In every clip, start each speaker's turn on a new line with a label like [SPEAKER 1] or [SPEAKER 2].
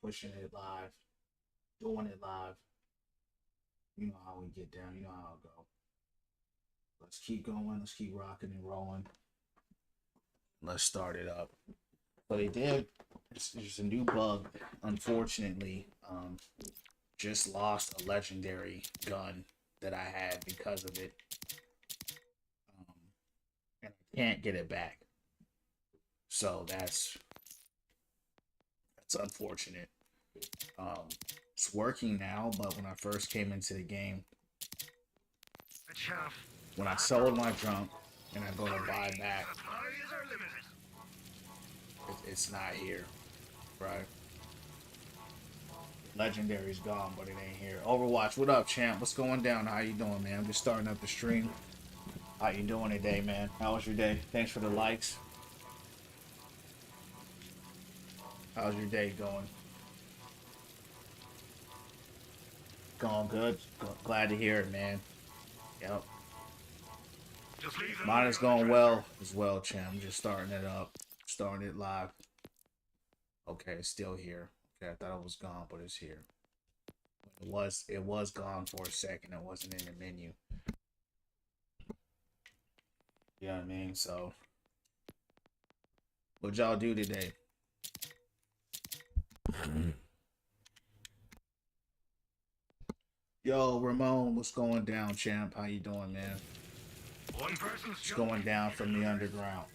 [SPEAKER 1] pushing it live, doing it live. You know how we get down. You know how it go. Let's keep going. Let's keep rocking and rolling. Let's start it up. So they did. There's a new bug. Unfortunately, just lost a legendary gun that I had because of it, um, and I can't get it back. So that's unfortunate. Um, it's working now, but when I first came into the game, when I sold my junk and I go to buy back, it's not here, right? Legendary's gone, but it ain't here. Overwatch, what up, champ? What's going down? How you doing, man? I'm just starting up the stream. How you doing today, man? How was your day? Thanks for the likes. How's your day going? Going good. Glad to hear it, man. Yep. Mine is going well as well, champ. I'm just starting it up, starting it live. Okay, it's still here. Okay, I thought it was gone, but it's here. It was gone for a second. It wasn't in the menu. You know what I mean? So, what y'all do today? Yo, Ramon, what's going down, champ? How you doing, man? What's going down from the underground?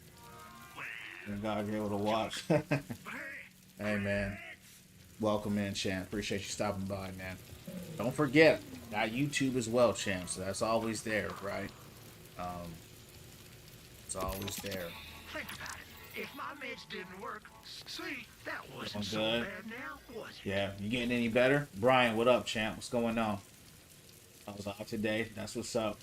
[SPEAKER 1] You gotta be able to watch. Hey, man. Welcome in, champ. Appreciate you stopping by, man. Don't forget, got YouTube as well, champ. So that's always there, right? Um, it's always there.
[SPEAKER 2] Think about it. If my meds didn't work, see, that wasn't so
[SPEAKER 1] good.
[SPEAKER 2] bad now, was it?
[SPEAKER 1] Yeah, you getting any better? Brian, what up, champ? What's going on? I was out today. That's what's up.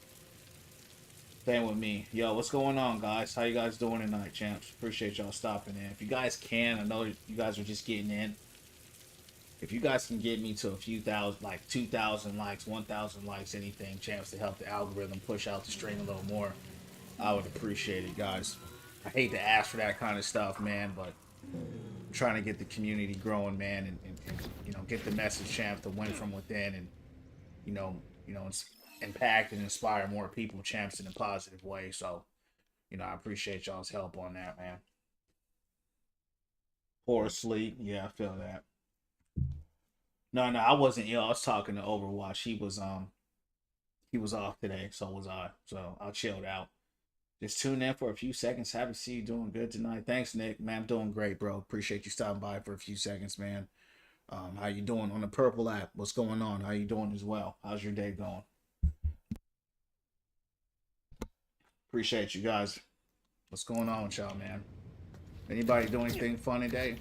[SPEAKER 1] Same with me. Yo, what's going on, guys? How you guys doing tonight, champs? Appreciate y'all stopping in. If you guys can, I know you guys are just getting in. If you guys can get me to a few thousand, like 2,000 likes, 1,000 likes, anything, champs, to help the algorithm push out the stream a little more, I would appreciate it, guys. I hate to ask for that kind of stuff, man, but I'm trying to get the community growing, man, and get the message, champ, to win from within, and impact and inspire more people, champs, in a positive way. So, I appreciate y'all's help on that, man. Poor sleep, yeah, I feel that. No, I wasn't ill. I was talking to Overwatch. He was off today, so was I. So I chilled out. Just tune in for a few seconds. Happy to see you doing good tonight. Thanks, Nick. Man, I'm doing great, bro. Appreciate you stopping by for a few seconds, man. How you doing on the Purple app? What's going on? How you doing as well? How's your day going? Appreciate you guys. What's going on with y'all, man? Anybody doing anything fun today?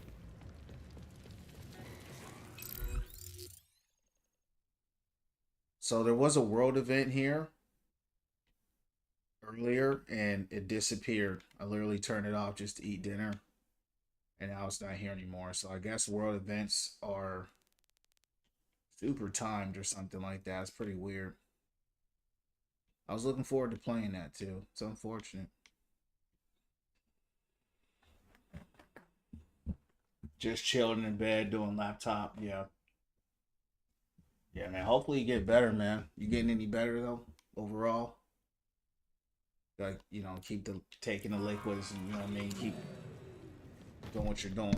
[SPEAKER 1] So there was a world event here earlier and it disappeared. I literally turned it off just to eat dinner and now it's not here anymore. So I guess world events are super timed or something like that. It's pretty weird. I was looking forward to playing that too. It's unfortunate. Just chilling in bed doing laptop. Yeah. Yeah, man. Hopefully you get better, man. You getting any better though overall? Like, keep taking the liquids and you know what I mean, keep doing what you're doing.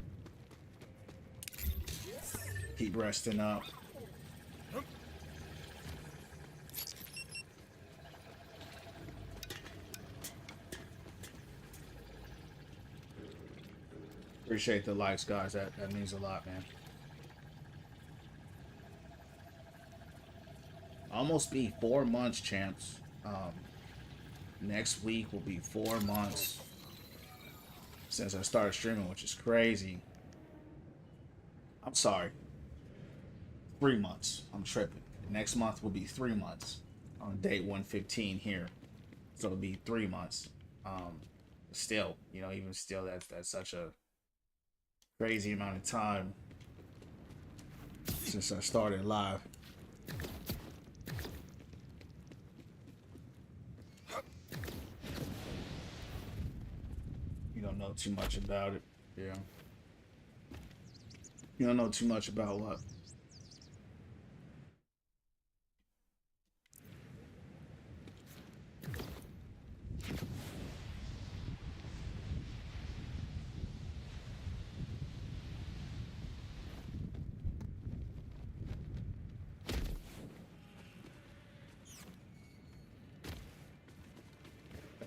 [SPEAKER 1] Keep resting up. Appreciate the likes, guys. That means a lot, man. Almost be 4 months, champs. Next week will be 4 months since I started streaming, which is crazy. I'm sorry. 3 months. I'm tripping. Next month will be 3 months on date 115 here. So it'll be 3 months. Still, even still, that's such a crazy amount of time since I started live. You don't know too much about it. Yeah. You don't know too much about what?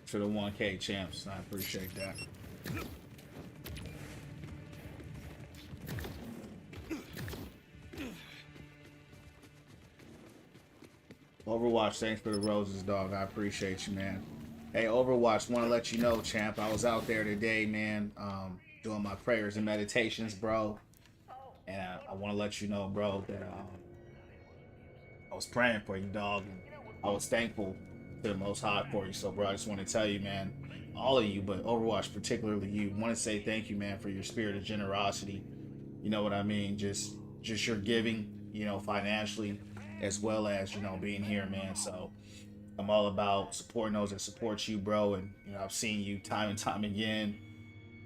[SPEAKER 1] For the 1K champs. I appreciate that. Overwatch, thanks for the roses, dog. I appreciate you, man. Hey, Overwatch, want to let you know, champ. I was out there today, man, doing my prayers and meditations, bro. And I want to let you know, bro, that I was praying for you, dog. And I was thankful to the Most High for you. So, bro, I just want to tell you, man, all of you, but Overwatch particularly you, want to say thank you, man, for your spirit of generosity. You know what I mean? Just your giving, financially, as well as being here, man. So I'm all about supporting those that support you, bro. And I've seen you time and time again,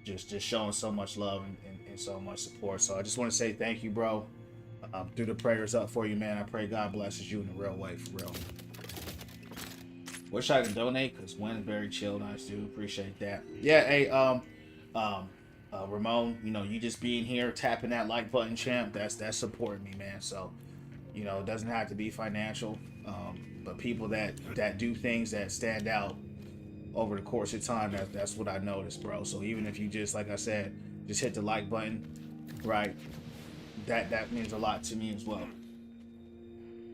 [SPEAKER 1] just showing so much love and so much support. So I just want to say thank you, bro. Do the prayers up for you, man. I pray God blesses you in a real way, for real. Wish I could donate, because Wynn's very chill, nice dude. Appreciate that. Yeah, hey, Ramon, you just being here, tapping that like button, champ. That's supporting me, man. So, it doesn't have to be financial, but people that do things that stand out over the course of time, that's what I noticed, bro. So even if you just, like I said, just hit the like button, right? That means a lot to me as well.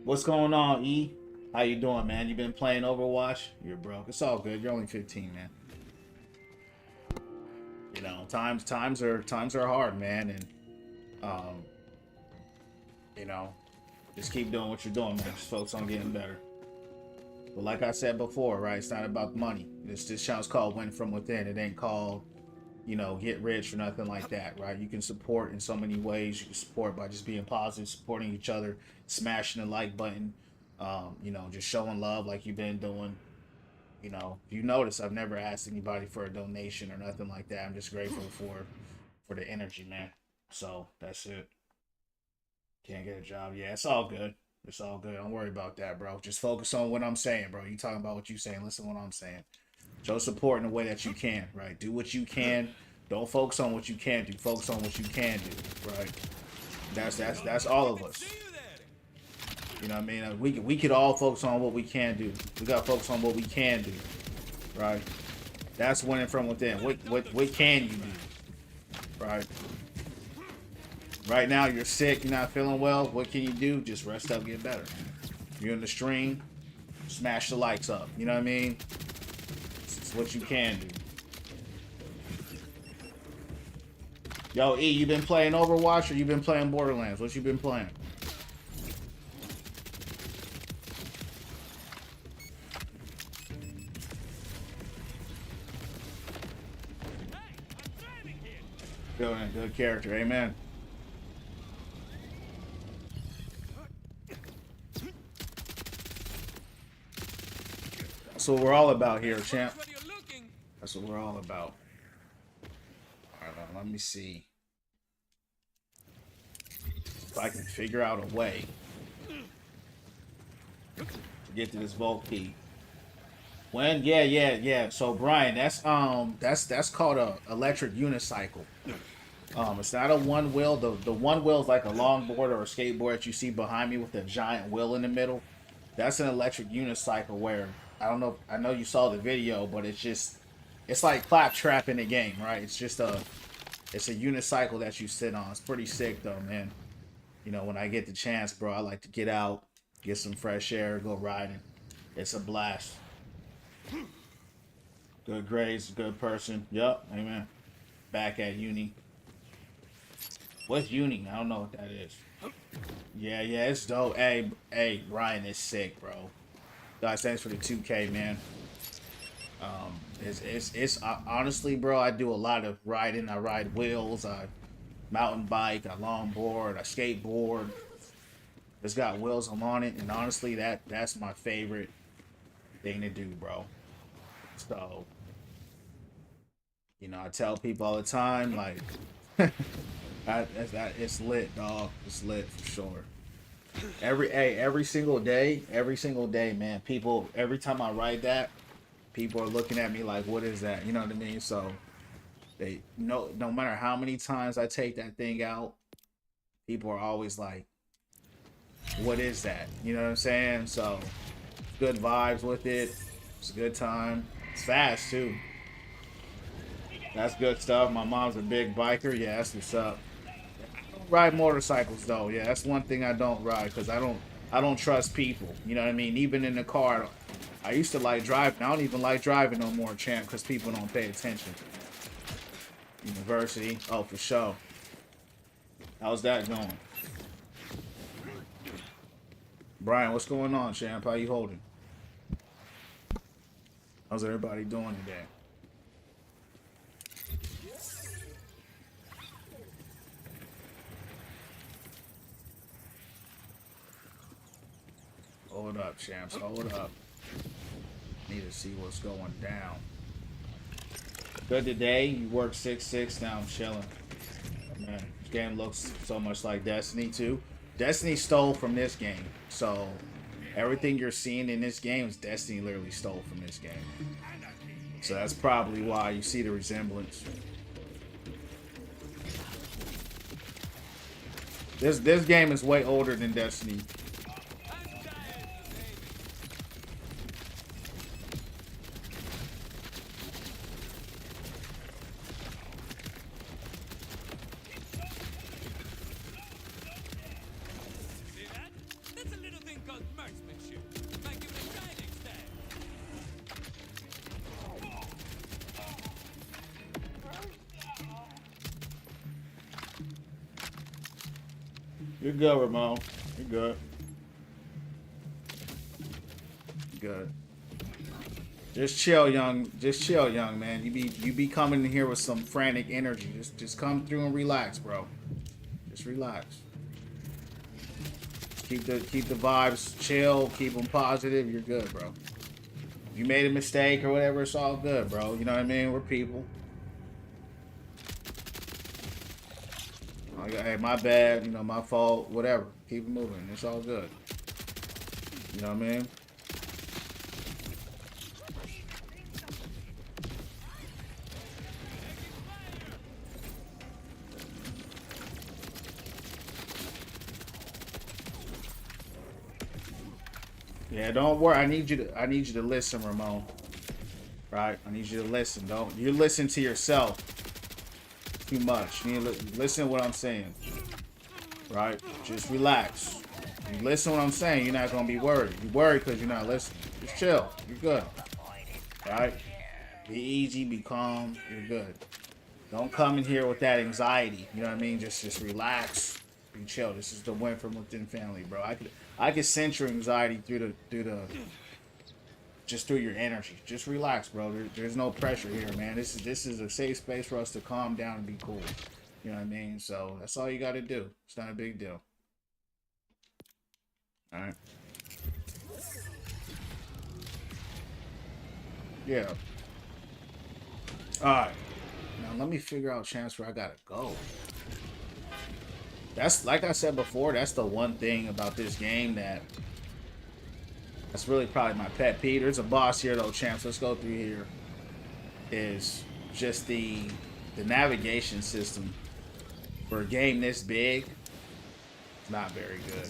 [SPEAKER 1] What's going on, E? How you doing, man? You been playing Overwatch? You're broke. It's all good. You're only 15, man. Times are hard, man, and um, you know, just keep doing what you're doing, man. Just focus on getting better. But like I said before, right? It's not about the money. This channel's called Win From Within. It ain't called, get rich or nothing like that, right? You can support in so many ways. You can support by just being positive, supporting each other, smashing the like button, just showing love like you've been doing. If you notice, I've never asked anybody for a donation or nothing like that. I'm just grateful for the energy, man. So that's it. Can't get a job. Yeah, it's all good. It's all good. Don't worry about that, bro. Just focus on what I'm saying, bro. You talking about what you saying. Listen to what I'm saying. Show support in the way that you can, right? Do what you can. Don't focus on what you can't do. Focus on what you can do, right? That's all of us. You know what I mean? We could all focus on what we can do. We gotta focus on what we can do, right? That's winning from within. What can you do, right? Right now you're sick, you're not feeling well. What can you do? Just rest up, get better. You're in the stream, smash the likes up. You know what I mean? It's what you can do. Yo, E, you been playing Overwatch or you been playing Borderlands? What you been playing? Good character, amen. That's what we're all about here, champ. That's what we're all about. Alright, let me see if I can figure out a way to get to this Volt key. When? Yeah. So Brian, that's called a electric unicycle. It's not a one wheel. The one wheel is like a longboard or a skateboard that you see behind me with a giant wheel in the middle. That's an electric unicycle where I don't know. I know you saw the video, but it's like claptrap in the game, right? It's a unicycle that you sit on. It's pretty sick though, man. When I get the chance, bro, I like to get out, get some fresh air, go riding. It's a blast. Good grades, good person. Yup, amen. Back at uni. What's uni? I don't know what that is. Yeah, it's dope. Hey, Ryan is sick, bro. Guys, thanks for the 2K, man. It's honestly, bro. I do a lot of riding. I ride wheels. I mountain bike. I longboard. I skateboard. It's got wheels on it, and honestly, that's my favorite thing to do, bro. So, I tell people all the time, like, It's lit, dog. It's lit for sure. Every single day, man. People, every time I write that, people are looking at me like, "What is that?" You know what I mean? So they no matter how many times I take that thing out, people are always like, "What is that?" You know what I'm saying? So good vibes with it. It's a good time. It's fast too. That's good stuff. My mom's a big biker. Yeah, that's what's up. I don't ride motorcycles though. Yeah, that's one thing I don't ride because I don't trust people. You know what I mean? Even in the car, I used to like driving. I don't even like driving no more, champ, because people don't pay attention. University. Oh, for sure. How's that going? Brian, what's going on, champ? How you holding? How's everybody doing today? Hold up, champs. Hold up. Need to see what's going down. Good today. You work 6-6. Now I'm chilling. Man, this game looks so much like Destiny too. Destiny stole from this game. So everything you're seeing in this game is Destiny literally stole from this game. So that's probably why you see the resemblance. This game is way older than Destiny. You're good, Ramon. You're good. Good. Just chill, young. Just chill, young man. You be coming in here with some frantic energy. Just come through and relax, bro. Just relax. Keep the vibes chill. Keep them positive. You're good, bro. If you made a mistake or whatever, it's all good, bro. You know what I mean? We're people. Hey, my bad. You know, my fault. Whatever. Keep it moving. It's all good. You know what I mean? Yeah, don't worry. I need you to listen, Ramon. Right? I need you to listen. Don't you listen to yourself too much. You need to listen to what I'm saying. Right? Just relax. You listen to what I'm saying, you're not gonna be worried. You're worried because you're not listening. Just chill. You're good. Right? Be easy, be calm, you're good. Don't come in here with that anxiety. You know what I mean? Just relax. Be chill. This is the win from within family, bro. I could sense your anxiety through the just through your energy. Just relax, bro. There's no pressure here, man. This is a safe space for us to calm down and be cool. You know what I mean? So that's all you got to do. It's not a big deal. All right. Yeah. All right. Now let me figure out chance where I gotta go. That's like I said before. That's the one thing about this game that's really probably my pet peeve. There's a boss here though, champs. Let's go through here. Is just the navigation system for a game this big. It's not very good.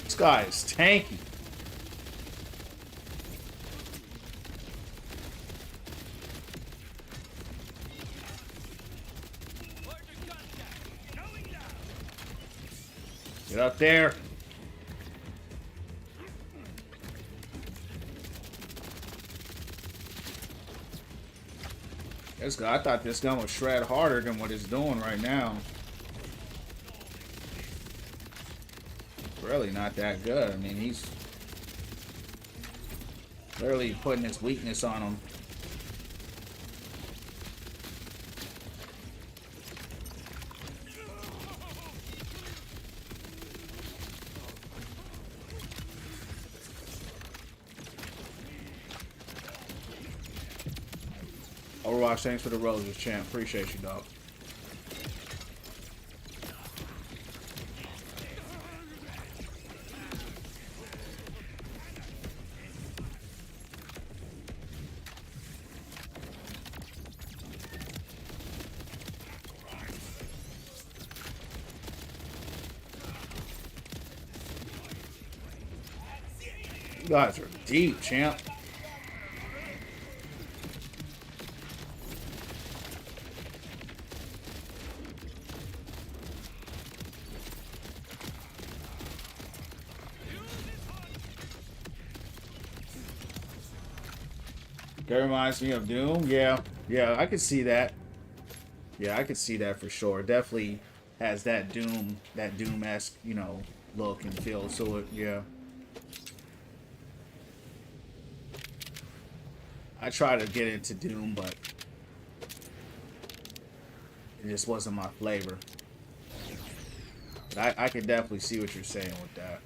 [SPEAKER 1] This guy is tanky. Get up there. This guy, I thought this gun would shred harder than what it's doing right now. really not that good. I mean, he's literally putting his weakness on him. Overwatch, thanks for the roses, champ. Appreciate you, dog. You guys are deep, champ. That reminds me of Doom. Yeah, yeah, I could see that. Yeah, I could see that for sure. Definitely has that Doom-esque, you know, look and feel to it. Yeah. I tried to get into Doom, but it just wasn't my flavor. But I could definitely see what you're saying with that.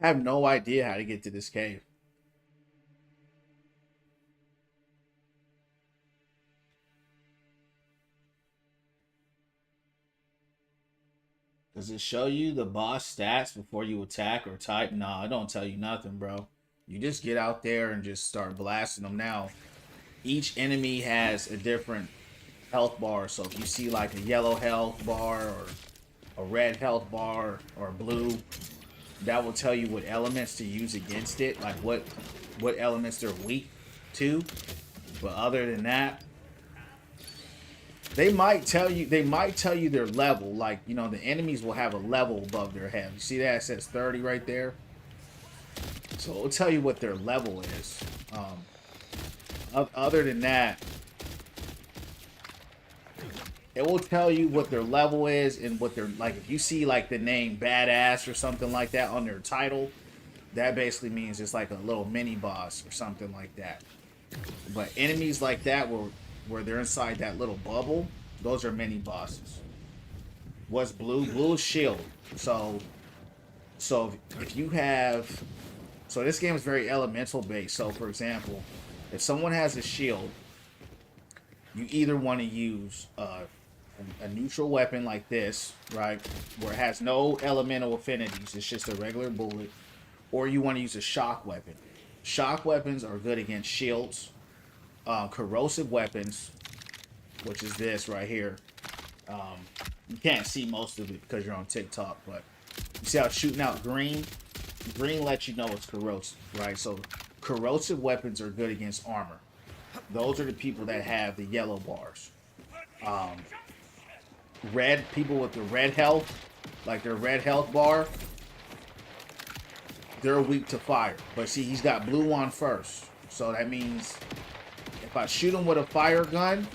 [SPEAKER 1] I have no idea how to get to this cave. Does it show you the boss stats before you attack or type? Nah, it don't tell you nothing, bro. You just get out there and just start blasting them. Now, each enemy has a different health bar. So if you see like a yellow health bar or a red health bar or blue, that will tell you what elements to use against it, like what elements they're weak to. But other than that, they might tell you their level. Like, you know, the enemies will have a level above their head. You see that? It says 30 right there. So it'll tell you what their level is. Other than that, it will tell you what their level is and what they're like. If you see like the name badass or something like that on their title, that basically means it's like a little mini boss or something like that. But enemies like that where they're inside that little bubble, those are mini bosses. What's blue? Blue is shield. So if you have, so this game is very elemental based. So for example, if someone has a shield, you either want to use a neutral weapon like this, right, where it has no elemental affinities, it's just a regular bullet, or you want to use a shock weapon. Shock weapons are good against shields. Corrosive weapons, which is this right here. You can't see most of it because you're on TikTok, but you see how it's shooting out green? Green lets you know it's corrosive, right? So corrosive weapons are good against armor. Those are the people that have the yellow bars. Red, people with the red health, like their red health bar, they're weak to fire. But see, he's got blue on first. So that means if I shoot him with a fire gun,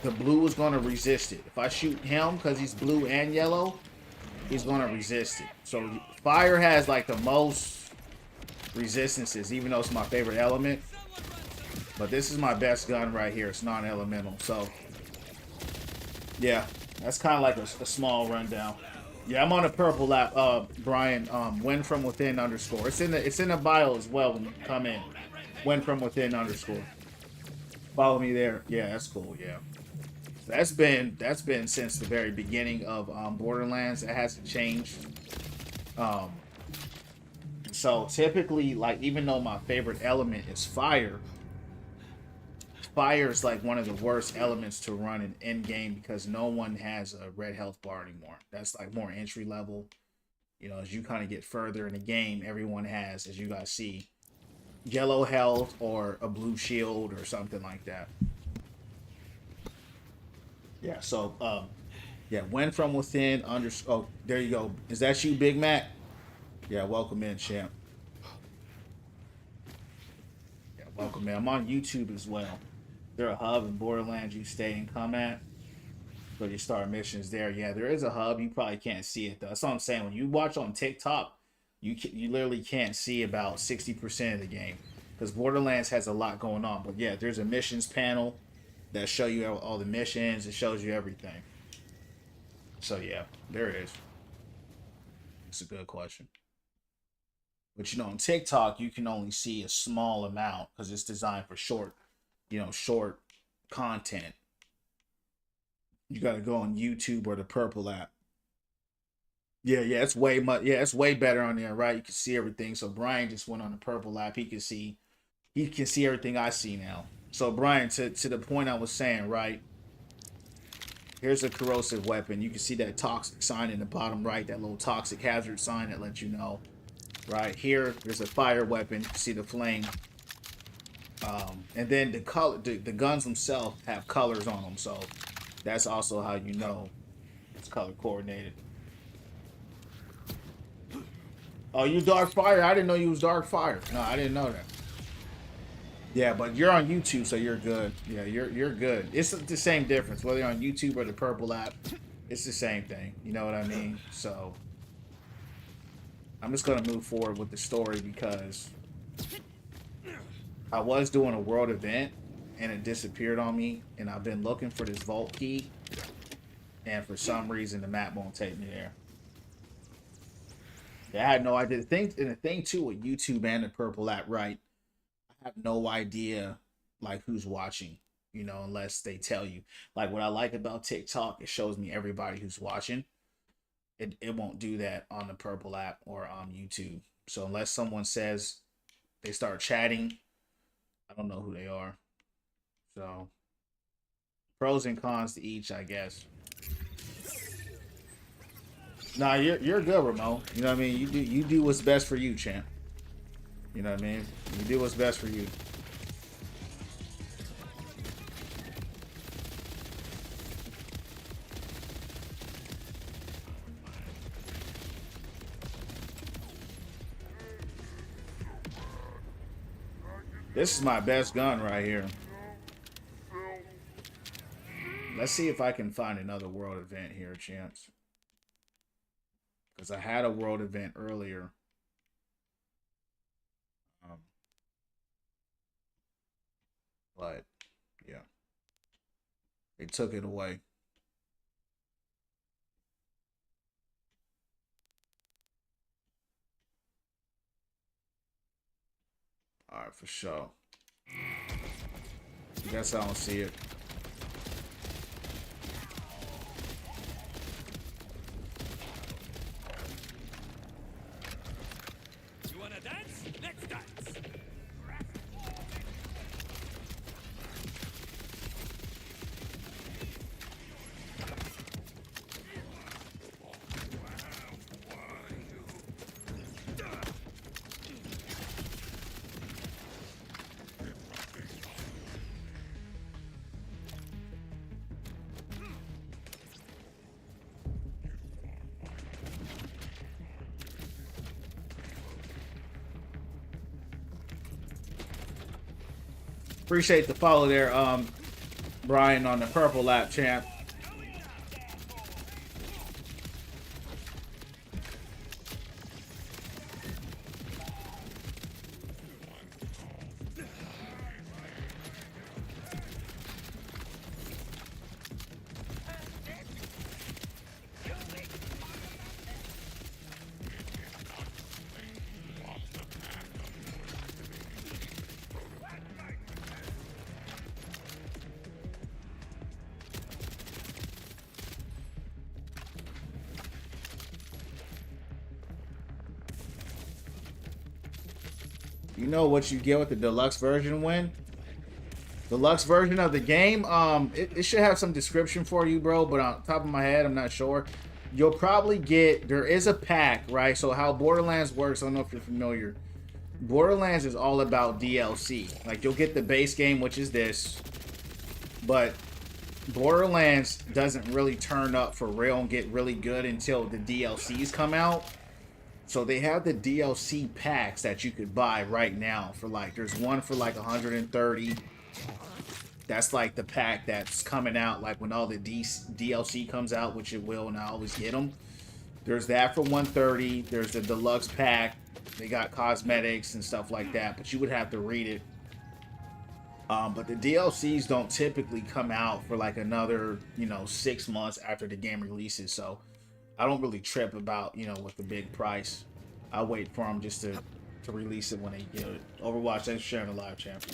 [SPEAKER 1] the blue is going to resist it. If I shoot him because he's blue and yellow, he's going to resist it. So fire has like the most resistances, even though it's my favorite element. But this is my best gun right here. It's non-elemental. So yeah, that's kind of like a small rundown. Yeah, I'm on a purple lap, Brian. Win from within _ It's in the bio as well when you come in. Win from within _ Follow me there. Yeah, that's cool. Yeah, that's been since the very beginning of Borderlands. It hasn't changed. So typically, like, even though my favorite element is fire, fire is like one of the worst elements to run in end game because no one has a red health bar anymore. That's like more entry level. You know, as you kind of get further in the game, everyone has, as you guys see, yellow health or a blue shield or something like that. Yeah, so yeah, win from within _ oh, there you go. Is that you, Big Mac? Yeah, welcome in, champ. Yeah, welcome in. I'm on YouTube as well. There a hub in Borderlands you stay and come at, so you start missions there. Yeah, there is a hub. You probably can't see it though. That's what I'm saying. When you watch on TikTok, you literally can't see about 60% of the game because Borderlands has a lot going on. But yeah, there's a missions panel that show you all the missions. It shows you everything. So yeah, there it is. It's a good question. But you know, on TikTok, you can only see a small amount because it's designed for short, short content. You got to go on YouTube or the Purple app. Yeah, yeah, it's way much. Yeah, it's way better on there, right? You can see everything. So Brian just went on the Purple app. He can see everything I see now. So Brian, to the point I was saying, right? Here's a corrosive weapon. You can see that toxic sign in the bottom right, that little toxic hazard sign that lets you know. Right here, there's a fire weapon. You can see the flame. And then the guns themselves have colors on them, so that's also how you know it's color coordinated. Oh, you dark fire? I didn't know you was dark fire. No, I didn't know that. Yeah, but you're on YouTube, so you're good. Yeah, you're good. It's the same difference whether you're on YouTube or the Purple app. It's the same thing. You know what I mean? So I'm just gonna move forward with the story because I was doing a world event and it disappeared on me, and I've been looking for this vault key, and for some reason the map won't take me there. Yeah, I had no idea. The thing too with YouTube and the Purple app, right? I have no idea like who's watching, unless they tell you. Like what I like about TikTok, it shows me everybody who's watching. It won't do that on the Purple app or on YouTube. So unless someone says they start chatting, I don't know who they are. So pros and cons to each, I guess. Nah, you're good, Ramon. You know what I mean? You do what's best for you, champ. You know what I mean? You do what's best for you. This is my best gun right here. Let's see if I can find another world event here, champs. Because I had a world event earlier. Um, but, yeah. They took it away. Alright, for sure. I guess I don't see it.
[SPEAKER 3] You wanna dance? Let's dance!
[SPEAKER 1] Appreciate the follow there, Brian, on the Purple lap, champ. You know what you get with the deluxe version when? Deluxe version of the game, it should have some description for you, bro, but on top of my head, I'm not sure. You'll probably get, there is a pack, right? So how Borderlands works, I don't know if you're familiar. Borderlands is all about DLC. Like, you'll get the base game, which is this, but Borderlands doesn't really turn up for real and get really good until the DLCs come out. So they have the DLC packs that you could buy right now for like, there's one for like 130. That's like the pack that's coming out like when all the DLC comes out, which it will, and I always get them. There's that for 130. There's the deluxe pack. They got cosmetics and stuff like that, but you would have to read it. But the DLCs don't typically come out for like another, 6 months after the game releases. So I don't really trip about, with the big price. I wait for them just to release it when they get it. Overwatch, thanks for sharing the live, champ.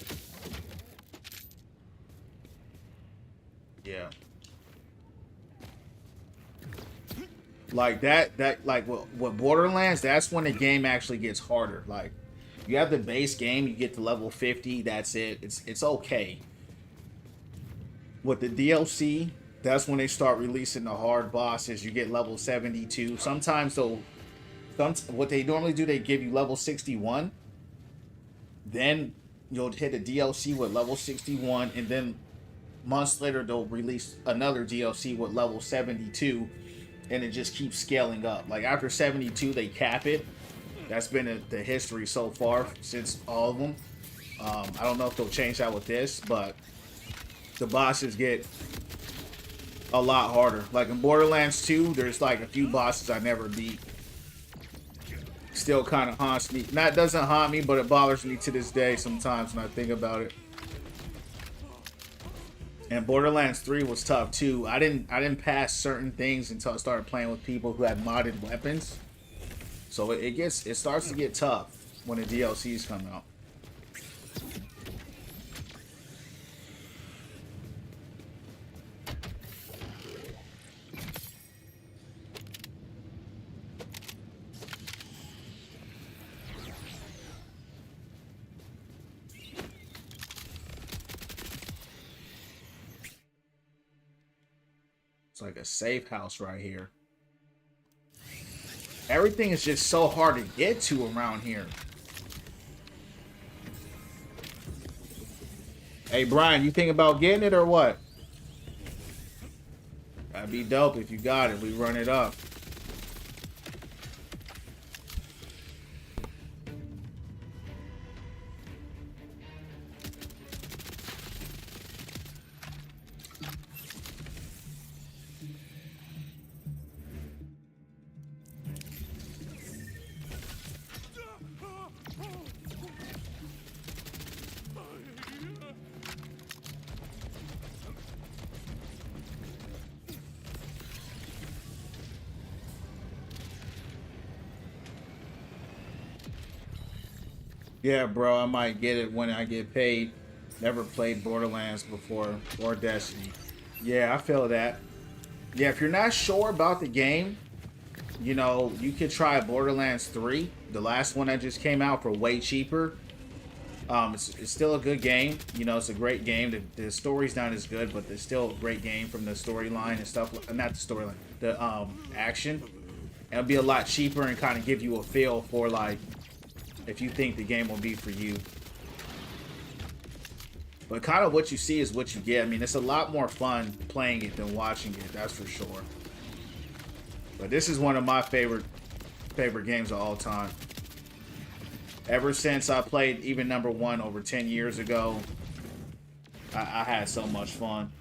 [SPEAKER 1] Yeah. Like that like what Borderlands, that's when the game actually gets harder. Like you have the base game, you get to level 50, that's it. It's okay. With the DLC, that's when they start releasing the hard bosses. You get level 72. Sometimes though, what they normally do, they give you level 61. Then you'll hit a DLC with level 61, and then months later they'll release another DLC with level 72, and it just keeps scaling up. Like after 72 they cap it. That's been the history so far since all of them. I don't know if they'll change that with this, but the bosses get a lot harder. Like in Borderlands 2, there's like a few bosses I never beat. Still kind of haunts me. Not doesn't haunt me, but it bothers me to this day sometimes when I think about it. And Borderlands 3 was tough too. I didn't pass certain things until I started playing with people who had modded weapons. So it starts to get tough when the DLCs come out. It's like a safe house right here. Everything is just so hard to get to around here. Hey, Brian, you think about getting it or what? That'd be dope if you got it. We run it up. Yeah, bro, I might get it when I get paid. Never played Borderlands before or Destiny. Yeah, I feel that. Yeah, if you're not sure about the game, you could try Borderlands 3, the last one that just came out, for way cheaper. It's still a good game. It's a great game. The story's not as good, but it's still a great game from the storyline and stuff. Not the storyline, the action. It'll be a lot cheaper and kind of give you a feel for like if you think the game will be for you. But kind of what you see is what you get. I mean, it's a lot more fun playing it than watching it, that's for sure. But this is one of my favorite games of all time. Ever since I played even #1 over 10 years ago, I had so much fun.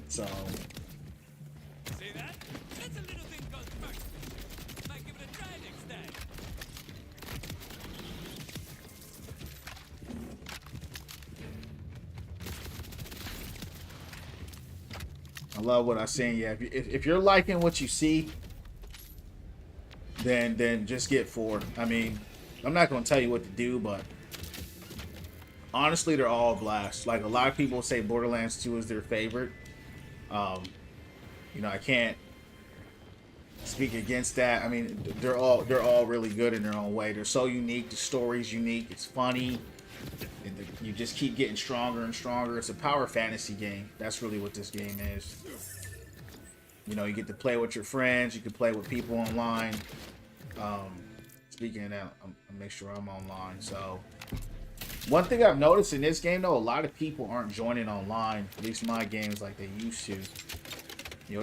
[SPEAKER 1] So
[SPEAKER 3] See that? That's a little thing called mercy. Might give it a try next time.
[SPEAKER 1] I love what I'm saying. Yeah, if you're liking what you see, then just get 4. I mean, I'm not going to tell you what to do, but honestly, they're all a blast. Like a lot of people say Borderlands 2 is their favorite. I can't speak against that. I mean, they're all really good in their own way. They're so unique. The story's unique. It's funny. And you just keep getting stronger and stronger. It's a power fantasy game. That's really what this game is. You get to play with your friends. You can play with people online. Speaking of that, I'll make sure I'm online. So, one thing I've noticed in this game, though, a lot of people aren't joining online. At least my games, like they used to.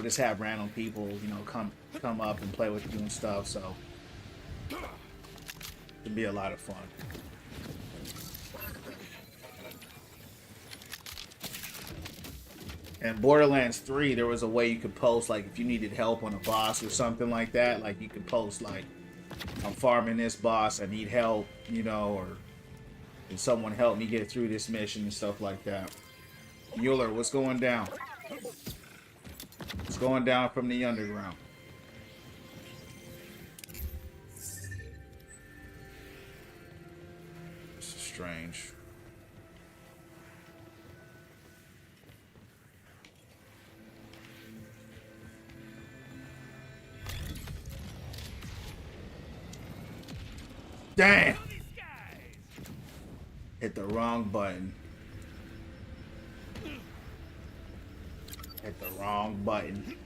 [SPEAKER 1] Just have random people, come up and play with you and stuff. So, It'd be a lot of fun. And Borderlands 3, there was a way you could post, like, if you needed help on a boss or something like that, like, you could post, like, I'm farming this boss, I need help, you know, or can someone help me get through this mission and stuff like that. Mueller, what's going down? What's going down from the underground? This is strange. Damn! Hit the wrong button. Hit the wrong button.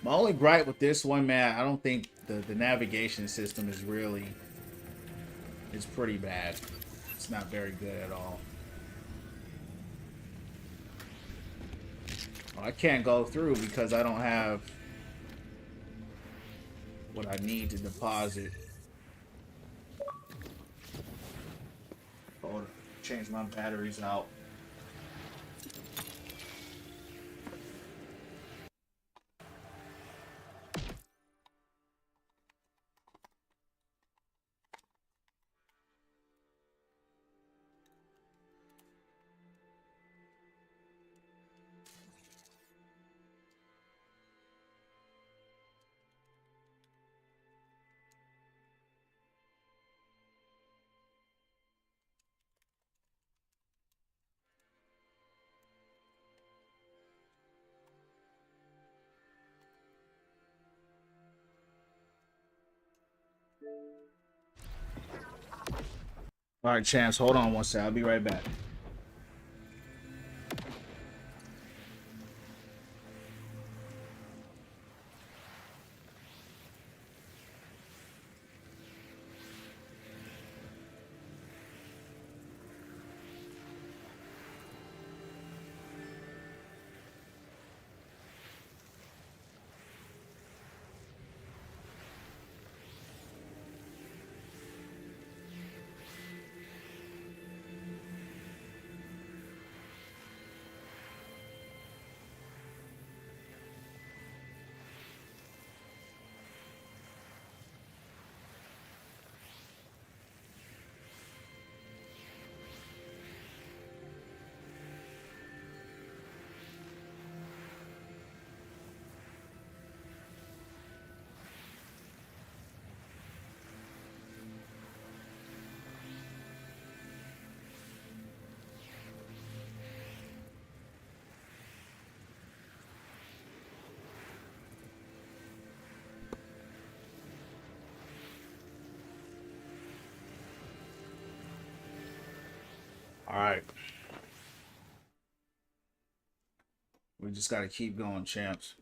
[SPEAKER 1] My only gripe with this one, man, I don't think the navigation system is really... It's pretty bad. It's not very good at all. Well, I can't go through because I don't have what I need to deposit. Hold on. Change my batteries out. All right, Chance, hold on one sec. I'll be right back. All right. We just got to keep going, champs.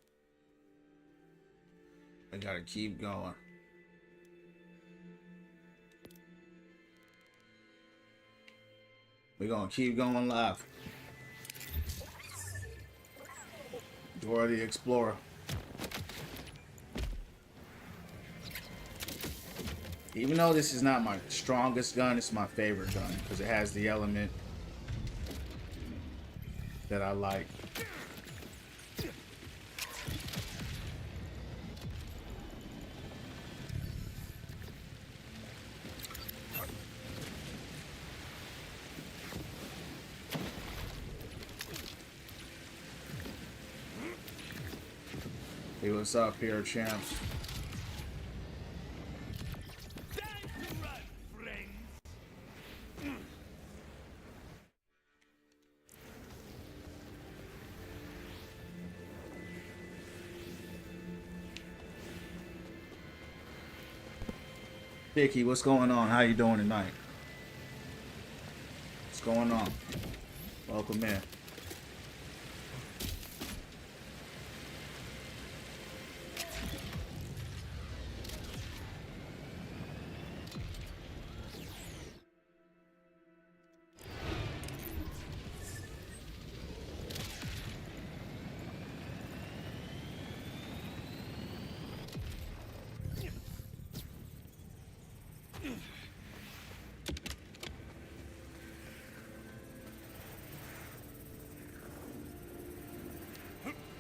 [SPEAKER 1] We got to keep going. We're going to keep going live. Dora the Explorer. Even though this is not my strongest gun, it's my favorite gun because it has the element that I like. Hey, what's up here, champs? Vicky, what's going on? How you doing tonight? going on? Welcome in.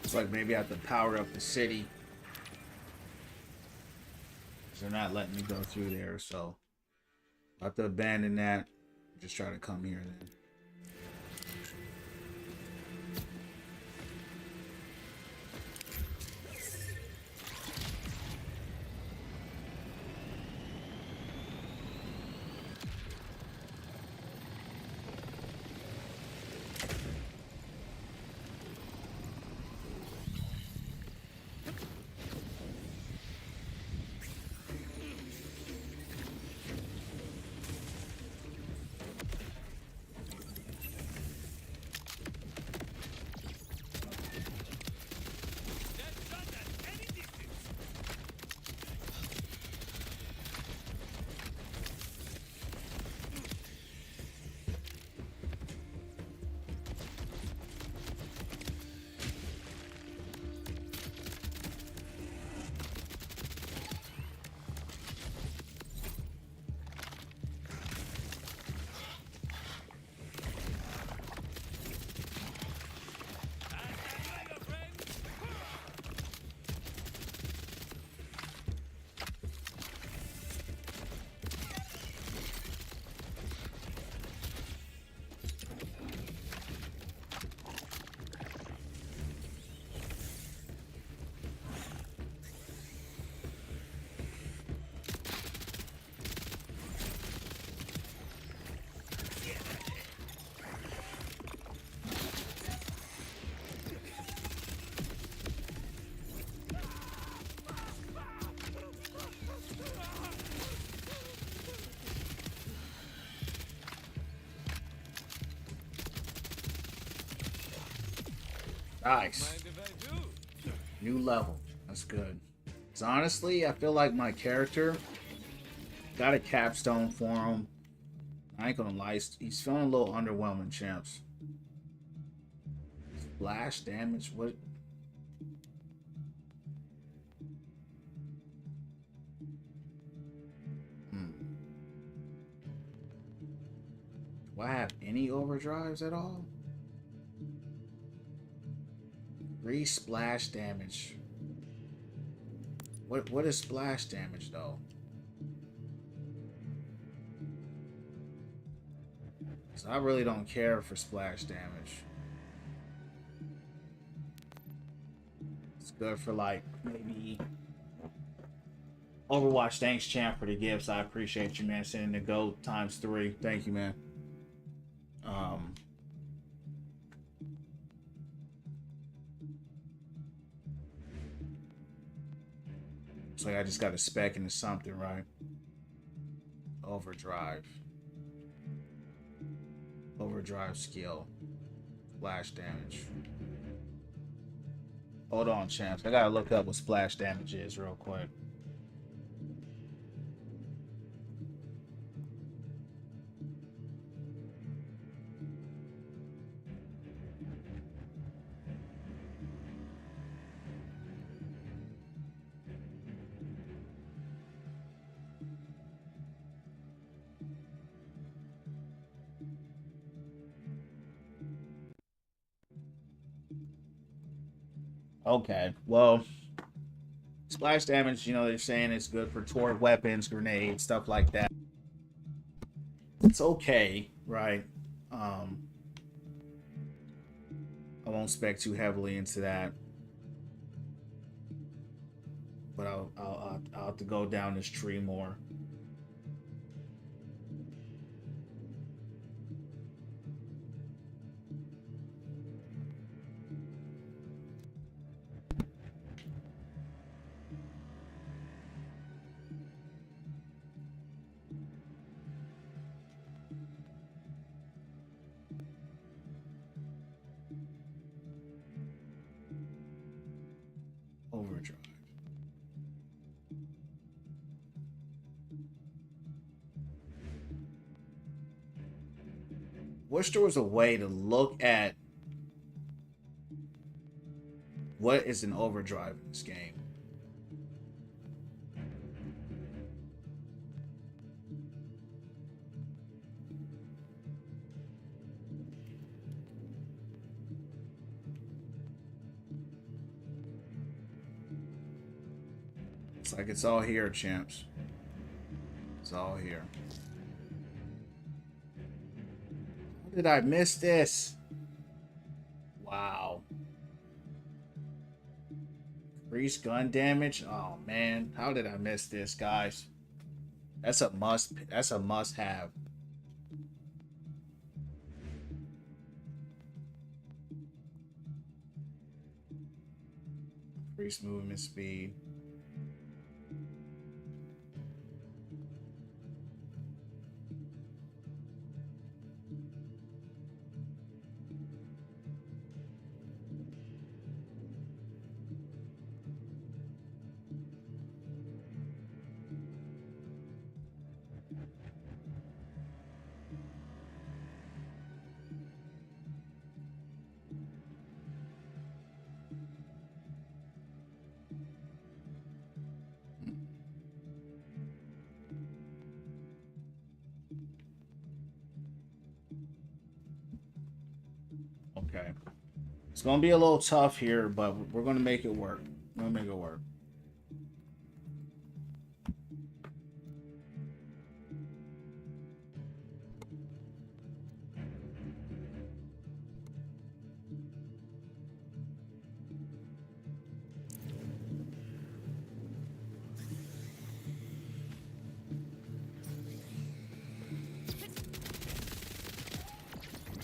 [SPEAKER 1] Looks like maybe I have to power up the city. They're not letting me go through there, so I have to abandon that. Just try to come here then.
[SPEAKER 3] Dead shot at any distance. Hasta luego, friend.
[SPEAKER 1] Nice.
[SPEAKER 3] Mind if I do?
[SPEAKER 1] New level. That's good. So honestly, I feel like my character got a capstone for him. I ain't gonna lie, he's feeling a little underwhelming, champs. Splash damage? What? Do I have any overdrives at all? 3 splash damage. What is splash damage though? So I really don't care for splash damage. It's good for like maybe Overwatch. Thanks, champ, for the gifts. I appreciate you, man. Sending the gold ×3. Thank you, man. So I just got to spec into something, right? Overdrive. Overdrive skill. Splash damage. Hold on, champs. I gotta look up what splash damage is real quick. Okay, well, splash damage, you know, they're saying it's good for toward weapons, grenades, stuff like that. It's okay, right? I won't spec too heavily into that, but I'll have to go down this tree more. wish there was a way to look at what is an overdrive in this game. It's like it's all here, champs. It's all here. How did I miss this? Wow. Increase gun damage. Oh man, how did I miss this, guys? That's a must. That's a must-have. Increase movement speed. Okay. It's gonna be a little tough here, but we're gonna make it work. We're gonna make it work.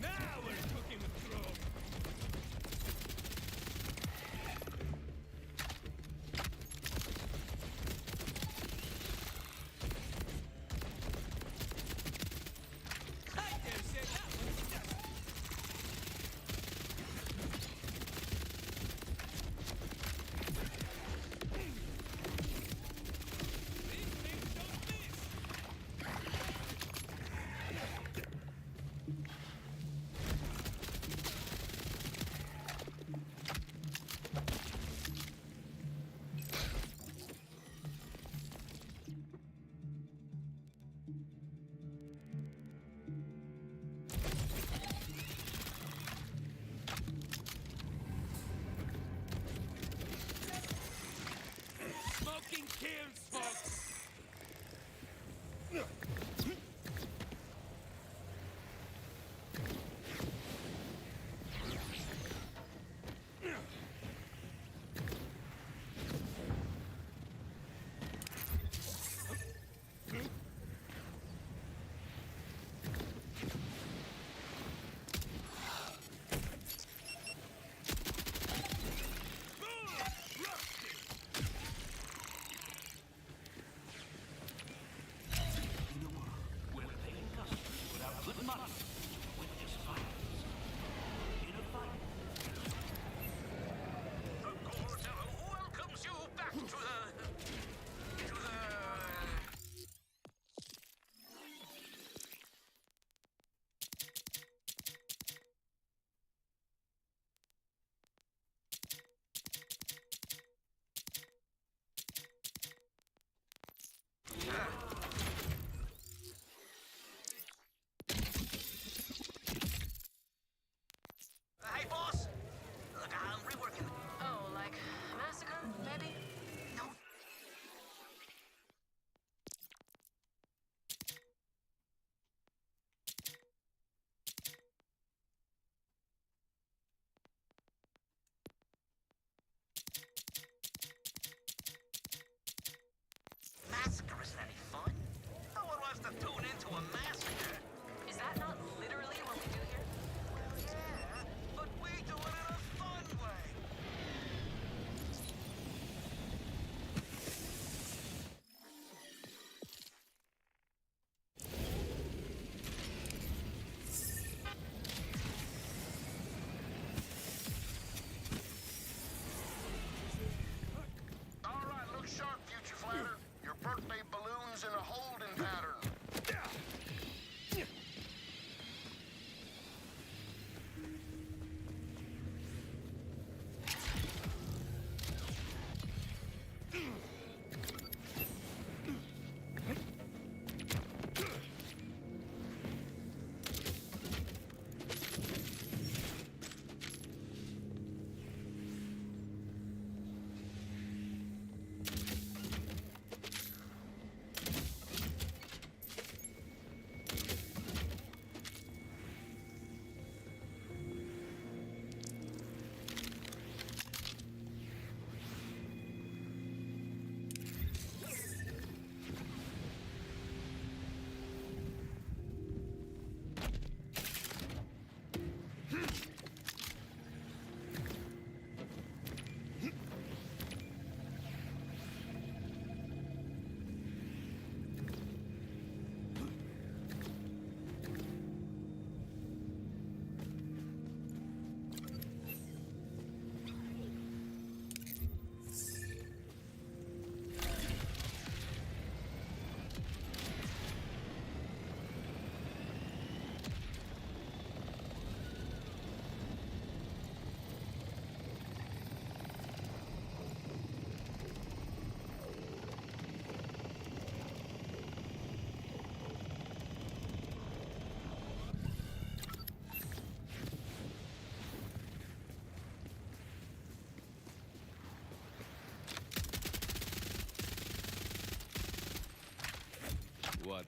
[SPEAKER 3] Now we're cooking with chrome.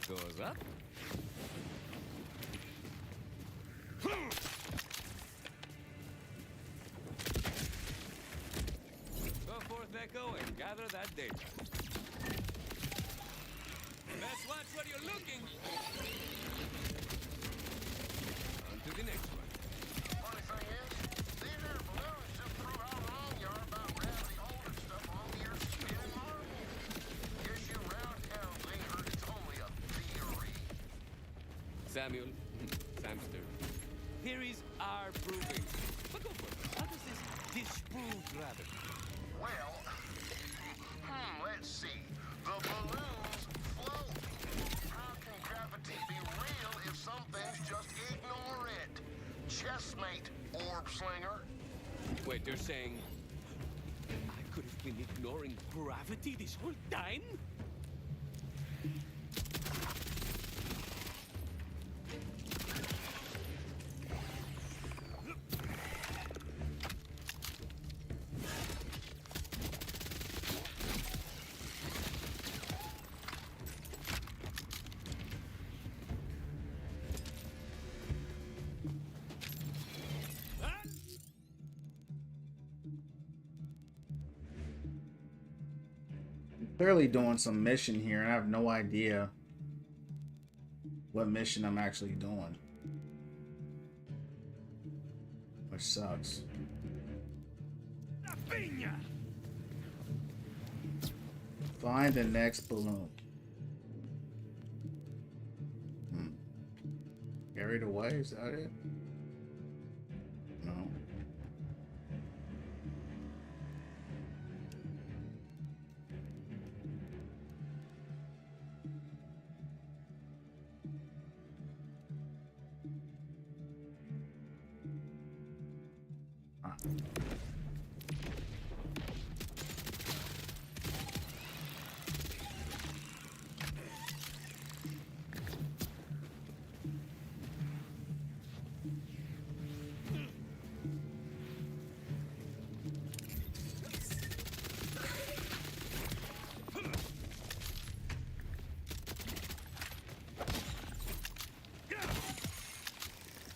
[SPEAKER 3] goes up. Go forth, Echo, and gather that data. Best watch where you're looking. On to the next one.
[SPEAKER 2] Funny thing is, these here balloons just prove how wrong you are about gravity holding stuff on your spinning marble. Guess you round towns ain't heard it's only a theory.
[SPEAKER 3] Samuel, Samster. Theories are proving. But go for it. How does this disprove gravity?
[SPEAKER 2] Well, let's see. The balloons float. How can gravity be real if some things just ignore it? Chessmate, orb slinger.
[SPEAKER 3] Wait, you're saying I could have been ignoring gravity this whole time?
[SPEAKER 1] Clearly doing some mission here, and I have no idea what mission I'm actually doing, which sucks. Find the next balloon. Carried away, is that it? No.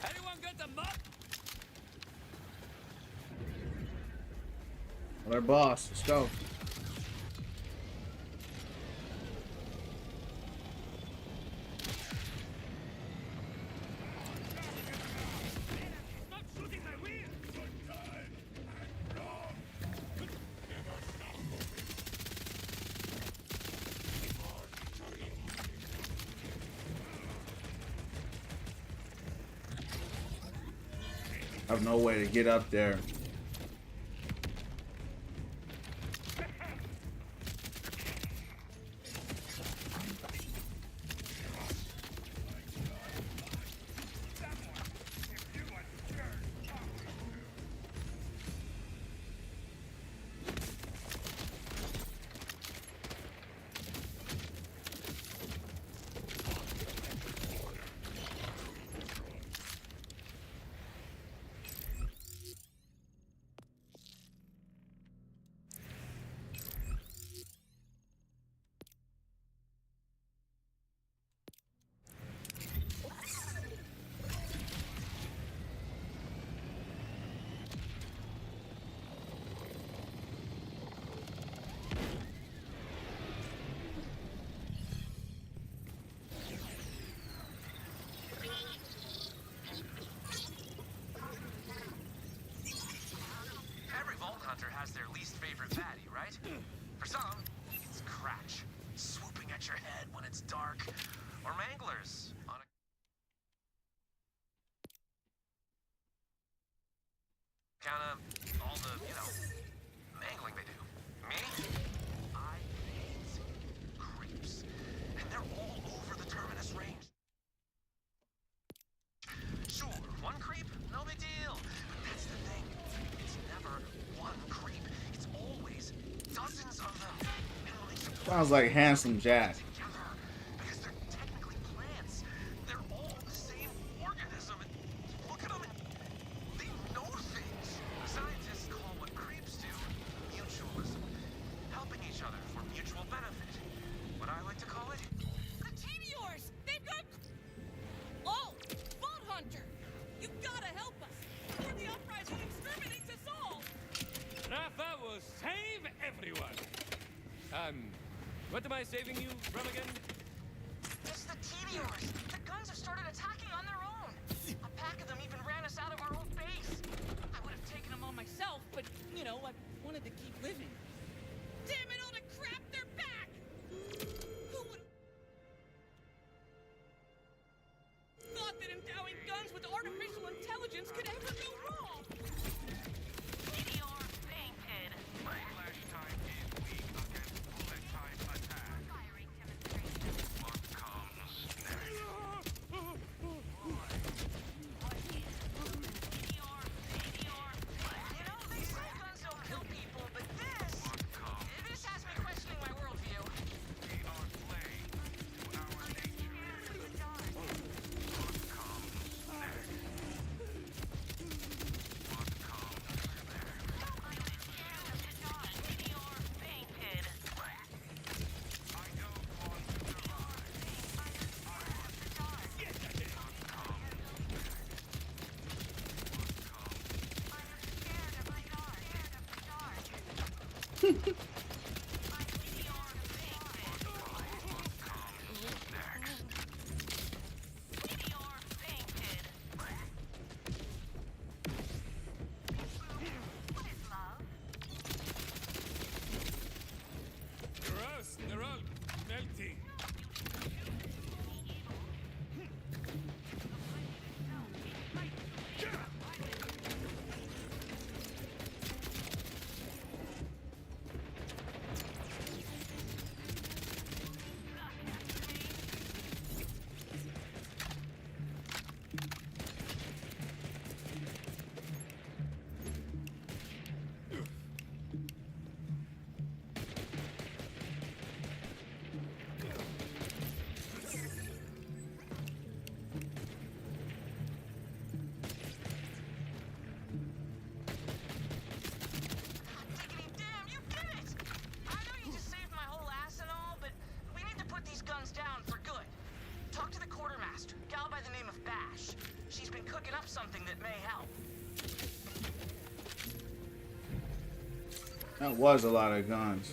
[SPEAKER 3] Anyone got the mop?
[SPEAKER 1] Well, our boss, let's go.
[SPEAKER 3] Stop shooting my wheel!
[SPEAKER 1] I have no way to get up there.
[SPEAKER 4] Every Vault Hunter has their least favorite baddie, right? For some, it's Cratch, swooping at your head when it's dark, or Manglers on account of all the, mangling they do. Me? I hate creeps, and they're all over the Terminus range. Sure, one creep, no big deal. But that's the thing. It's never one creep. It's always dozens of them. And when they support
[SPEAKER 1] Sounds like Handsome Jack.
[SPEAKER 4] together, because they're technically plants. They're all the same organism. And look at them, and they know things. Scientists call what creeps do mutualism. Helping each other for mutual benefit. What I like to call it,
[SPEAKER 5] The team yours!
[SPEAKER 3] everyone. What am I saving you from again?
[SPEAKER 5] It's the Tediors. The guns have started attacking on their own. A pack of them even ran us out of our old base. I would have taken them on myself, but, you know, I wanted to keep living. Damn it all to crap, they're back! Who would... thought that endowing guns with artificial intelligence could ever go wrong?
[SPEAKER 6] Meteor fainted.
[SPEAKER 4] Flash time is weak against bullet time attack.
[SPEAKER 6] Firing demonstration.
[SPEAKER 4] What comes next?
[SPEAKER 6] What is meteor? Meteor.
[SPEAKER 5] You know, they say guns don't kill people, but this has me questioning my worldview.
[SPEAKER 4] We are slaves to our nature. What comes next? What comes next?
[SPEAKER 6] I'm scared of the dark. Meteor fainted.
[SPEAKER 4] I don't want to survive.
[SPEAKER 6] I'm scared of the dark.
[SPEAKER 3] Yes, I did.
[SPEAKER 4] What comes next? What comes
[SPEAKER 6] I am scared of the dark. I'm meteor fainted. Meteor fainted. What is love?
[SPEAKER 3] Gross, they're all melting.
[SPEAKER 5] Diggity damn, you did it! I know you just saved my whole ass and all, but we need to put these guns down for good. Talk to the quartermaster, gal by the name of Bash. She's been cooking up something that may help.
[SPEAKER 1] That was a lot of guns.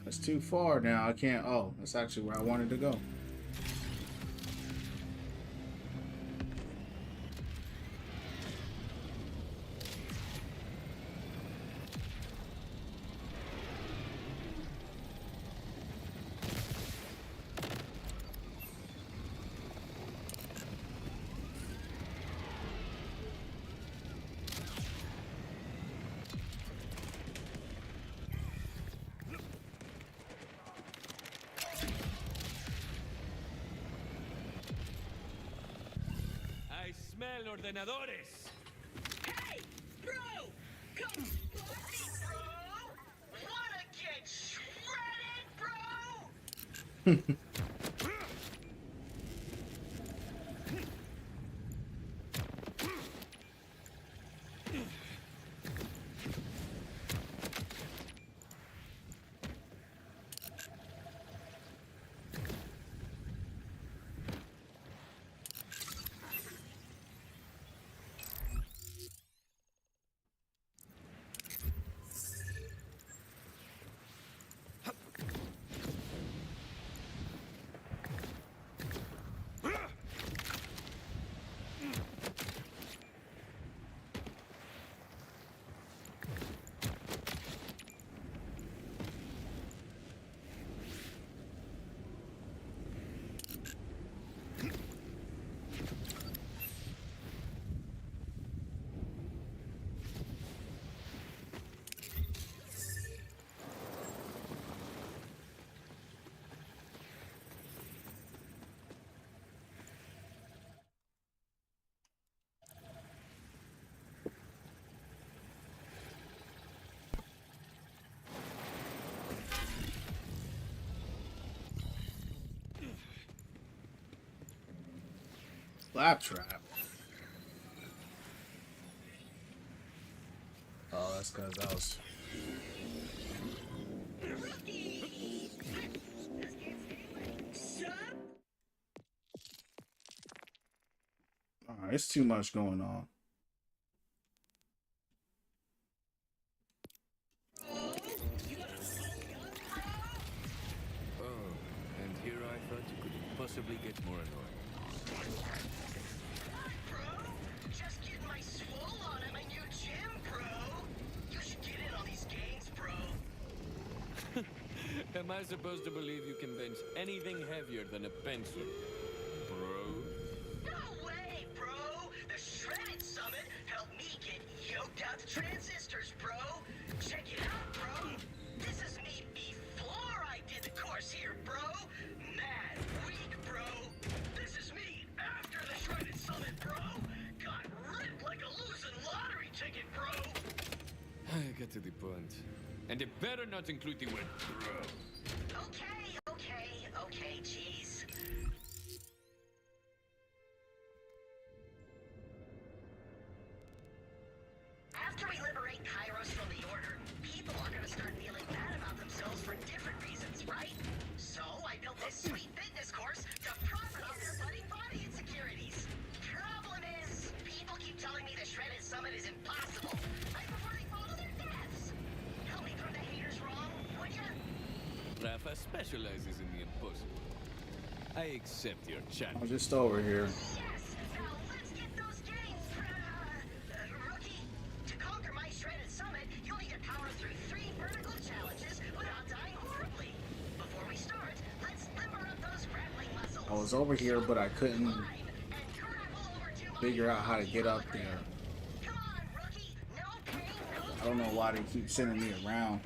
[SPEAKER 1] That's too far now. I can't. Oh, that's actually where I wanted to go.
[SPEAKER 3] I smell ordenadores.
[SPEAKER 5] Hey, bro! Come bro! Wanna get shredded, bro? Claptrap.
[SPEAKER 1] Oh, that's because I was. Alright, it's too much going on.
[SPEAKER 3] Oh, and here I thought you couldn't possibly get more annoying.
[SPEAKER 2] Bro, just getting my swole on at my new gym, bro. You should get in on these gains, bro.
[SPEAKER 3] Am I supposed to believe you can bench anything heavier than a pencil, bro?
[SPEAKER 2] No way, bro. The Shredded Summit helped me get yoked out to transistors, bro. Check it out, bro. This is me before I did the course here, bro. Mad weak, bro. This is me after the Shredded Summit, bro. Got ripped like a losing lottery ticket, bro.
[SPEAKER 3] I get to the point. And it better not include the word bro.
[SPEAKER 2] Okay, jeez. After we liberate Kairos from the Order, people are gonna start feeling bad about themselves for different reasons, right? So I built this sweet fitness course to profit off their bloody body insecurities. Problem is, people keep telling me the Shredded Summit is impossible. I prefer they fall to their deaths. Help me prove the haters wrong, would ya?
[SPEAKER 3] Rafa specializes in the impossible. I accept your
[SPEAKER 1] I'm
[SPEAKER 3] challenge.
[SPEAKER 1] just over here.
[SPEAKER 2] Yes! Now let's get those gains, rookie! To conquer my Shredded Summit, you'll need to power through 3 vertical challenges without dying horribly. Before we start, let's limber up those grappling muscles.
[SPEAKER 1] I was over here, but I couldn't
[SPEAKER 2] Climb and grapple over to my
[SPEAKER 1] figure out how to get up
[SPEAKER 2] hologram.
[SPEAKER 1] there.
[SPEAKER 2] Come on, rookie! No pain, no
[SPEAKER 1] I don't know why they keep sending me around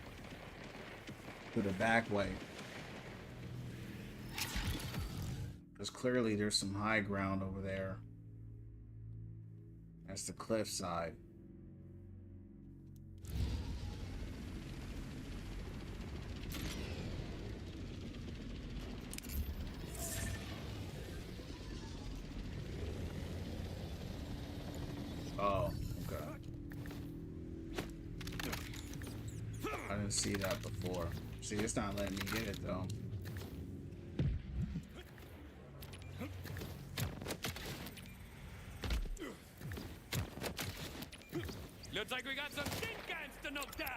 [SPEAKER 1] to the back way. Because clearly there's some high ground over there. That's the cliff side. Oh, okay. I didn't see that before. See, it's not letting me get it though.
[SPEAKER 3] Looks like we got some tin cans to knock down.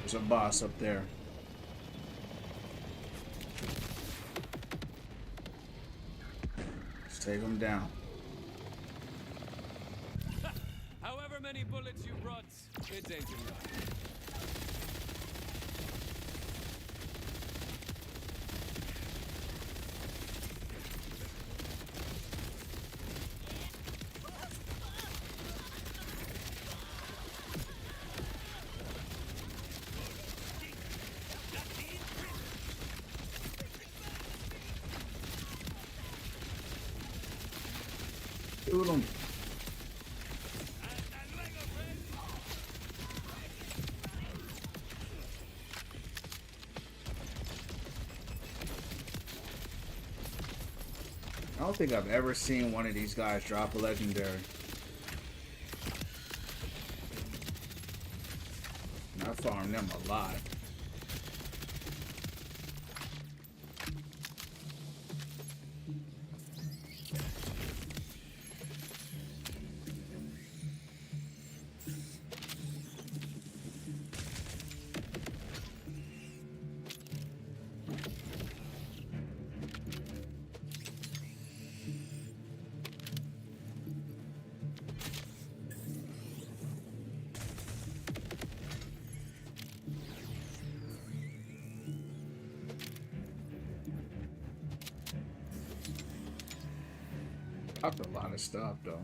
[SPEAKER 1] There's a boss up there. Let's take him down.
[SPEAKER 3] However many bullets you brought, it ain't enough.
[SPEAKER 1] Shoot him. I don't think I've ever seen one of these guys drop a legendary. And I farmed them a lot. Dropped a lot of stuff though.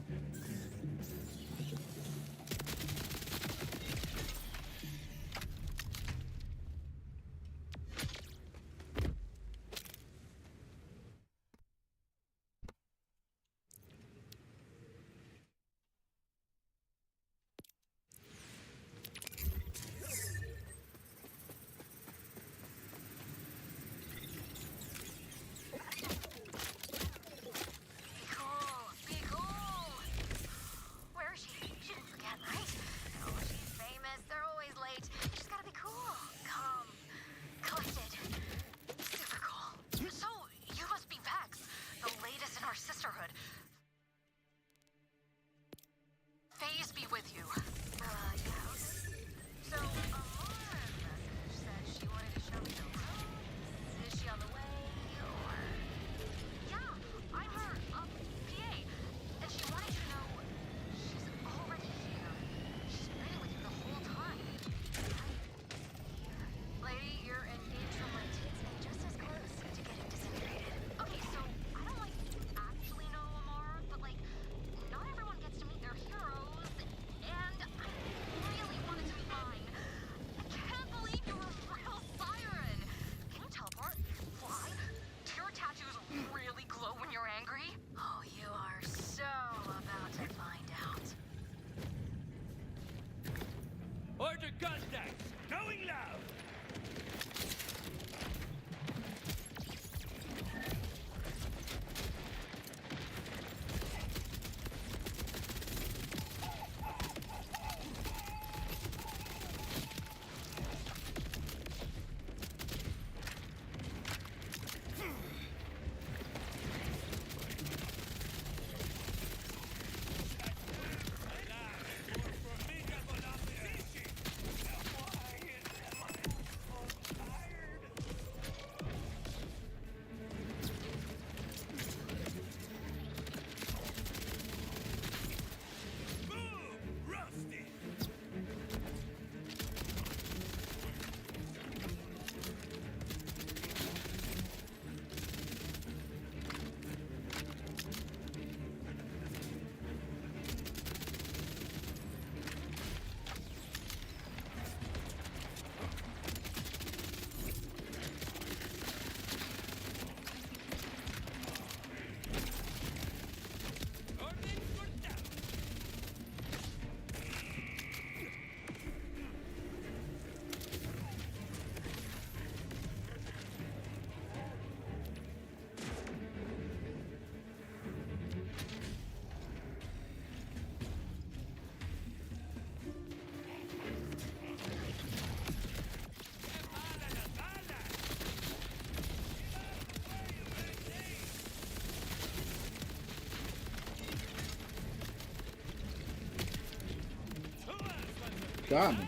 [SPEAKER 1] got me.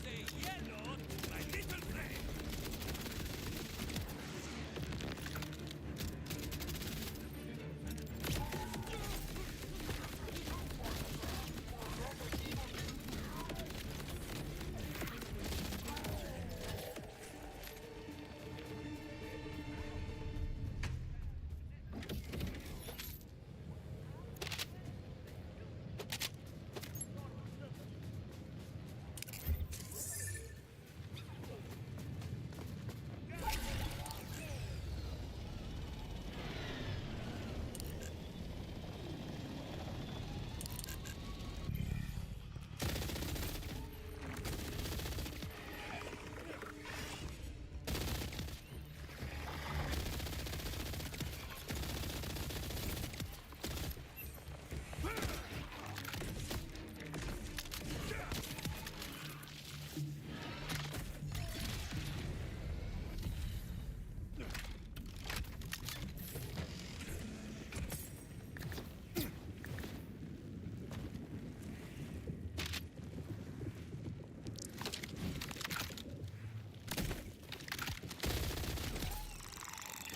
[SPEAKER 3] Say hello to my little friend.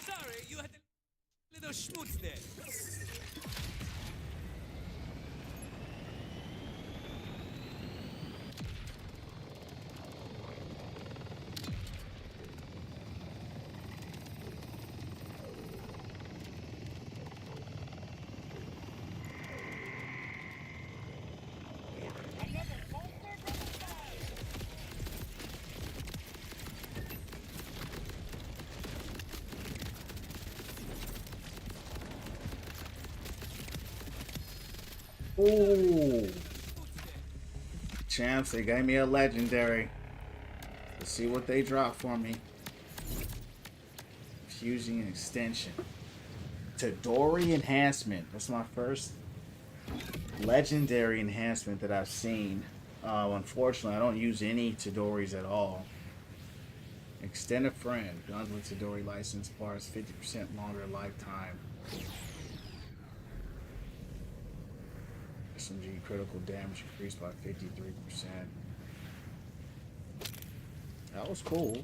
[SPEAKER 3] Sorry, you had a little schmutz there.
[SPEAKER 1] Ooh. Champs, they gave me a legendary. Let's see what they drop for me. Fusing and extension. Tadori enhancement. That's my first legendary enhancement that I've seen. Unfortunately, I don't use any Tadoris at all. Extend a friend. Guns with Tadori license bars 50% longer lifetime. SMG critical damage increased by 53%. That was cool.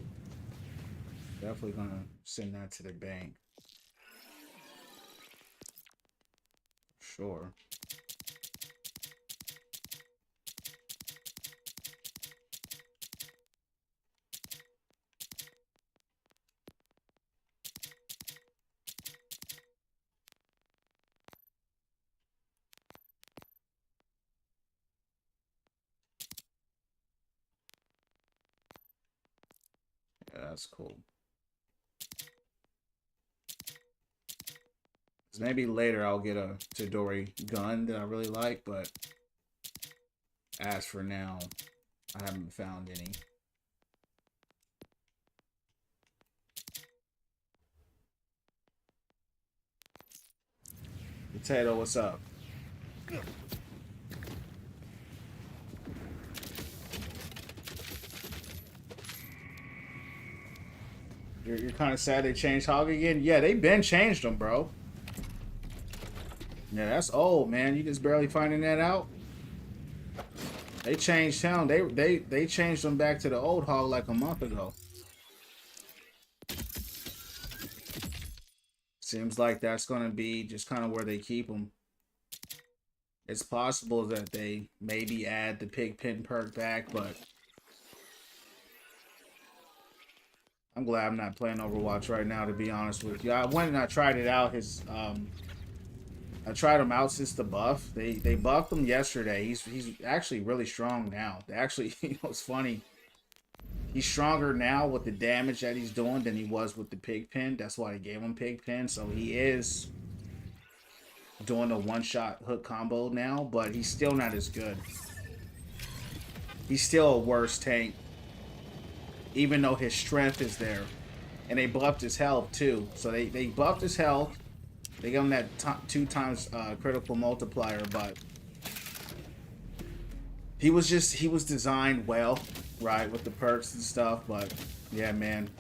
[SPEAKER 1] Definitely gonna send that to the bank. Sure. Yeah, that's cool. Maybe later I'll get a Tadori gun that I really like, but as for now, I haven't found any. Potato, what's up? You're kind of sad they changed Hog again? Yeah, they been changed them, bro. Yeah, that's old, man. You just barely finding that out? They changed him. They changed him back to the old Hog like a month ago. Seems like that's gonna be just kind of where they keep them. It's possible that they maybe add the Pigpen perk back, but I'm glad I'm not playing Overwatch right now, to be honest with you. I went and I tried it out. I tried him out since the buff. They buffed him yesterday. He's actually really strong now. Actually, it's funny. He's stronger now with the damage that he's doing than he was with the Pigpen. That's why they gave him Pigpen. So he is doing a one-shot hook combo now, but he's still not as good. He's still a worse tank, even though his strength is there. And they buffed his health too. So they buffed his health. They gave him that 2 times critical multiplier, but he was designed well, right, with the perks and stuff. But yeah, man,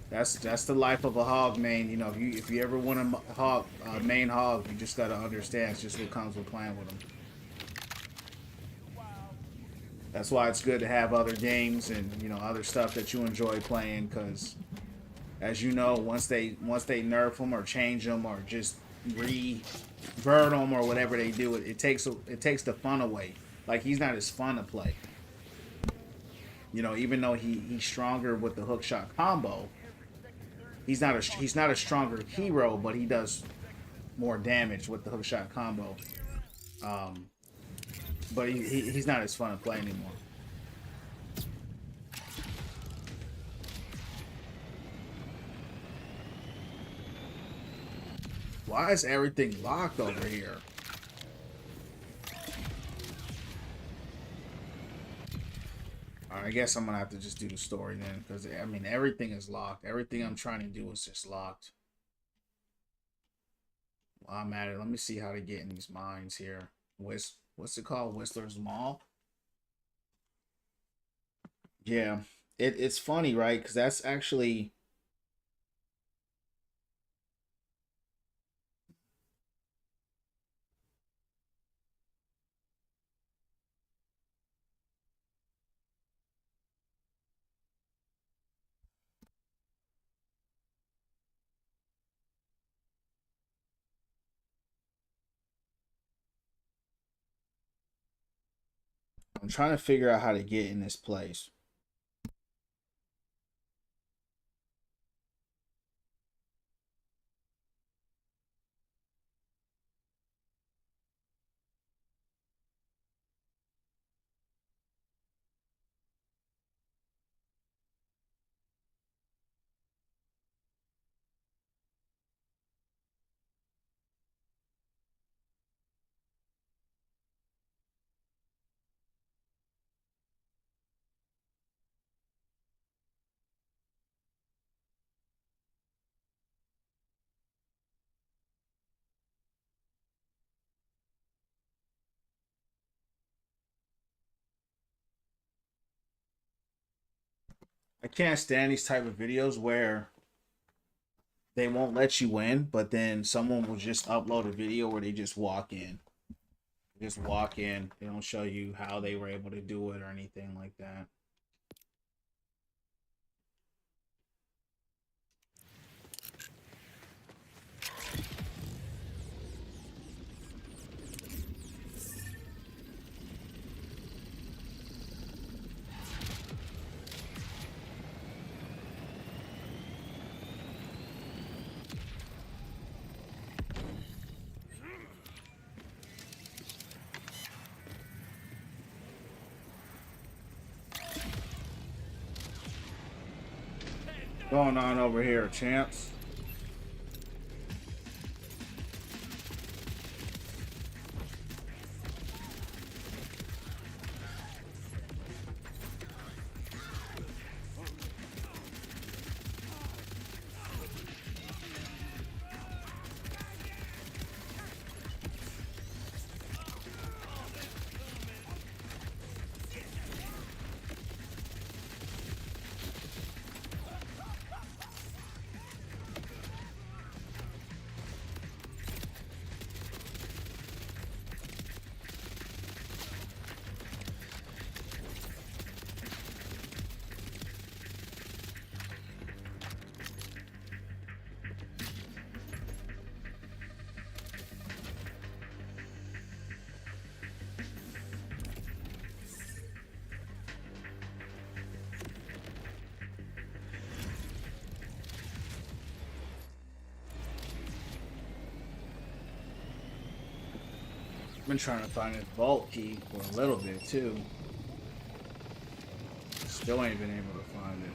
[SPEAKER 1] That's the life of a hog main. You know, if you ever want a hog main hog, you just gotta understand it's just what comes with playing with them. That's why it's good to have other games and other stuff that you enjoy playing. Because as you know, once they nerf them or change them or just revert them or whatever they do, it takes the fun away. Like he's not as fun to play. Even though he's stronger with the hook shot combo, he's not a stronger hero, but he does more damage with the hook shot combo. Um, but he's not as fun to play anymore. Why is everything locked over here? I guess I'm gonna have to just do the story then, because I mean everything is locked. Everything I'm trying to do is just locked. While I'm at it, let me see how to get in these mines here. What's it called? Whistler's Mall. Yeah, it's funny, right? Because that's actually I'm trying to figure out how to get in this place. I can't stand these type of videos where they won't let you in, but then someone will just upload a video where they just walk in. Just walk in. They don't show you how they were able to do it or anything like that. Going on over here, champs? I've been trying to find this vault key for a little bit too. Still ain't been able to find it.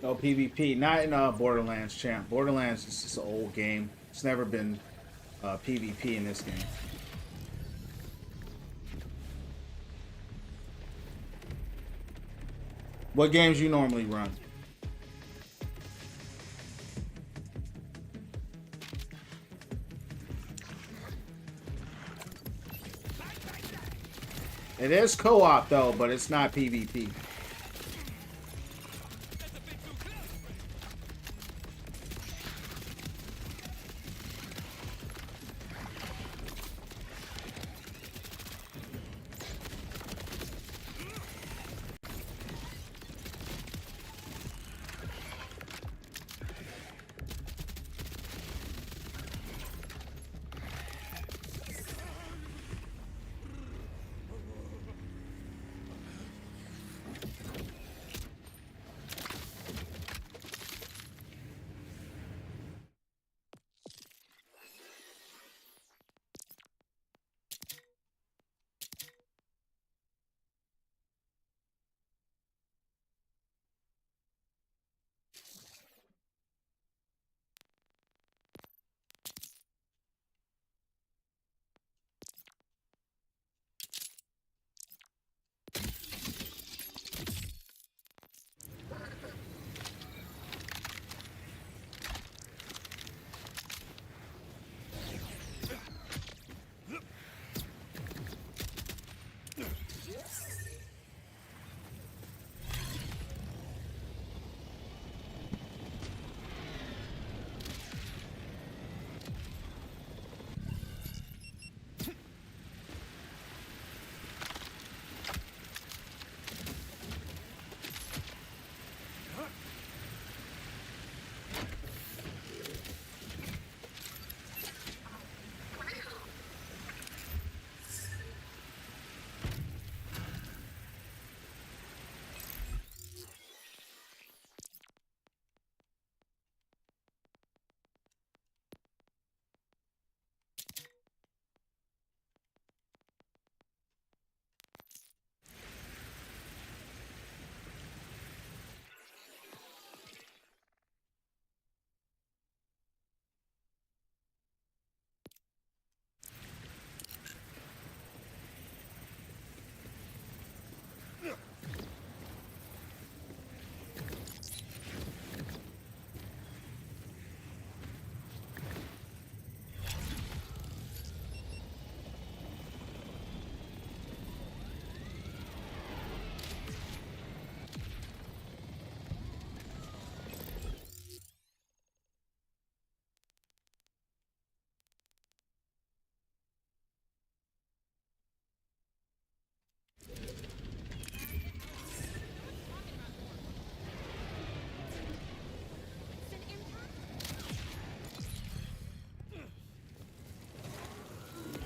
[SPEAKER 1] No PvP, not in Borderlands, champ. Borderlands is just an old game. It's never been PvP in this game. What games you normally run? It is co-op though, but it's not PvP.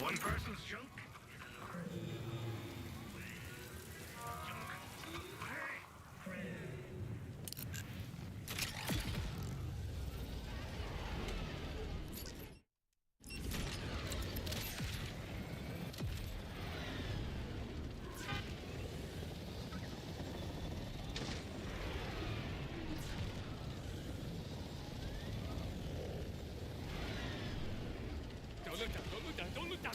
[SPEAKER 2] One person's junk.
[SPEAKER 3] Don't look down, don't look down, don't look down!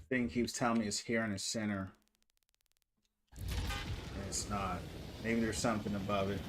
[SPEAKER 1] Thing keeps telling me it's here in the center. And it's not. Maybe there's something above it.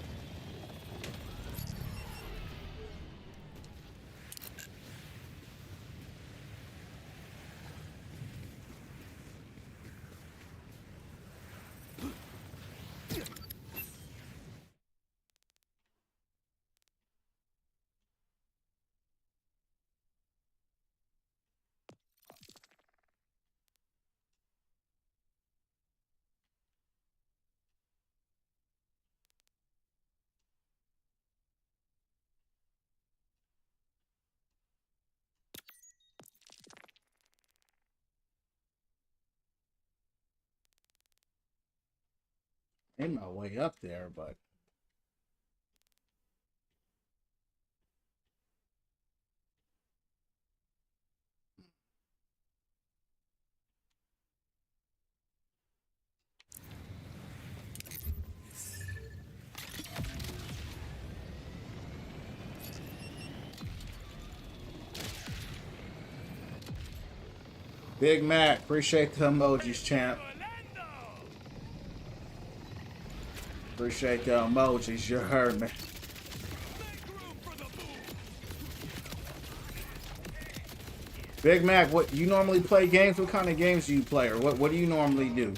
[SPEAKER 1] Made my way up there, but Big Mac, appreciate the emojis, champ. Appreciate the emojis, you heard me. Big Mac, what you normally play games? What kind of games do you play, or what do you normally do?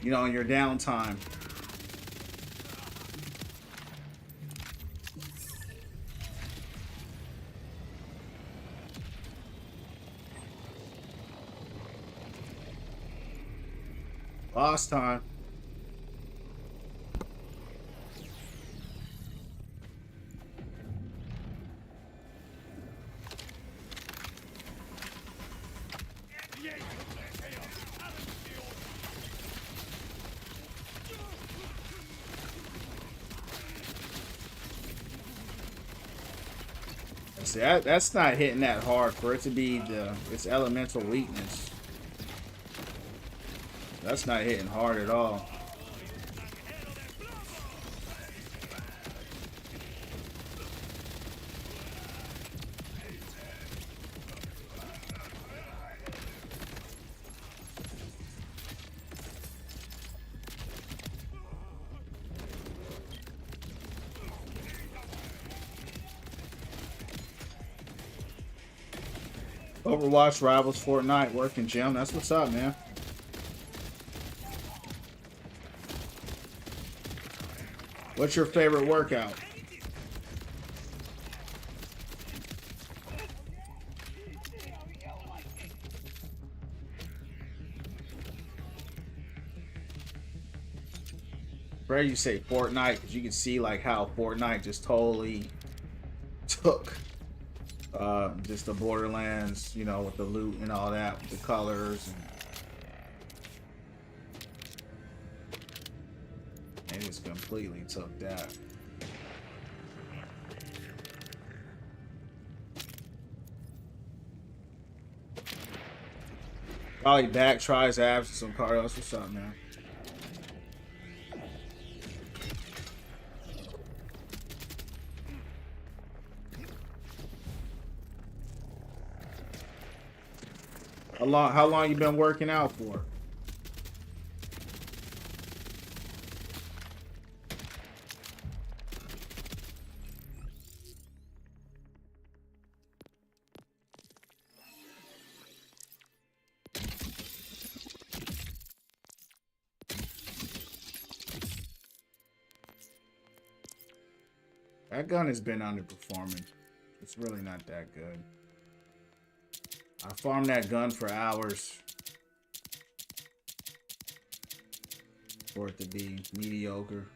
[SPEAKER 1] You know, in your downtime. Last time. See, that's not hitting that hard for it to be its elemental weakness. That's not hitting hard at all. Overwatch rivals Fortnite working, Jim. That's what's up, man. What's your favorite workout? Brad, you say Fortnite because you can see like how Fortnite just totally took just the Borderlands, you know, with the loot and all that, with the colors, and it just completely took that. Probably back, tries abs and some cardio. That's what's up, man. How long you been working out for? That gun has been underperforming. It's really not that good. I farmed that gun for hours for it to be mediocre.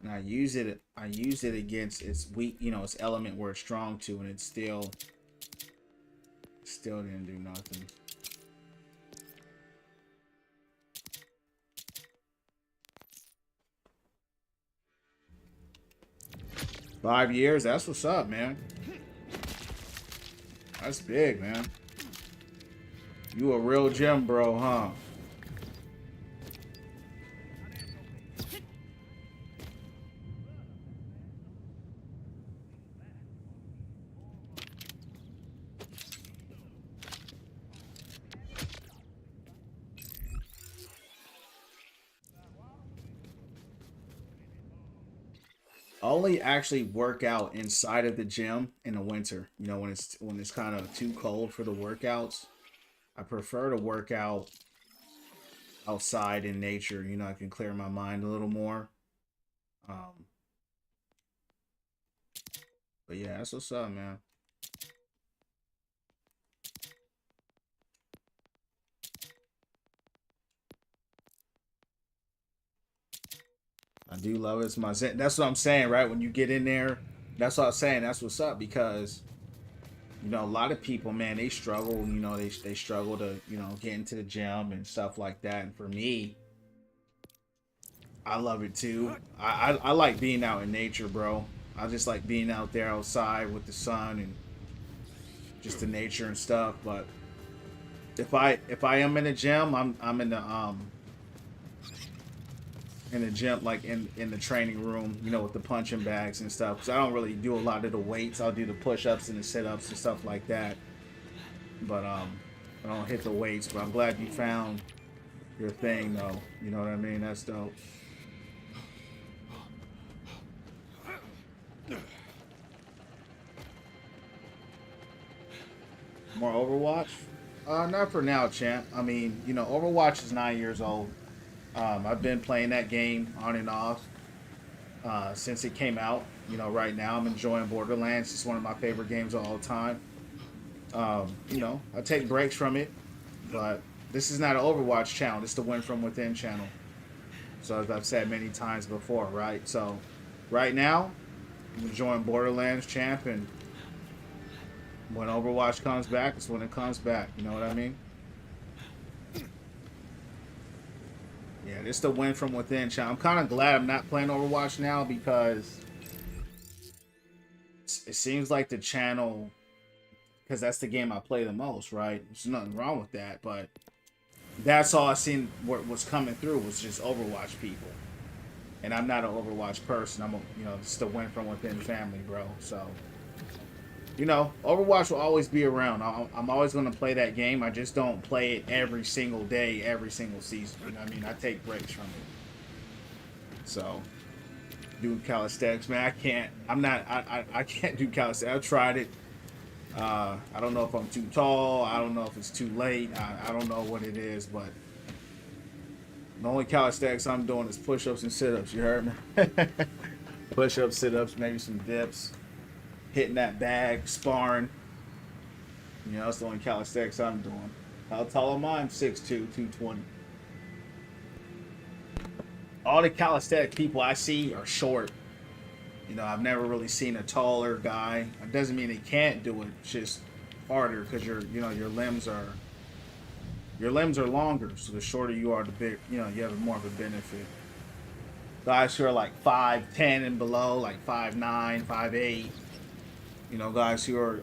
[SPEAKER 1] And I use it against its weak, you know, its element where it's strong to, and it still didn't do nothing. Five years, that's what's up, man. That's big, man. You a real gym bro, huh? I only actually work out inside of the gym in the winter. You know, when it's kind of too cold for the workouts. I prefer to work out outside in nature. You know, I can clear my mind a little more. But yeah, that's what's up, man. I do love it. It's my zen. That's what I'm saying, right? When you get in there, that's what I'm saying. That's what's up, because you know, a lot of people, man, they struggle. You know, they struggle to, you know, get into the gym and stuff like that. And for me, I love it too. I like being out in nature, bro. I just like being out there outside with the sun and just the nature and stuff. But if I am in the gym, I'm in the in the gym, like in the training room, you know, with the punching bags and stuff. Because I don't really do a lot of the weights. I'll do the push-ups and the sit-ups and stuff like that. But I don't hit the weights. But I'm glad you found your thing, though. You know what I mean? That's dope. More Overwatch? Not for now, champ. I mean, you know, Overwatch is 9 years old. I've been playing that game on and off since it came out. You know, right now I'm enjoying Borderlands. It's one of my favorite games of all time. You know, I take breaks from it, but this is not an Overwatch channel. This is the Win From Within channel. So as I've said many times before, right? So right now, I'm enjoying Borderlands, champ, and when Overwatch comes back, it's when it comes back. You know what I mean? Yeah, this is the Win From Within channel. I'm kind of glad I'm not playing Overwatch now because it seems like the channel, because that's the game I play the most, right? There's nothing wrong with that, but that's all I seen what was coming through was just Overwatch people. And I'm not an Overwatch person. I'm a, you know, it's the Win From Within family, bro. So, you know, Overwatch will always be around. I'm always going to play that game. I just don't play it every single day, every single season. You know what I mean? I take breaks from it. So, do calisthenics, man. I can't do calisthenics. I've tried it. I don't know if I'm too tall. I don't know if it's too late. I don't know what it is, but the only calisthenics I'm doing is push-ups and sit-ups. You heard me? Push-ups, sit-ups, maybe some dips. Hitting that bag, sparring. You know, that's the only calisthenics I'm doing. How tall am I? I'm 6'2", 220. All the calisthenic people I see are short. You know, I've never really seen a taller guy. It doesn't mean they can't do it. It's just harder because your limbs are longer. So the shorter you are, the big, you know, you have more of a benefit. Guys who are like 5'10" and below, like 5'9", 5'8". You know, guys who are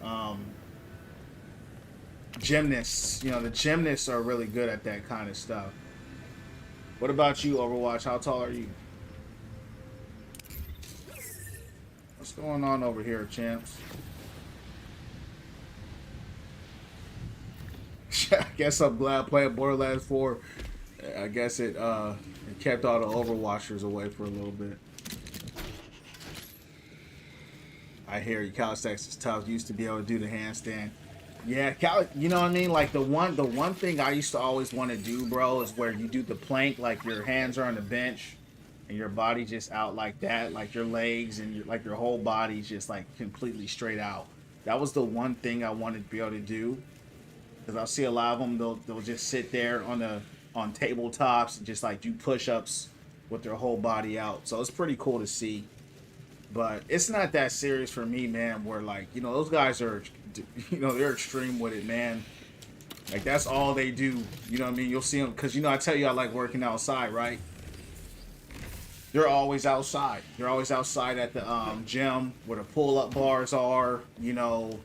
[SPEAKER 1] gymnasts. You know, the gymnasts are really good at that kind of stuff. What about you, Overwatch? How tall are you? What's going on over here, champs? I guess I'm glad playing Borderlands 4. I guess it kept all the Overwatchers away for a little bit. I hear you. Calisthenics is tough. Used to be able to do the handstand. Yeah, you know what I mean? Like the one thing I used to always want to do, bro, is where you do the plank, like your hands are on the bench and your body just out like that, like your legs and your whole body's just like completely straight out. That was the one thing I wanted to be able to do. Because I'll see a lot of them, they'll just sit there on tabletops and just like do push-ups with their whole body out. So it's pretty cool to see. But it's not that serious for me, man, where like, you know, those guys are, you know, they're extreme with it, man. Like that's all they do. You know what I mean? You'll see them, because, you know, I tell you I like working outside, right? They're always outside. They're always outside at the gym where the pull-up bars are, you know.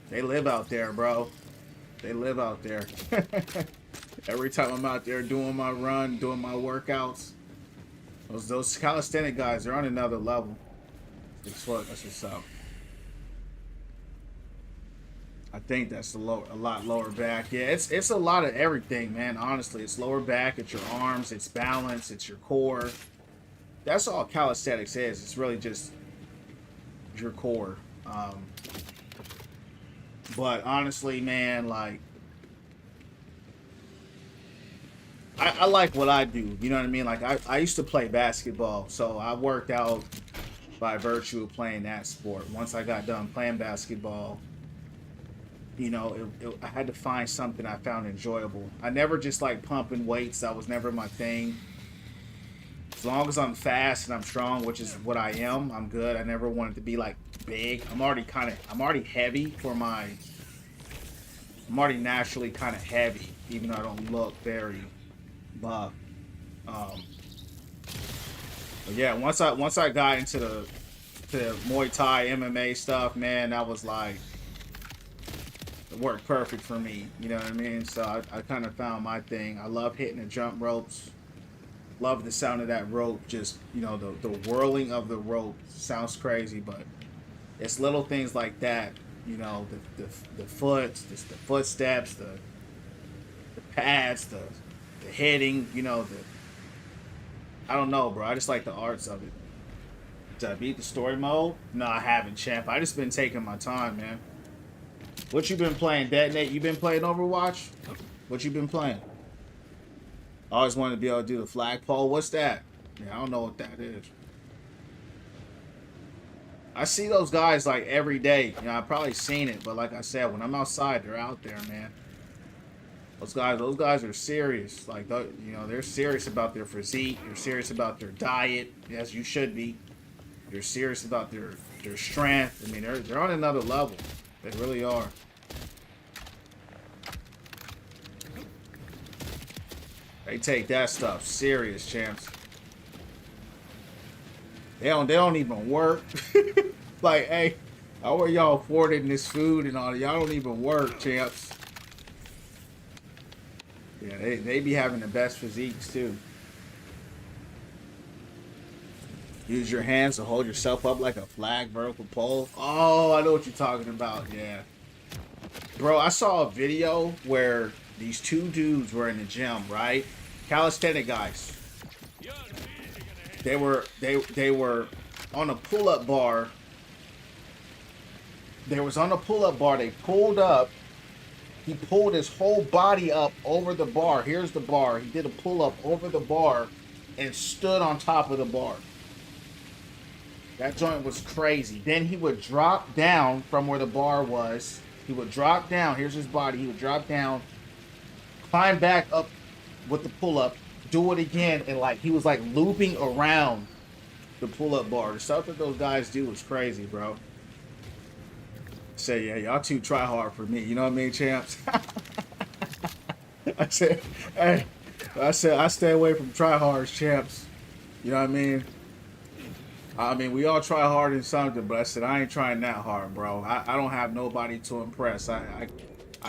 [SPEAKER 1] They live out there, bro. They live out there. Every time I'm out there doing my run, doing my workouts, those calisthenic guys, they're on another level. That's what's up. I think that's a lot lower back. Yeah, it's a lot of everything, man. Honestly, it's lower back, it's your arms, it's balance, it's your core. That's all calisthenics is. It's really just your core. But honestly, man, like I like what I do. You know what I mean? Like I used to play basketball, so I worked out by virtue of playing that sport. Once I got done playing basketball, you know, I had to find something I found enjoyable. I never just like pumping weights. That was never my thing. As long as I'm fast and I'm strong, which is what I am, I'm good. I never wanted to be like big. I'm already heavy for my, I'm already naturally kind of heavy, even though I don't look very buff. But yeah, once I got into the Muay Thai MMA stuff, man, that was like, it worked perfect for me. You know what I mean? So I kind of found my thing. I love hitting the jump ropes. Love the sound of that rope. Just, you know, the whirling of the rope sounds crazy, but it's little things like that. You know, the footsteps, the pads, the hitting. You know, I don't know, bro. I just like the arts of it. Did I beat the story mode? No, I haven't, champ. I just been taking my time, man. What you been playing, Detonate? You been playing Overwatch? What you been playing? I always wanted to be able to do the flagpole. What's that? Yeah, I don't know what that is. I see those guys like every day. You know, I've probably seen it, but like I said, when I'm outside, they're out there, man. Those guys are serious. Like, you know, they're serious about their physique. They're serious about their diet, as you should be. They're serious about their strength. I mean, they're on another level. They really are. They take that stuff serious, champs. They don't even work. Like, hey, how are y'all affording this food and all that? Y'all don't even work, champs. Yeah, they be having the best physiques too. Use your hands to hold yourself up like a flag vertical pole. Oh, I know what you're talking about. Yeah. Bro, I saw a video where these two dudes were in the gym, right? Calisthenic guys. They were on a pull-up bar. They was on a pull-up bar. They pulled up. He pulled his whole body up over the bar. Here's the bar. He did a pull-up over the bar and stood on top of the bar. That joint was crazy. Then he would drop down from where the bar was. He would drop down. Here's his body. He would drop down, climb back up with the pull-up, do it again, and like he was like looping around the pull-up bar. The stuff that those guys do is crazy, bro. Say, yeah, y'all too try hard for me. You know what I mean, champs? I said, hey, I stay away from try hards, champs. You know what I mean? We all try hard in something, but I said I ain't trying that hard, bro. I don't have nobody to impress. I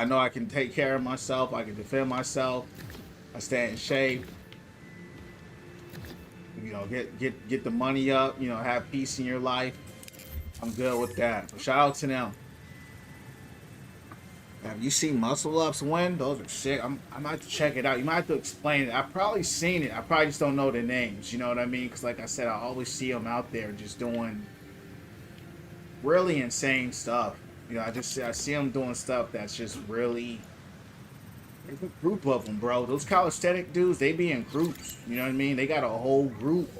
[SPEAKER 1] know I can take care of myself. I can defend myself. I stay in shape. You know, get the money up. You know, have peace in your life. I'm good with that. But shout out to them. Have you seen muscle ups win? Those are sick. I might have to check it out. You might have to explain it. I've probably seen it. I probably just don't know the names. You know what I mean? Because like I said, I always see them out there just doing really insane stuff. You know, I see them doing stuff that's just really. There's a group of them, bro. Those calisthenic dudes, they be in groups. You know what I mean? They got a whole group.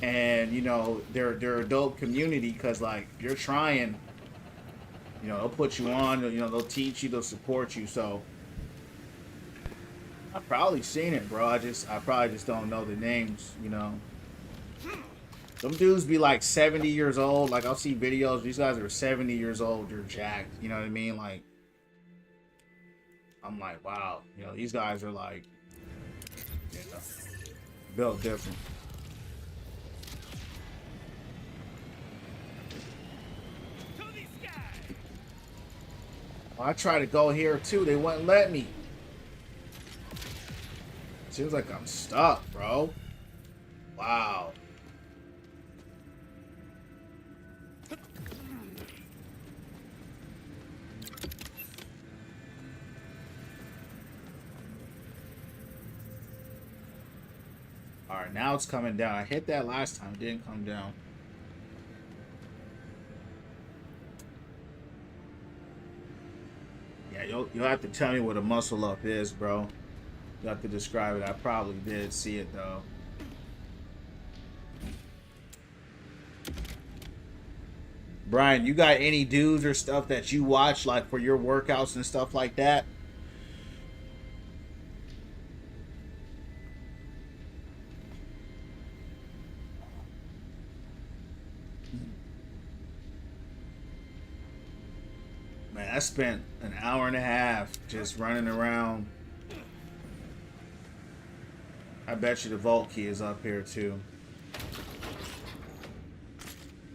[SPEAKER 1] And, you know, they're a dope community because, like, you're trying. You know, they'll put you on, you know, they'll teach you, they'll support you, so I've probably seen it, bro. I probably just don't know the names, you know. Some dudes be like 70 years old, like I'll see videos, these guys are 70 years old, they're jacked, you know what I mean? Like, I'm like, wow, you know, these guys are like, you know, built different. I tried to go here too. They wouldn't let me. Seems like I'm stuck, bro. Wow. Alright, now it's coming down. I hit that last time. It didn't come down. You'll have to tell me what a muscle up is, bro. You'll have to describe it. I probably did see it, though. Brian, you got any dudes or stuff that you watch, like, for your workouts and stuff like that? I spent an hour and a half just running around. I bet you the vault key is up here too.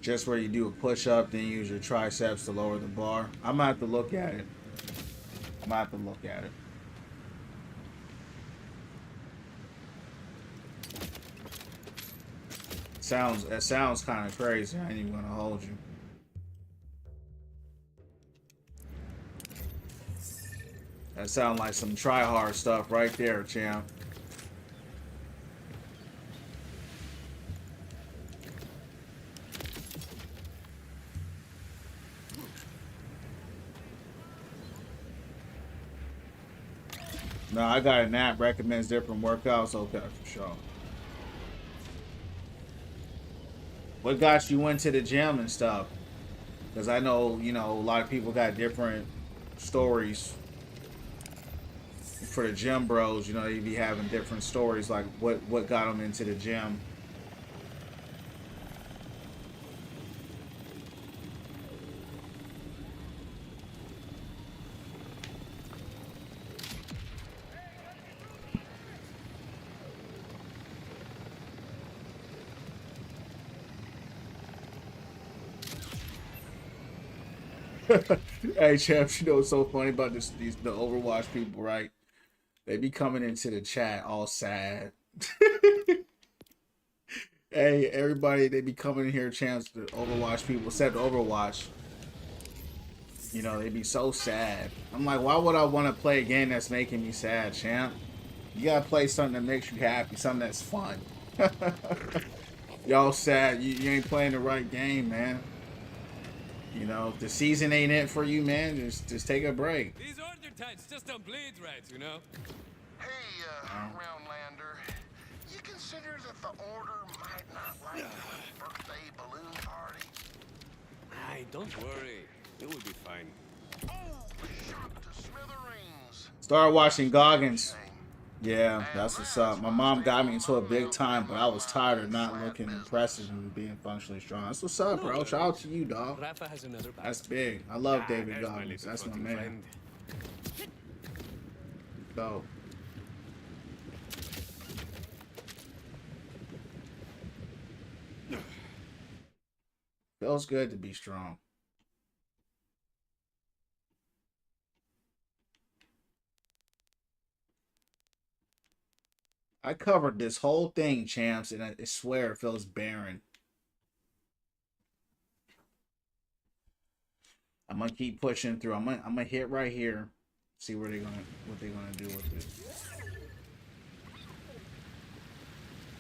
[SPEAKER 1] Just where you do a push-up, then use your triceps to lower the bar. I'm gonna have to look at it. That sounds kind of crazy. I ain't even gonna hold you. That sounds like some try-hard stuff right there, champ. No, I got an app recommends different workouts. Okay, for sure. What got you into the gym and stuff? Because I know, you know, a lot of people got different stories for the gym bros. You know, they be having different stories, like what got them into the gym. Hey, champs, you know what's so funny about the Overwatch people, right? They be coming into the chat all sad. Hey, everybody, they be coming in here, champs, the Overwatch people, except Overwatch. You know, they be so sad. I'm like, why would I want to play a game that's making me sad, champ? You gotta play something that makes you happy, something that's fun. Y'all sad, you ain't playing the right game, man. You know, if the season ain't it for you, man, just take a break.
[SPEAKER 3] These order tights just don't bleed right, you know?
[SPEAKER 2] Hey, Roundlander, you consider that the Order might not like your birthday balloon party?
[SPEAKER 3] Aye, don't worry. It will be fine.
[SPEAKER 2] Oh, shot to smithereens.
[SPEAKER 1] Start watching Goggins. Yeah, that's what's up. My mom got me into a big time, but I was tired of not looking impressive and being functionally strong. That's what's up, bro. Shout out to you, dog.
[SPEAKER 3] Rafa has another bag.
[SPEAKER 1] That's big. I love David
[SPEAKER 3] there's my
[SPEAKER 1] Goggins.
[SPEAKER 3] little
[SPEAKER 1] That's my
[SPEAKER 3] fucking
[SPEAKER 1] man.
[SPEAKER 3] friend.
[SPEAKER 1] Dope. Feels good to be strong. I covered this whole thing, champs, and I swear it feels barren. I'm gonna keep pushing through. I'm gonna hit right here. See what they're gonna do with it.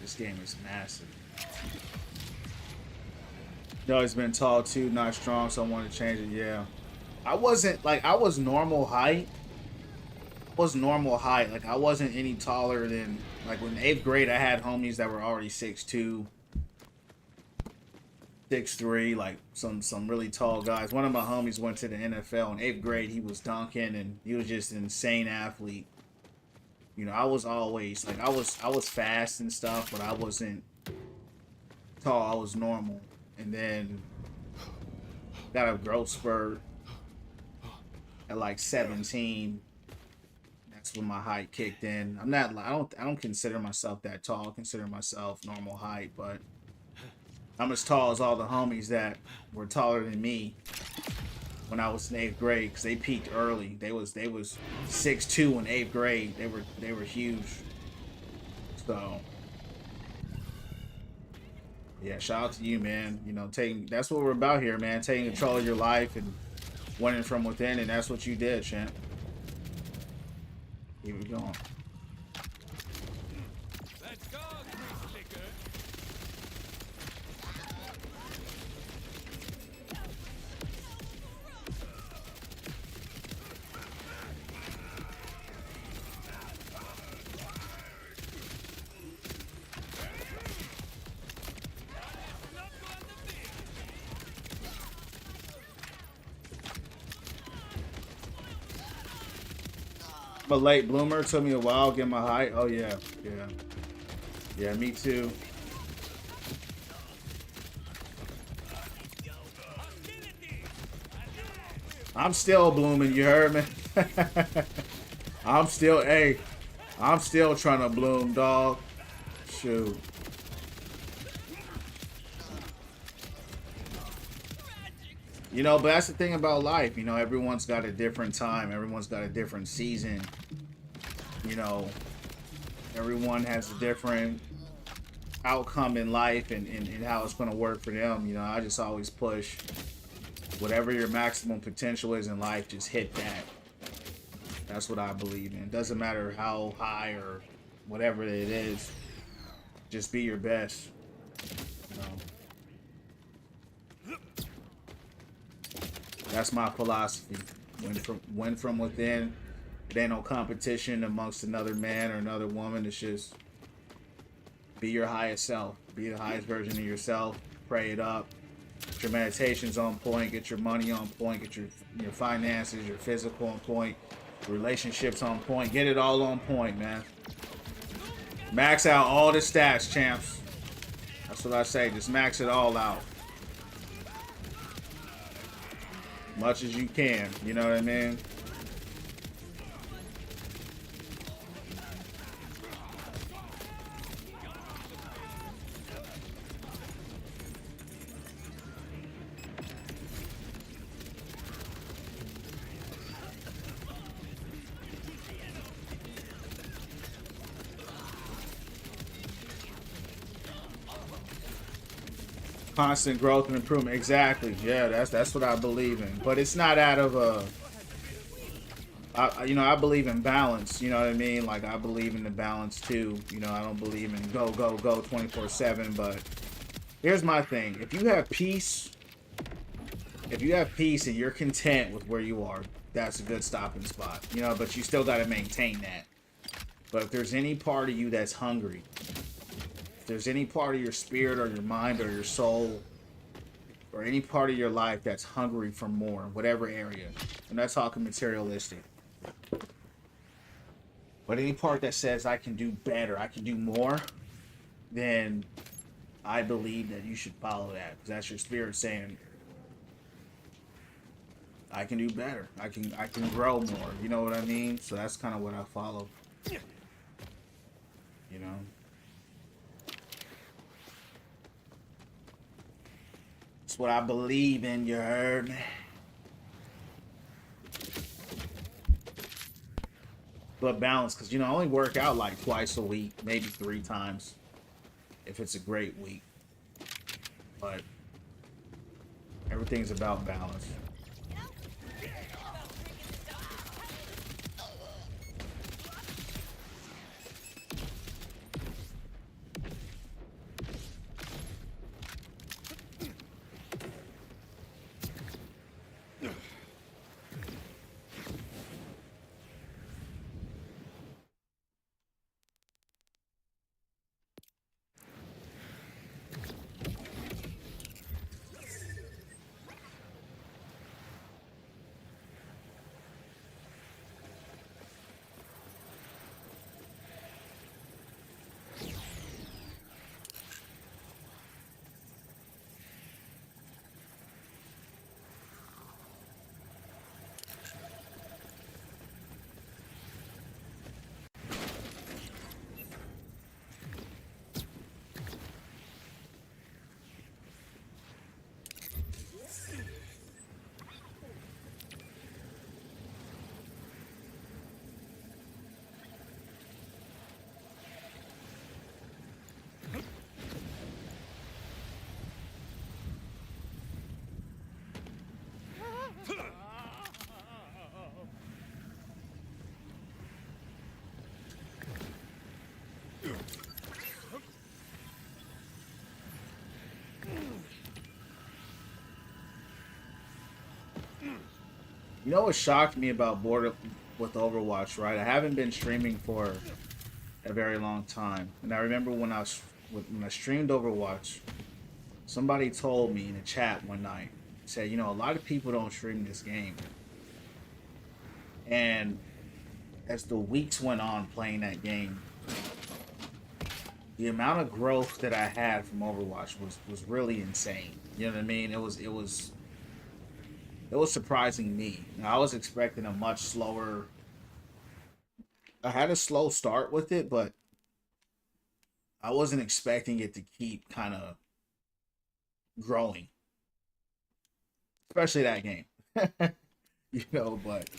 [SPEAKER 1] This game is massive. No, it's been tall too, not strong, so I want to change it. Yeah, I wasn't like I was normal height. Like I wasn't any taller than like when 8th grade I had homies that were already 6'2", 6'3", like some really tall guys. One of my homies went to the NFL in 8th grade. He was dunking and he was just an insane athlete. You know, I was always like I was fast and stuff, but I wasn't tall. I was normal. And then got a growth spurt at like 17. That's when my height kicked in. I don't consider myself that tall. I consider myself normal height, but I'm as tall as all the homies that were taller than me when I was in 8th grade, because they peaked early. They was 6'2" in 8th grade. They were huge. So yeah, shout out to you, man. You know, that's what we're about here, man. Taking control of your life and winning from within, and that's what you did, champ. Here we go.
[SPEAKER 3] Let's go, grease liquor.
[SPEAKER 1] I'm a late bloomer. It took me a while to get my height. Oh yeah, yeah, yeah. Me too. I'm still blooming. You heard me? I'm still trying to bloom, dog. Shoot. You know, but that's the thing about life. You know, everyone's got a different time. Everyone's got a different season. You know, everyone has a different outcome in life and how it's going to work for them. You know, I just always push whatever your maximum potential is in life, just hit that. That's what I believe in. It doesn't matter how high or whatever it is. Just be your best. You know? That's my philosophy. Win from within. It ain't no competition amongst another man or another woman. It's just be your highest self. Be the highest version of yourself. Pray it up. Get your meditations on point. Get your money on point. Get your finances, your physical on point. Relationships on point. Get it all on point, man. Max out all the stats, champs. That's what I say. Just max it all out. Much as you can. You know what I mean? Constant growth and improvement. Exactly. Yeah, that's what I believe in. But it's not out of a... I believe in balance. You know what I mean? Like, I believe in the balance, too. You know, I don't believe in go, go, go 24/7. But here's my thing. If you have peace... If you have peace and you're content with where you are, that's a good stopping spot. You know, but you still got to maintain that. But if there's any part of you that's hungry... If there's any part of your spirit or your mind or your soul or any part of your life that's hungry for more, whatever area, I'm not talking materialistic, but any part that says I can do better, I can do more, then I believe that you should follow that, because that's your spirit saying I can do better, I can grow more. You know what I mean? So that's kind of what I follow. You know. It's what I believe in, you heard me? But balance, because, you know, I only work out like twice a week, maybe 3 times, if it's a great week. But everything's about balance. You know what shocked me about with Overwatch, right? I haven't been streaming for a very long time, and I remember when I streamed Overwatch, somebody told me in a chat one night, said, you know, a lot of people don't stream this game, and as the weeks went on playing that game, the amount of growth that I had from Overwatch was really insane. You know what I mean? It was surprising me. I was expecting a much slower... I had a slow start with it, but I wasn't expecting it to keep kind of growing. Especially that game. You know, but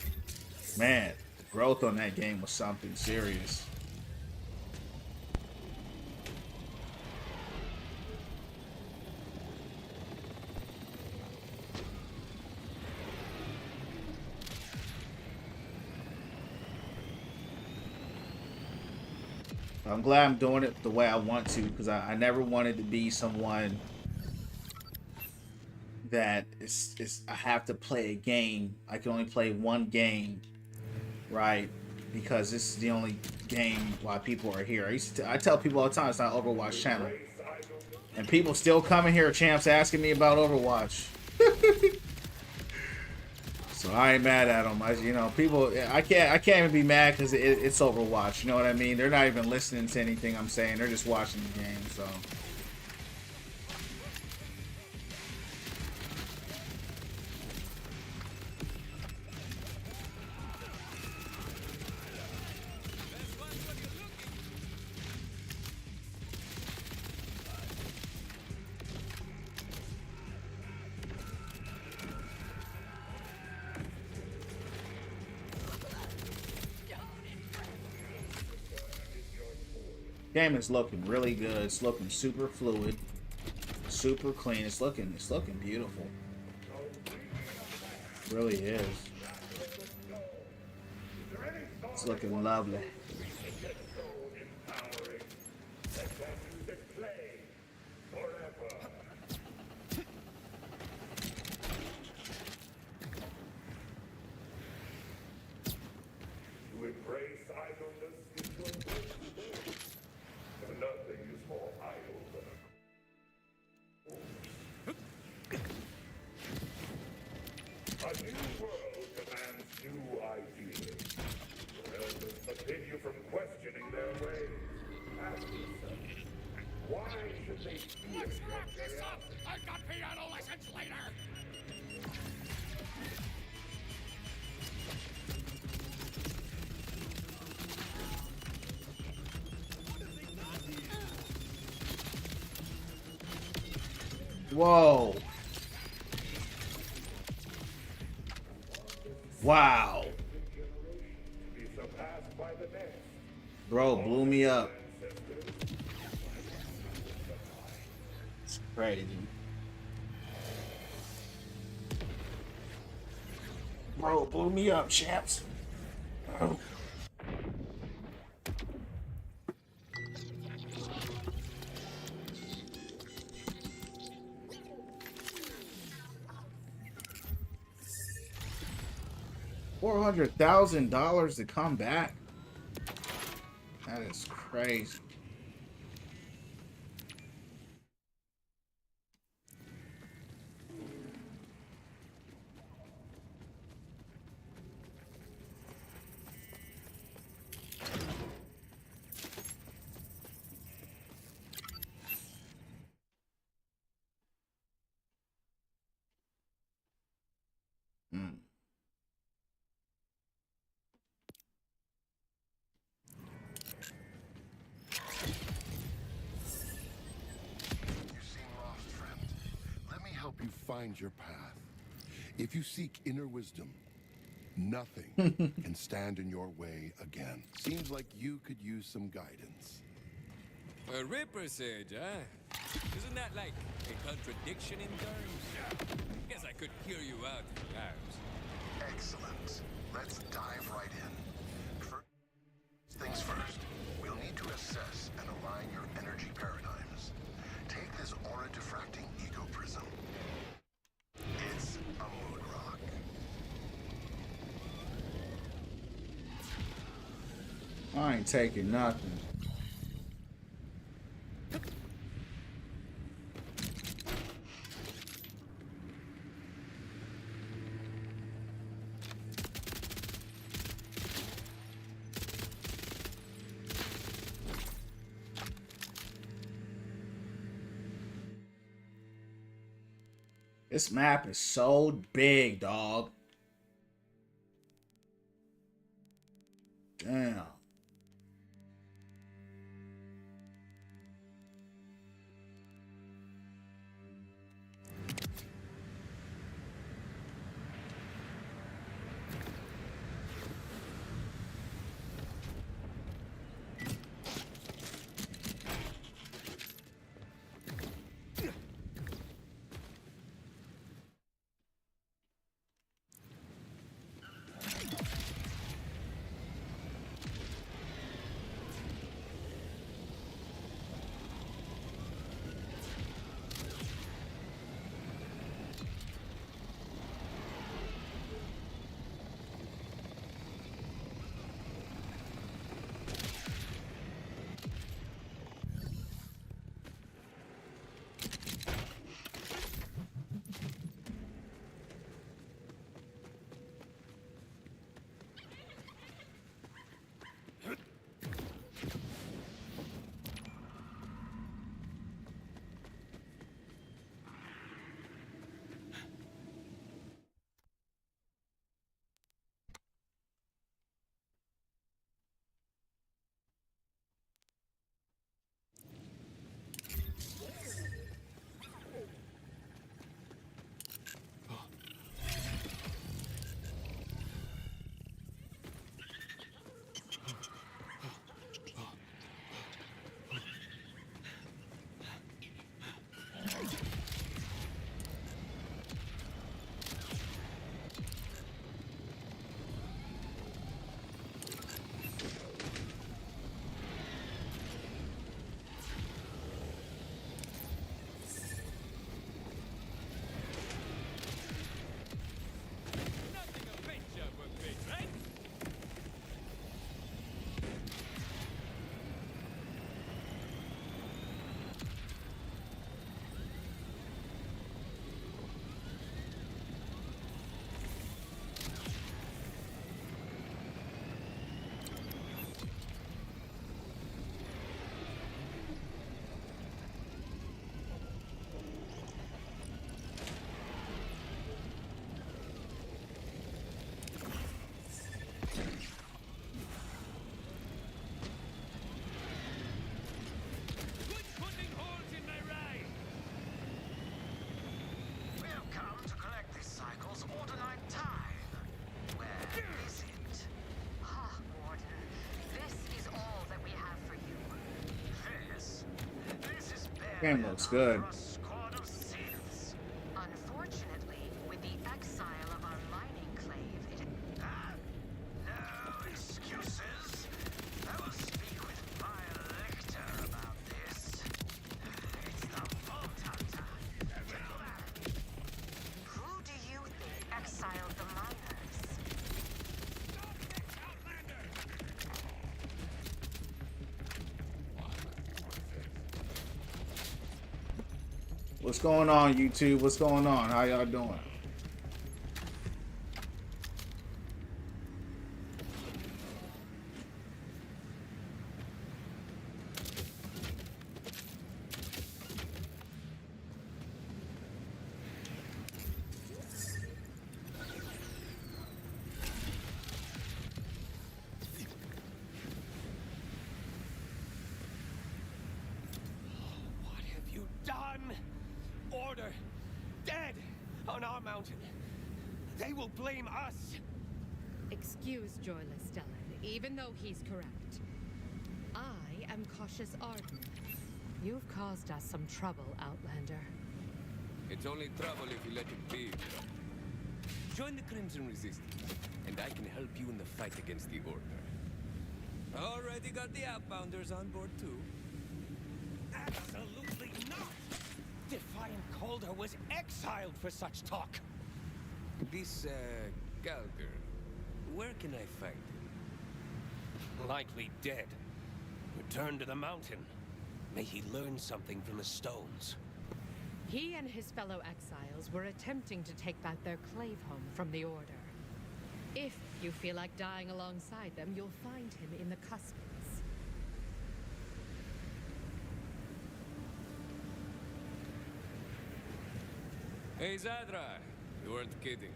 [SPEAKER 1] man, the growth on that game was something serious. I'm glad I'm doing it the way I want to, because I never wanted to be someone that is I have to play a game. I can only play one game, right? Because this is the only game while people are here. I tell people all the time it's not Overwatch channel, and people still coming here, champs, asking me about Overwatch. So I ain't mad at them. You know, people. I can't even be mad because it's Overwatch. You know what I mean? They're not even listening to anything I'm saying. They're just watching the game. So. Game is looking really good. It's looking super fluid, super clean. It's looking beautiful. It really is. It's looking lovely. Whoa. Wow. Bro, blew me up. It's crazy. Bro, blew me up, champs. Oh. $400,000 to come back. That is crazy.
[SPEAKER 2] Find your path. If you seek inner wisdom, nothing can stand in your way again. Seems like you could use some guidance.
[SPEAKER 3] A Ripper Sage, huh? Isn't that like a contradiction in terms? Guess I could hear you out, perhaps.
[SPEAKER 2] Excellent. Let's dive right in. First things first, we'll need to assess and align your energy paradigms. Take this aura diffracting ego prism. It's a mood rock.
[SPEAKER 1] I ain't taking nothing. This map is so big, dog. Damn. Game looks good.
[SPEAKER 2] A squad of Siths.
[SPEAKER 6] Unfortunately, with the exile of our mining clave, it...
[SPEAKER 2] No excuses. I will speak with Vile Lictor about this. It's the Vault Hunter.
[SPEAKER 6] Who do you think exiled the miners?
[SPEAKER 1] What's going on, YouTube? What's going on? How y'all doing?
[SPEAKER 4] What have you done? Order dead on our mountain. They will blame us.
[SPEAKER 7] Excuse Joyless Stellan, even though he's correct. I am Cautious Arden. You've caused us some trouble, Outlander.
[SPEAKER 3] It's only trouble if you let it be. Join the Crimson Resistance, and I can help you in the fight against the Order. Already got the Outbounders on board too.
[SPEAKER 4] Absolutely not. Defiant Calder was exiled for such talk.
[SPEAKER 3] This, Galger, where can I find him?
[SPEAKER 4] Likely dead. Return to the mountain. May he learn something from the stones.
[SPEAKER 7] He and his fellow exiles were attempting to take back their clave home from the Order. If you feel like dying alongside them, you'll find him in the Cuspids.
[SPEAKER 3] Hey, Zadra, you weren't kidding.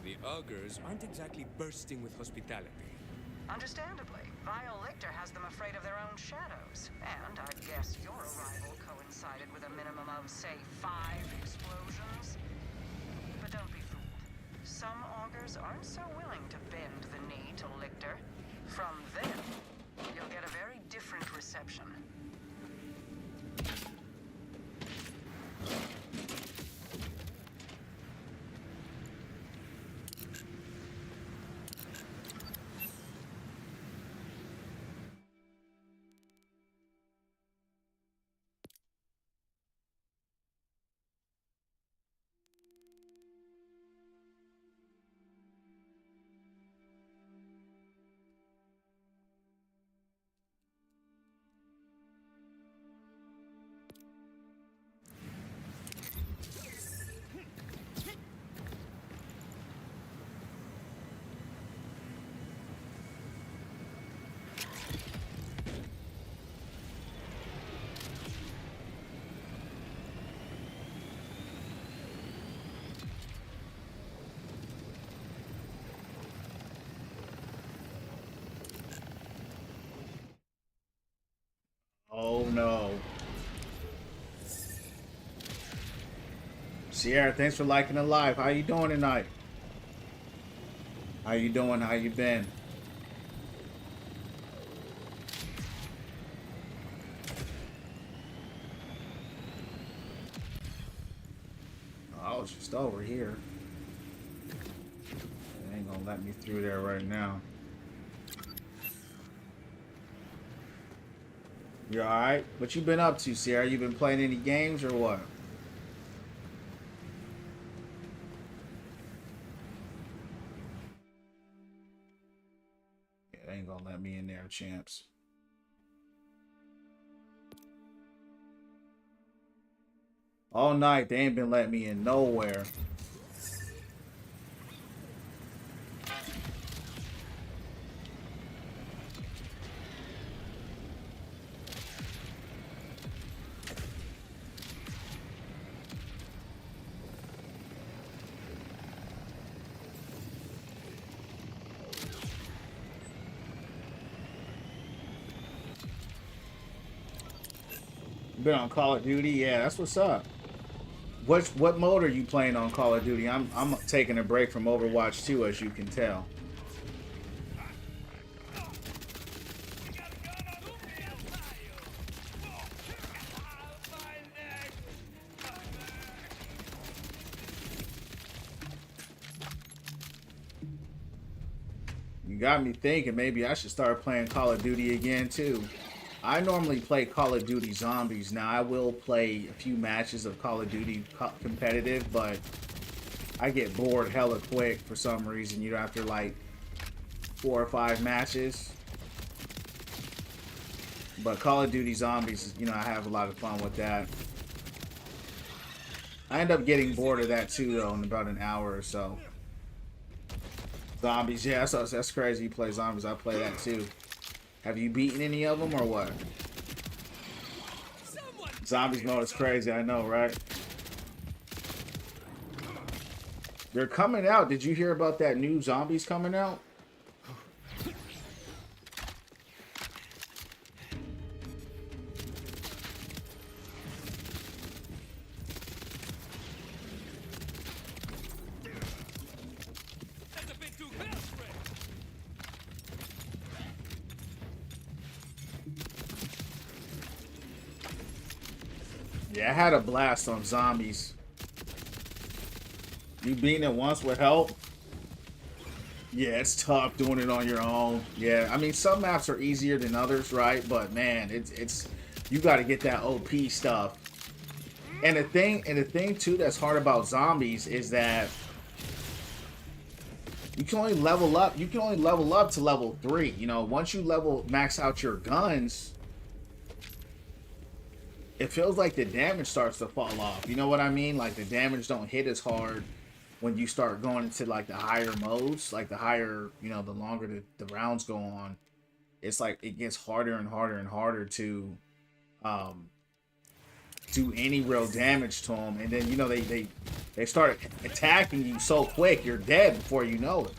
[SPEAKER 3] The Augurs aren't exactly bursting with hospitality.
[SPEAKER 6] Understandably, Vile Lictor has them afraid of their own shadows. And I guess your arrival coincided with a minimum of, say, 5 explosions. But don't be fooled. Some augurs aren't so willing to bend the knee to Lictor. From them, you'll get a very different reception.
[SPEAKER 1] Oh no. Sierra, thanks for liking the live. How you doing tonight? How you doing? How you been? I was just over here. They ain't gonna let me through there right now. You alright? What you been up to, Sierra? You been playing any games or what? Yeah, they ain't gonna let me in there, champs. All night, they ain't been letting me in nowhere. Been on Call of Duty? Yeah, that's what's up. What mode are you playing on Call of Duty? I'm taking a break from Overwatch 2, as you can tell. got me thinking maybe I should start playing Call of Duty again too. I normally play Call of Duty Zombies. Now I will play a few matches of Call of Duty competitive, but I get bored hella quick for some reason. You know, after like 4 or 5 matches. But Call of Duty Zombies, you know, I have a lot of fun with that. I end up getting bored of that too, though, in about an hour or so. Zombies, yeah, that's crazy. You play Zombies, I play that too. Have you beaten any of them or what? Zombies mode is crazy, I know, right? They're coming out. Did you hear about that new Zombies coming out? Yeah, I had a blast on Zombies. You beating it once with help? Yeah, it's tough doing it on your own. Yeah, I mean, some maps are easier than others, right? But man, it's you got to get that OP stuff. And the thing too that's hard about Zombies is that you can only level up. You can only level up to level 3. You know, once you max out your guns, it feels like the damage starts to fall off. You know what I mean? Like the damage don't hit as hard when you start going into like the higher modes, like the higher, you know, the longer the rounds go on. It's like it gets harder and harder and harder to do any real damage to them. And then, you know, they start attacking you so quick, you're dead before you know it.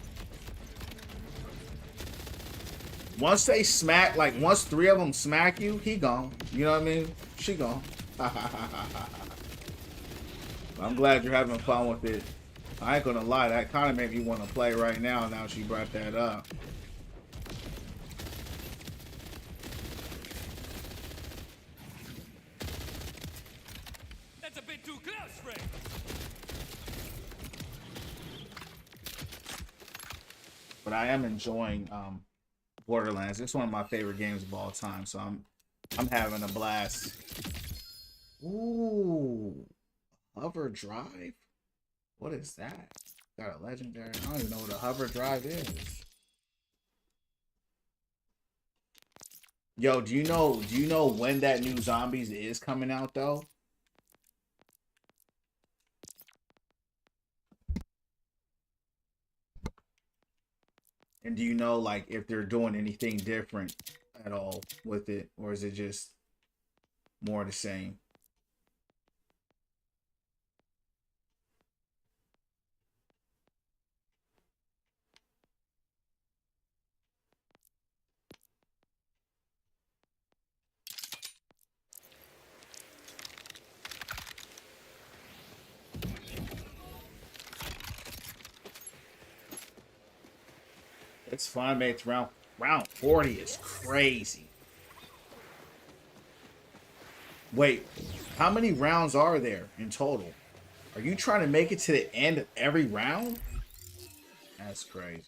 [SPEAKER 1] Once they smack, like once 3 of them smack you, he gone. You know what I mean? She gone. I'm glad you're having fun with it. I ain't gonna lie, that kind of made me want to play right now she brought that up.
[SPEAKER 3] That's a bit too close, Frank.
[SPEAKER 1] But I am enjoying Borderlands. It's one of my favorite games of all time, so I'm having a blast. Ooh, hover drive? What is that? Got a legendary. I don't even know what a hover drive is. Yo, do you know when that new Zombies is coming out though? And do you know like if they're doing anything different at all with it, or is it just more the same? It's fun, mates. Round 40 is crazy. Wait, how many rounds are there in total? Are you trying to make it to the end of every round? That's crazy.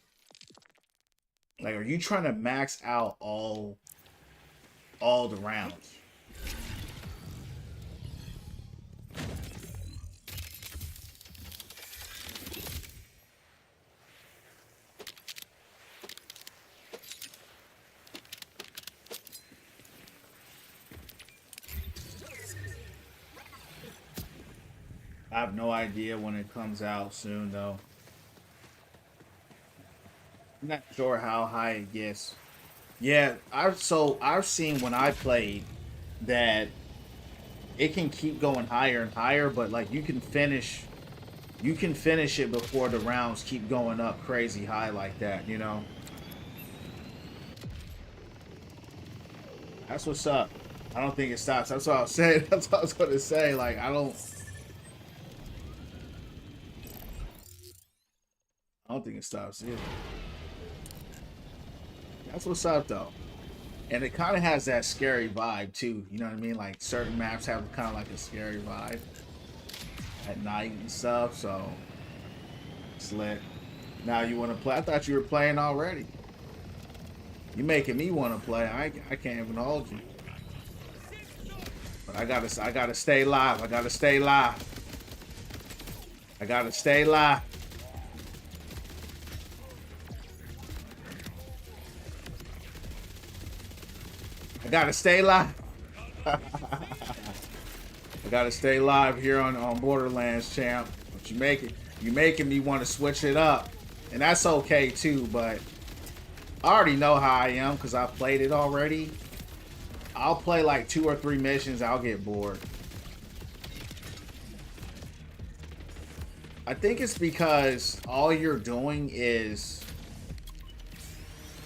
[SPEAKER 1] Like, are you trying to max out all the rounds? I have no idea when it comes out soon, though. I'm not sure how high it gets. Yeah, I've seen when I played that it can keep going higher and higher, but like you can finish it before the rounds keep going up crazy high like that, you know? That's what's up. I don't think it stops. That's what I was saying. That's what I was gonna say. Like I don't think it stops either. That's what's up though. And it kind of has that scary vibe too. You know what I mean? Like certain maps have kind of like a scary vibe at night and stuff. So it's lit. Now you want to play? I thought you were playing already. You making me want to play. I can't even hold you. But I gotta stay live. I gotta stay live. I gotta stay live. I gotta stay live. I gotta stay live here on Borderlands, champ. But you making me want to switch it up, and that's okay too. But I already know how I am because I played it already. I'll play like 2 or 3 missions. I'll get bored. I think it's because all you're doing is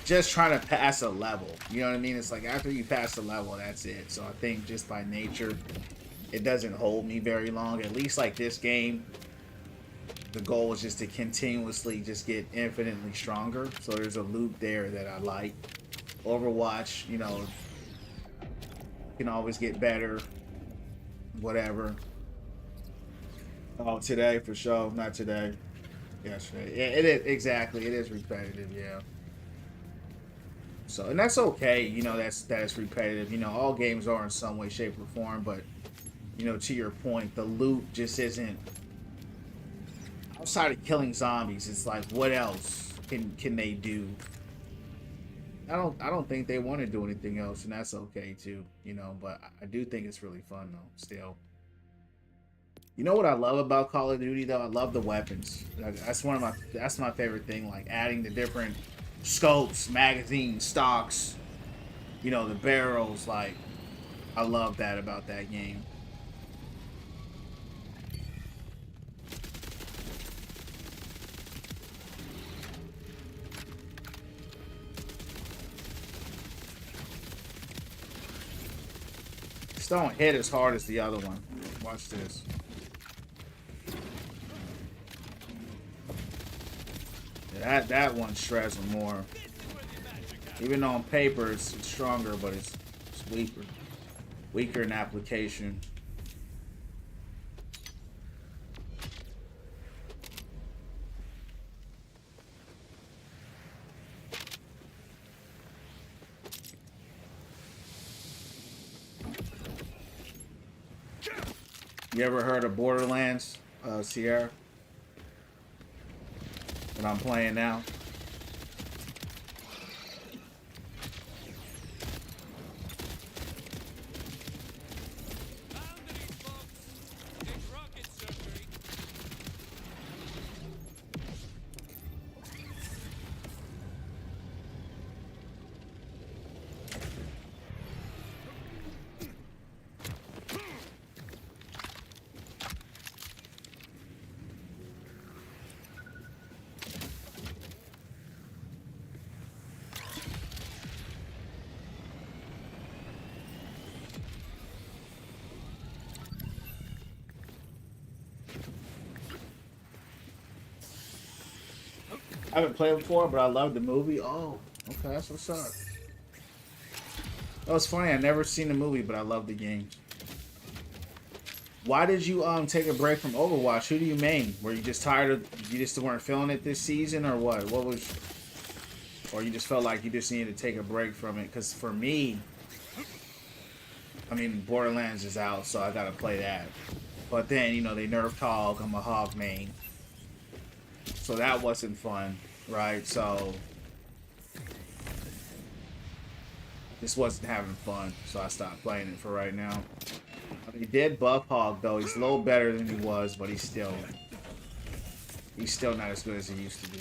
[SPEAKER 1] just trying to pass a level. You know what I mean? It's like after you pass the level, that's it. So I think just by nature, it doesn't hold me very long. At least like this game, the goal is just to continuously just get infinitely stronger. So there's a loop there that I like. Overwatch, you know, can always get better. Whatever. Oh, today for sure. Not today. Yesterday. Yeah, it is exactly. It is repetitive. Yeah. So, and that's okay. You know, that's repetitive. You know, all games are in some way, shape, or form. But you know, to your point, the loot just isn't. Outside of killing zombies, it's like, what else can they do? I don't think they want to do anything else, and that's okay too. You know, but I do think it's really fun though. Still. You know what I love about Call of Duty though? I love the weapons. That's my favorite thing. Like adding the different scopes, magazines, stocks. You know, the barrels. Like I love that about that game. Just don't hit as hard as the other one. Watch this. That one shreds them more. Even though on paper it's stronger, but it's weaker. Weaker in application. You ever heard of Borderlands, Sierra? That I'm playing now. I haven't played before, but I love the movie. Oh, okay, that's what's up. That was funny. I never seen the movie, but I love the game. Why did you take a break from Overwatch? Who do you main? Were you just tired of? You just weren't feeling it this season, or what? What was? Or you just felt like you just needed to take a break from it? Because for me, I mean, Borderlands is out, so I gotta play that. But then, you know, they nerfed Hog. I'm a Hog main. So that wasn't fun, right? So this wasn't having fun, so I stopped playing it for right now. He did buff Hog though. He's a little better than he was, but he's still not as good as he used to be.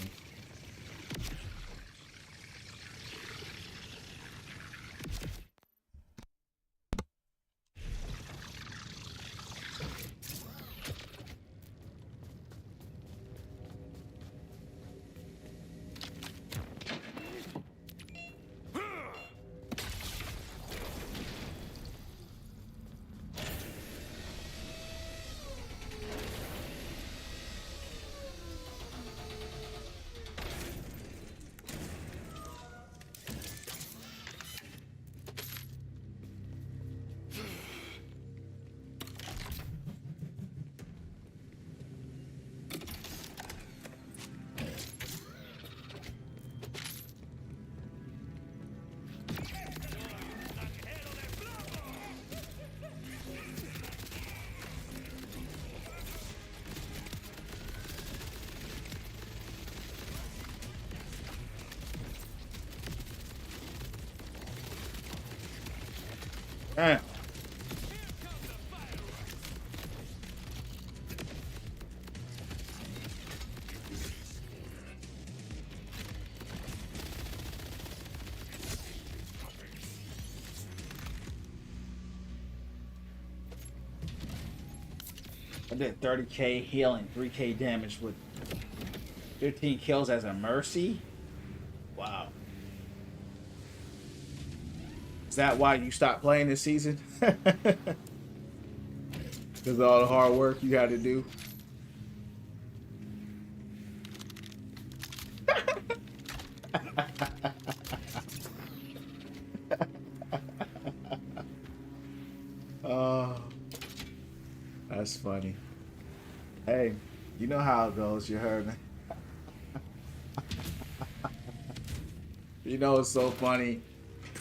[SPEAKER 1] Damn. I did 30k healing, 3k damage with 15 kills as a mercy. Wow. Is that why you stopped playing this season? Because of all the hard work you had to do. Oh, that's funny. Hey, you know how it goes. You heard me. You know it's so funny.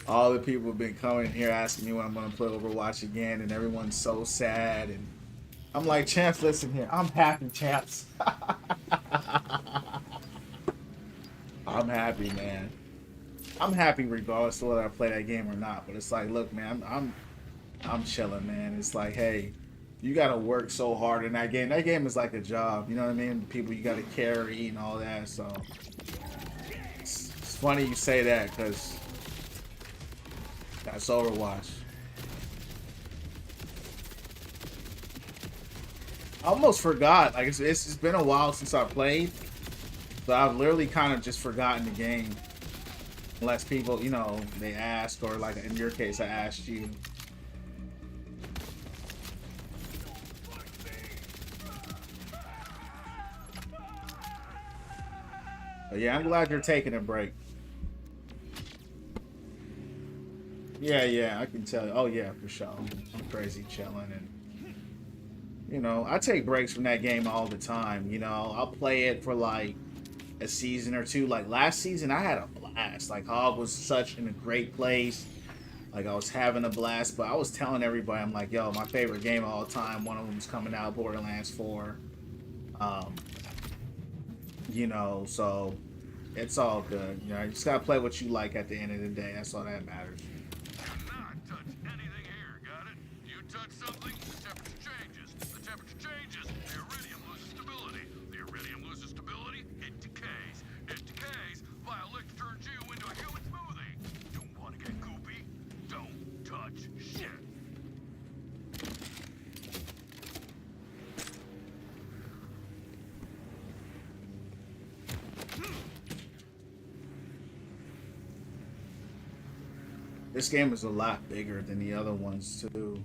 [SPEAKER 1] All the people have been coming here asking me when I'm gonna play Overwatch again, and everyone's so sad. And I'm like, Champs, listen here. I'm happy, Champs. I'm happy, man. I'm happy regardless of whether I play that game or not. But it's like, look, man, I'm chilling, man. It's like, hey, you gotta work so hard in that game. That game is like a job, you know what I mean? People you gotta carry and all that. So it's funny you say that because that's Overwatch. I almost forgot. Like it's been a while since I played, so I've literally kind of just forgotten the game. Unless people, you know, they ask, or like in your case, I asked you. But yeah, I'm glad you're taking a break. Yeah, I can tell you. Oh yeah, for sure. I'm crazy chilling, and you know, I take breaks from that game all the time. You know, I'll play it for like a season or two. Like last season, I had a blast. Like Hog was such in a great place. Like I was having a blast, but I was telling everybody, I'm like, yo, my favorite game of all time. One of them's coming out, Borderlands 4. You know, so it's all good. You know, you just gotta play what you like at the end of the day. That's all that matters.
[SPEAKER 2] Not touch anything here, got it? You touch something, the temperature changes. The temperature changes, the iridium loses stability. The iridium loses stability, it decays. It decays, Violect turns you into a human smoothie. Don't want to get goopy? Don't touch shit.
[SPEAKER 1] This game is a lot bigger than the other ones too.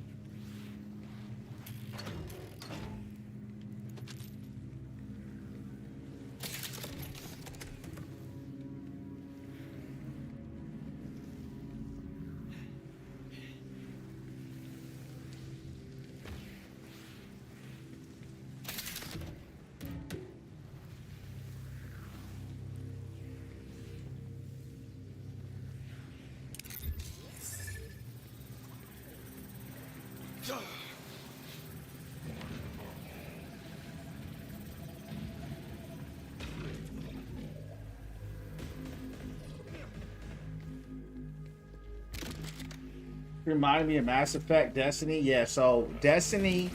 [SPEAKER 1] Reminded me of Mass Effect, Destiny. Yeah, so Destiny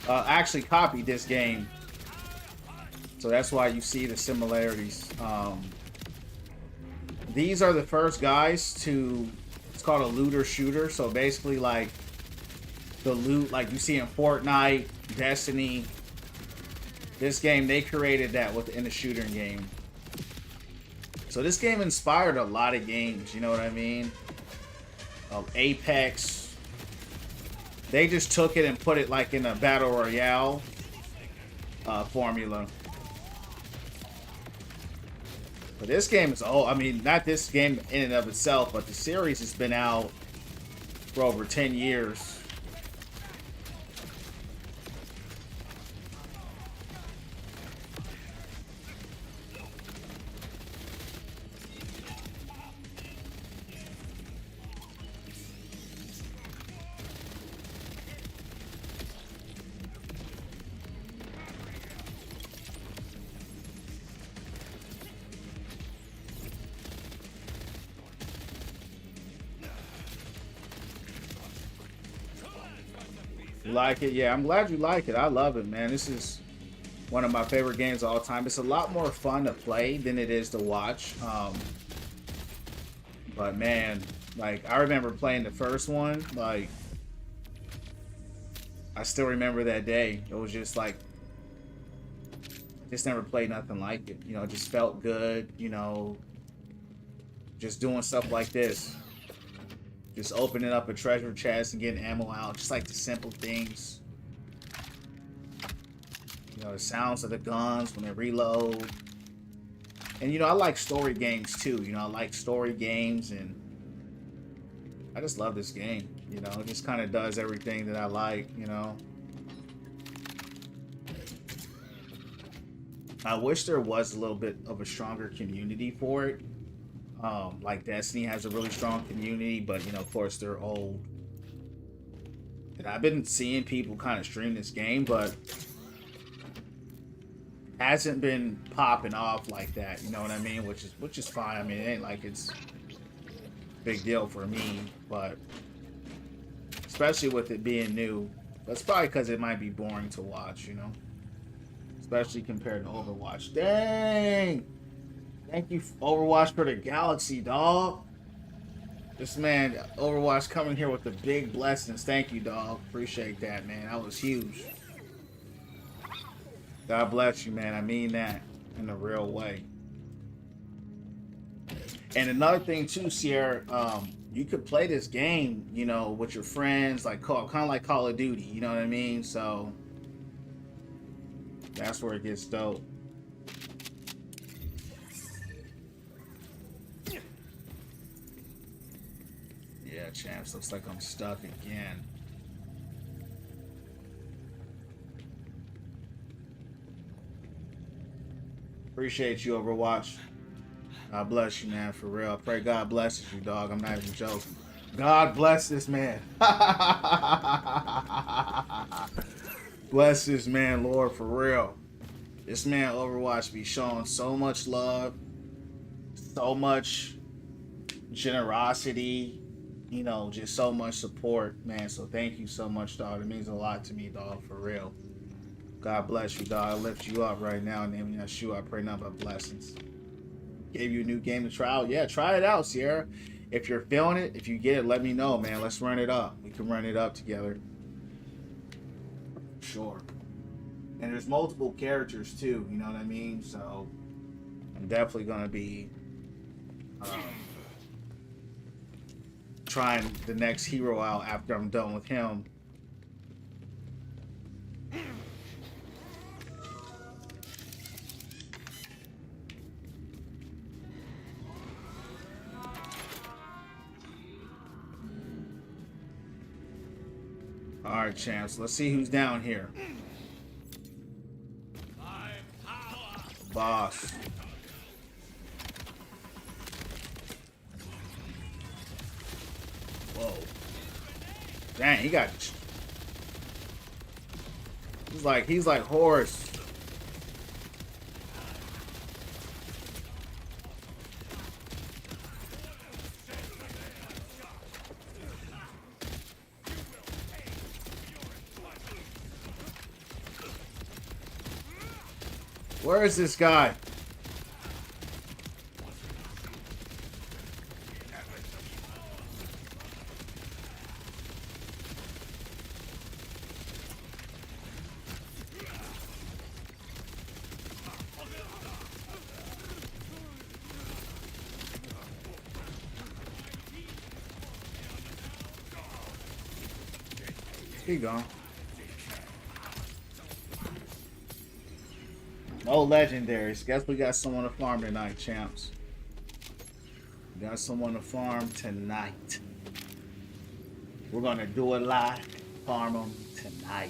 [SPEAKER 1] actually copied this game, so that's why you see the similarities. These are the first guys to, it's called a looter shooter, so basically like the loot like you see in Fortnite, Destiny. This game, they created that within the shooting game. So this game inspired a lot of games, you know what I mean? Apex. They just took it and put it like in a battle royale formula. But this game is old. I mean, not this game in and of itself, but the series has been out for over 10 years. You like it? Yeah, I'm glad you like it. I love it, man. This is one of my favorite games of all time. It's a lot more fun to play than it is to watch. But man, like I remember playing the first one. Like I still remember that day. It was just like just never played nothing like it. You know, it just felt good. You know, just doing stuff like this. Just opening up a treasure chest and getting ammo out. Just like the simple things. You know, the sounds of the guns when they reload. And, you know, I like story games, too. You know, I like story games, and I just love this game. You know, it just kind of does everything that I like, you know. I wish there was a little bit of a stronger community for it. Like Destiny has a really strong community, but, you know, of course, they're old. And I've been seeing people kind of stream this game, but hasn't been popping off like that, you know what I mean? Which is fine. I mean, it ain't like it's a big deal for me, but especially with it being new, that's probably because it might be boring to watch, you know, especially compared to Overwatch. Dang! Thank you, Overwatch, for the Galaxy, dog. This man, Overwatch, coming here with the big blessings. Thank you, dog. Appreciate that, man. That was huge. God bless you, man. I mean that in a real way. And another thing too, Sierra, you could play this game, you know, with your friends, like kind of like Call of Duty. You know what I mean? So that's where it gets dope. Yeah, champs. Looks like I'm stuck again. Appreciate you, Overwatch. God bless you, man, for real. I pray God blesses you, dog. I'm not even joking. God bless this man. Bless this man, Lord, for real. This man, Overwatch, be showing so much love, so much generosity, you know, just so much support, man. So thank you so much, dog. It means a lot to me, dog, for real. God bless you, dog. I lift you up right now. In the name of Yeshua, I pray nothing but blessings. Gave you a new game to try out. Yeah, try it out, Sierra. If you're feeling it, if you get it, let me know, man. Let's run it up. We can run it up together. Sure. And there's multiple characters, too. You know what I mean? So, I'm definitely going to be trying the next hero out after I'm done with him. Alright, champs. Let's see who's down here. Boss. Whoa. Dang, he got... He's like Horus. Where is this guy? He gone. No legendaries. Guess we got someone to farm tonight, champs. We got someone to farm tonight. We're gonna do it live. Farm them tonight.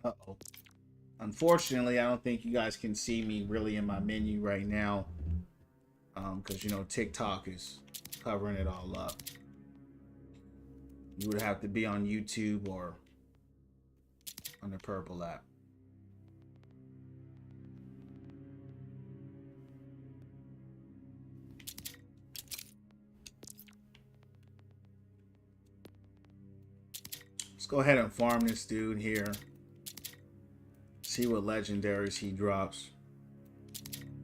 [SPEAKER 1] Uh-oh. Unfortunately, I don't think you guys can see me really in my menu right now. Because, you know, TikTok is covering it all up. You would have to be on YouTube or on the Purple app. Let's go ahead and farm this dude here. See what legendaries he drops.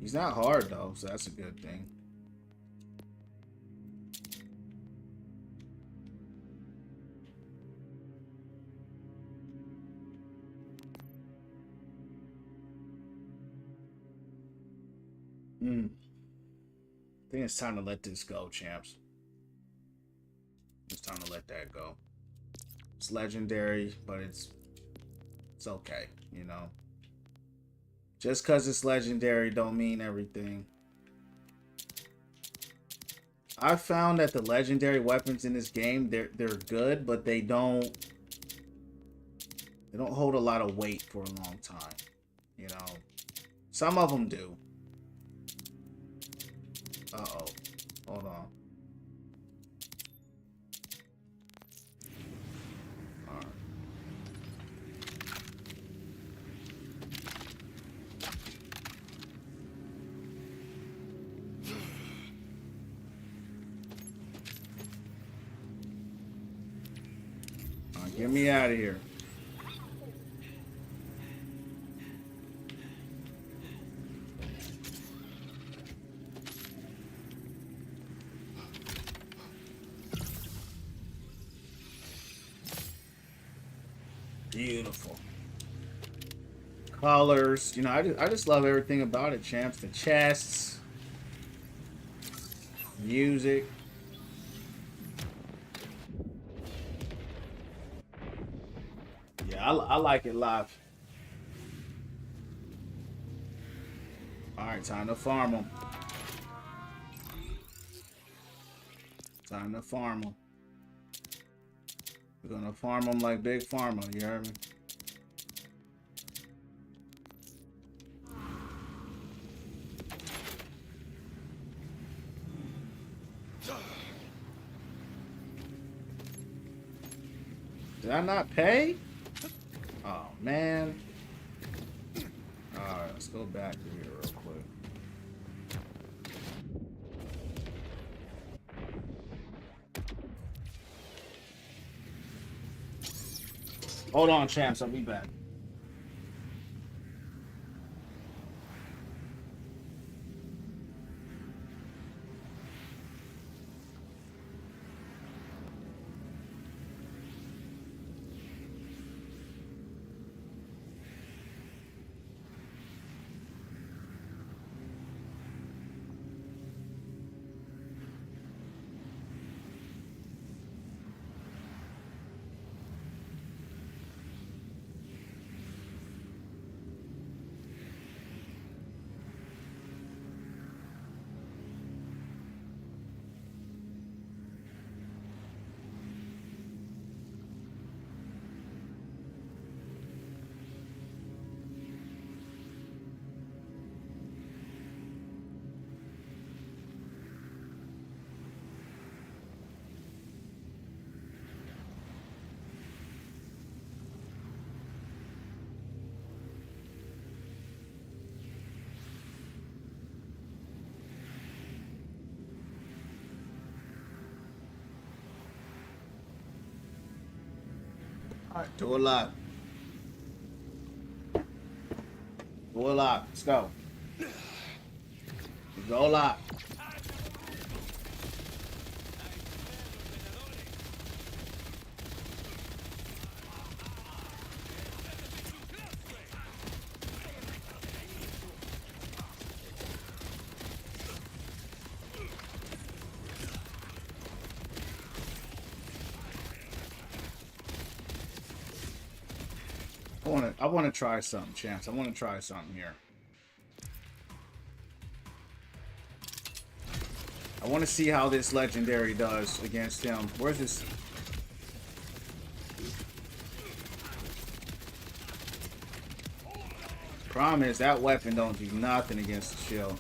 [SPEAKER 1] He's not hard though, so that's a good thing. I think it's time to let this go, champs. It's time to let that go. It's legendary, but it's okay, you know. Just because it's legendary don't mean everything. I found that the legendary weapons in this game, they're good, but they don't hold a lot of weight for a long time. You know, some of them do. Uh-oh. Hold on. Alright. Alright, get me out of here. Beautiful colors, you know. I just love everything about it, champs. The chests, music. Yeah, I like it live. All right, time to farm them. Time to farm them. We're gonna farm them like Big Pharma, you heard me? Did I not pay? Oh, man. Alright, let's go back to here real quick. Hold on, champs. I'll be back. Alright, do a lot. Do a lot. Let's go. Go a lot. I want to try something, champs. I want to try something here. I want to see how this legendary does against him. Where's this? Problem is that weapon don't do nothing against the shield.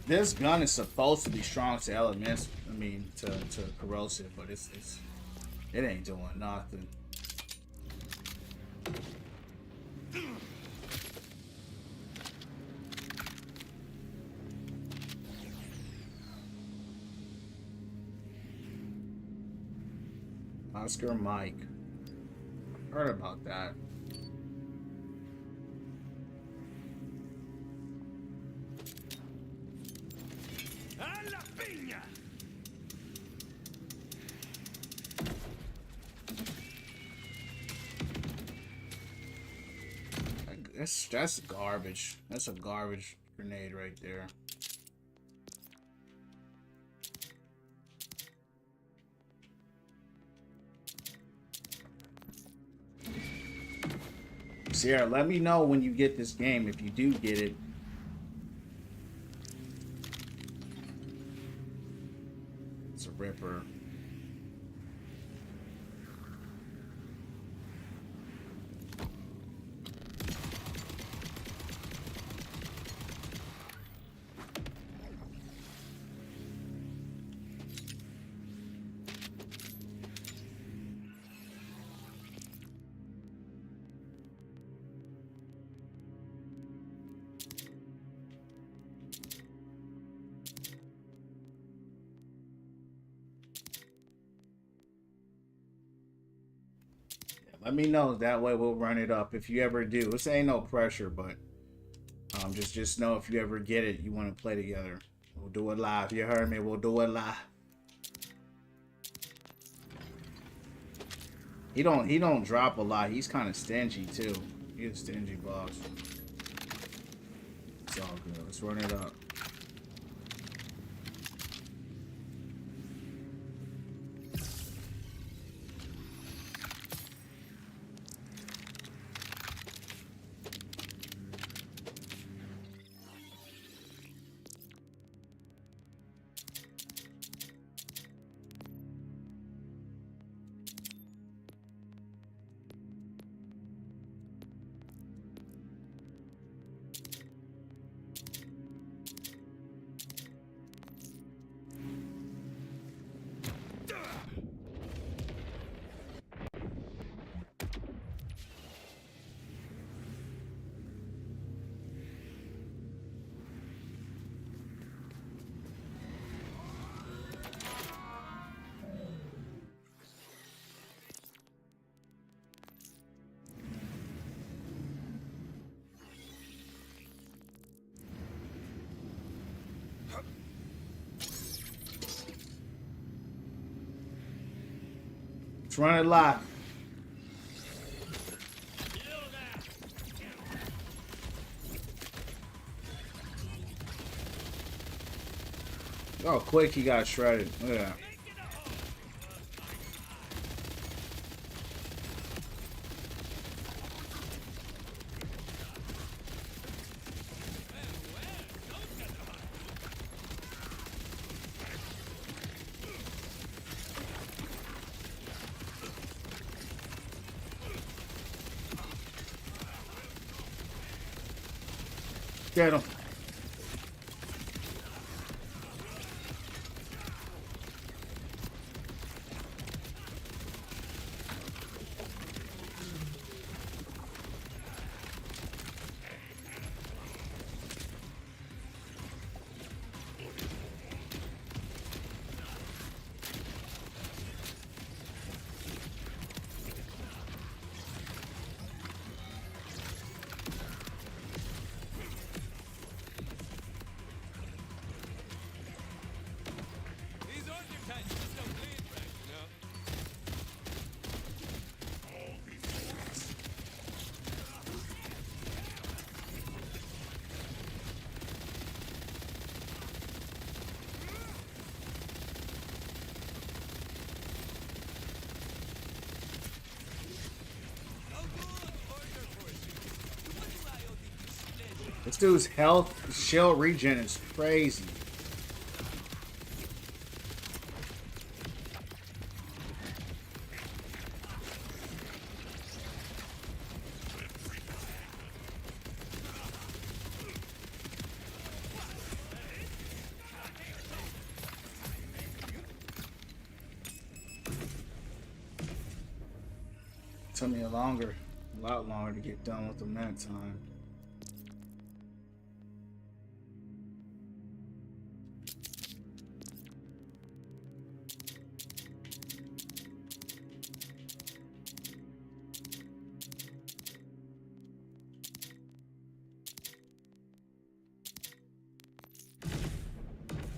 [SPEAKER 1] This gun is supposed to be strong to elements. I mean, to corrosive, but it ain't doing nothing. Oscar Mike. Heard about that. That's garbage. That's a garbage grenade right there. Sierra, let me know when you get this game, if you do get it. It's a ripper. Let me know. That way we'll run it up if you ever do. This ain't no pressure, but just know if you ever get it, you want to play together. We'll do it live. You heard me? We'll do it live. He don't drop a lot. He's kind of stingy too. He's a stingy boss. It's all good. Let's run it up. Let's run it live. Oh, quick, he got shredded. Look at that. Get him. This dude's health shield regen is crazy. Took me a lot longer to get done with them that time.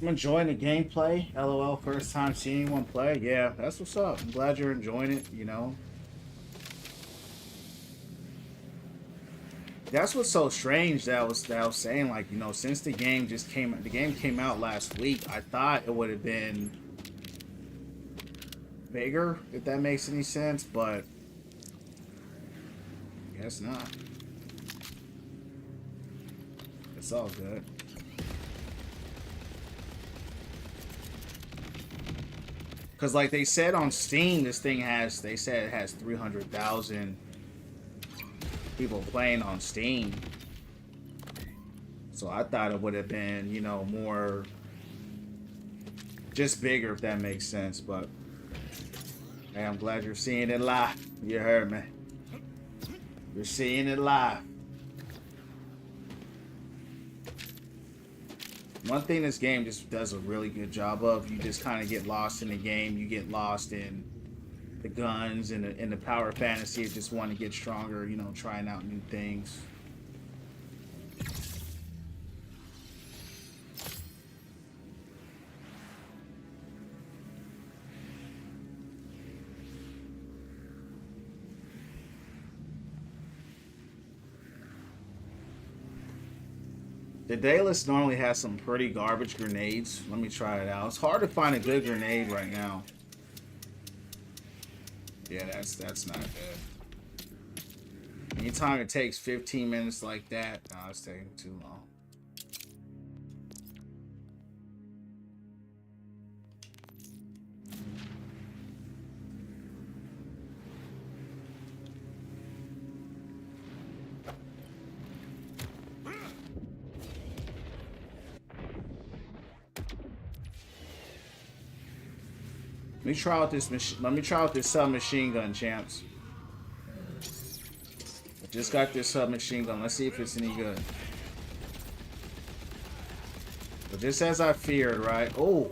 [SPEAKER 1] I'm enjoying the gameplay. LOL, first time seeing anyone play. Yeah, that's what's up. I'm glad you're enjoying it, you know. That's what's so strange that I was saying, like, you know, since the game came out last week, I thought it would have been bigger, if that makes any sense, but I guess not. It's all good. Because like they said on Steam, they said it has 300,000 people playing on Steam. So I thought it would have been, you know, more, just bigger, if that makes sense. But hey, I'm glad you're seeing it live. You heard me. You're seeing it live. One thing this game just does a really good job of, you just kind of get lost in the game. You get lost in the guns and the power fantasy of just wanting to get stronger, you know, trying out new things. The Daedalus normally has some pretty garbage grenades. Let me try it out. It's hard to find a good grenade right now. Yeah, that's not good. Anytime it takes 15 minutes like that, no, it's taking too long. Let me try out this submachine gun, champs. I just got this submachine gun. Let's see if it's any good. But just as I feared, right? Oh.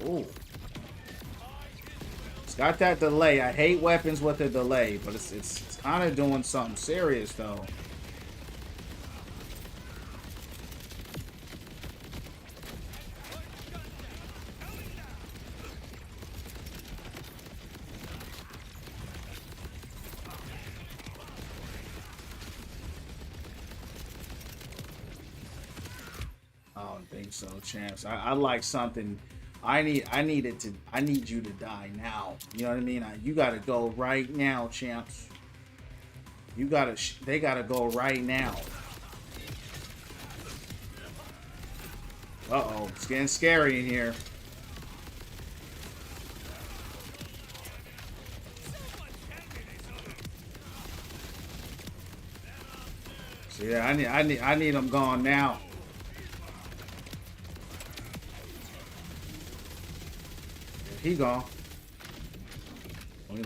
[SPEAKER 1] Oh. It's got that delay. I hate weapons with a delay, but it's kind of doing something serious though. So champs, I like something. I need you to die now. You know what I mean? You gotta go right now, champs. They gotta go right now. Uh-oh, it's getting scary in here. So yeah, I need them gone now. He gone.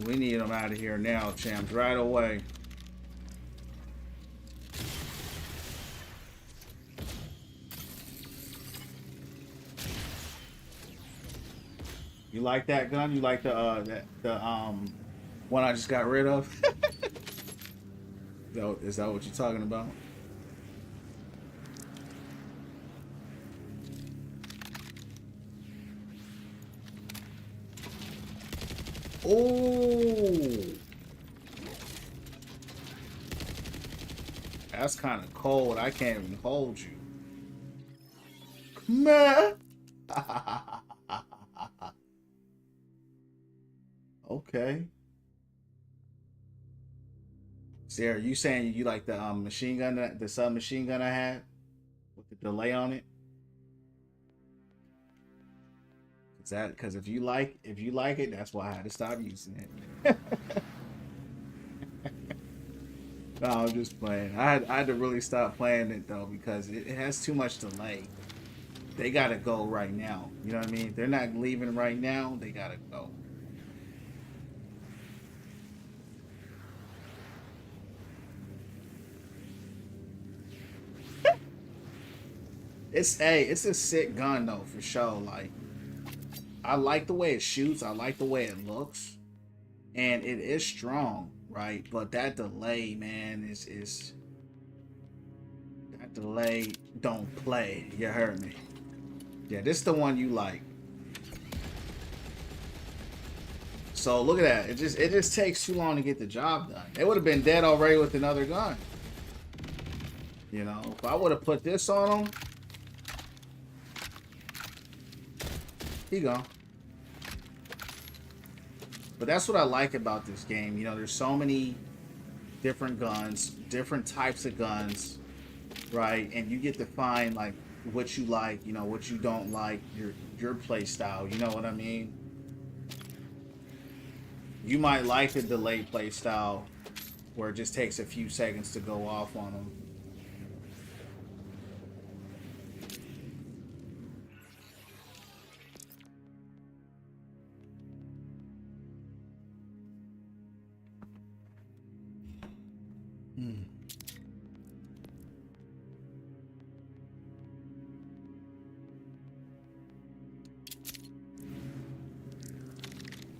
[SPEAKER 1] We need him out of here now, champs, right away. You like that gun? You like the one I just got rid of? Is that what you're talking about? Oh, that's kind of cold. I can't even hold you. Man. Okay. Sarah, you saying you like the machine gun, the submachine gun I had with the delay on it? Is that because if you like it, that's why I had to stop using it. No, I'm just playing. I had to really stop playing it though because it has too much delay. They gotta go right now. You know what I mean? They're not leaving right now. They gotta go. It's a sick gun though for sure. Like, I like the way it shoots. I like the way it looks, and it is strong, right? But that delay, man, is that delay don't play. You heard me? Yeah, this is the one you like. So look at that. It just takes too long to get the job done. It would have been dead already with another gun. You know, if I would have put this on him, he gone. But that's what I like about this game. You know, there's so many different guns, different types of guns, right? And you get to find like what you like, you know, what you don't like, your play style. You know what I mean? You might like the delayed play style where it just takes a few seconds to go off on them.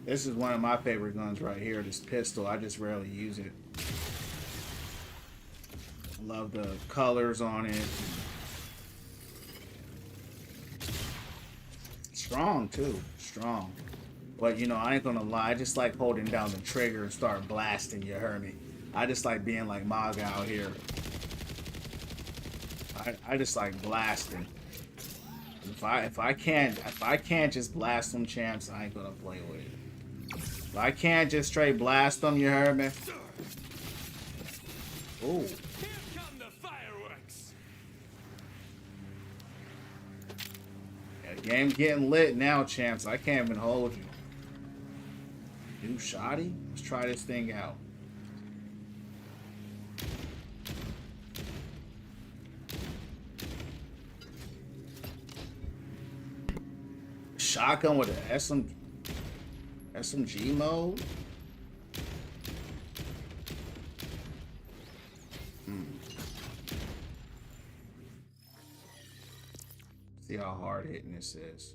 [SPEAKER 1] This is one of my favorite guns right here, this pistol. I just rarely use it. I love the colors on it. Strong too, strong. But you know, I ain't gonna lie, I just like holding down the trigger and start blasting, you heard me? I just like being like Maga out here. I just like blasting. If I can't just blast them champs, I ain't gonna play with it. If I can't just straight blast them, you heard me? Ooh.
[SPEAKER 3] Here come the fireworks.
[SPEAKER 1] Yeah, the game's getting lit now, champs. I can't even hold you. New shotty? Let's try this thing out. Shotgun with an SMG mode? See how hard hitting this is.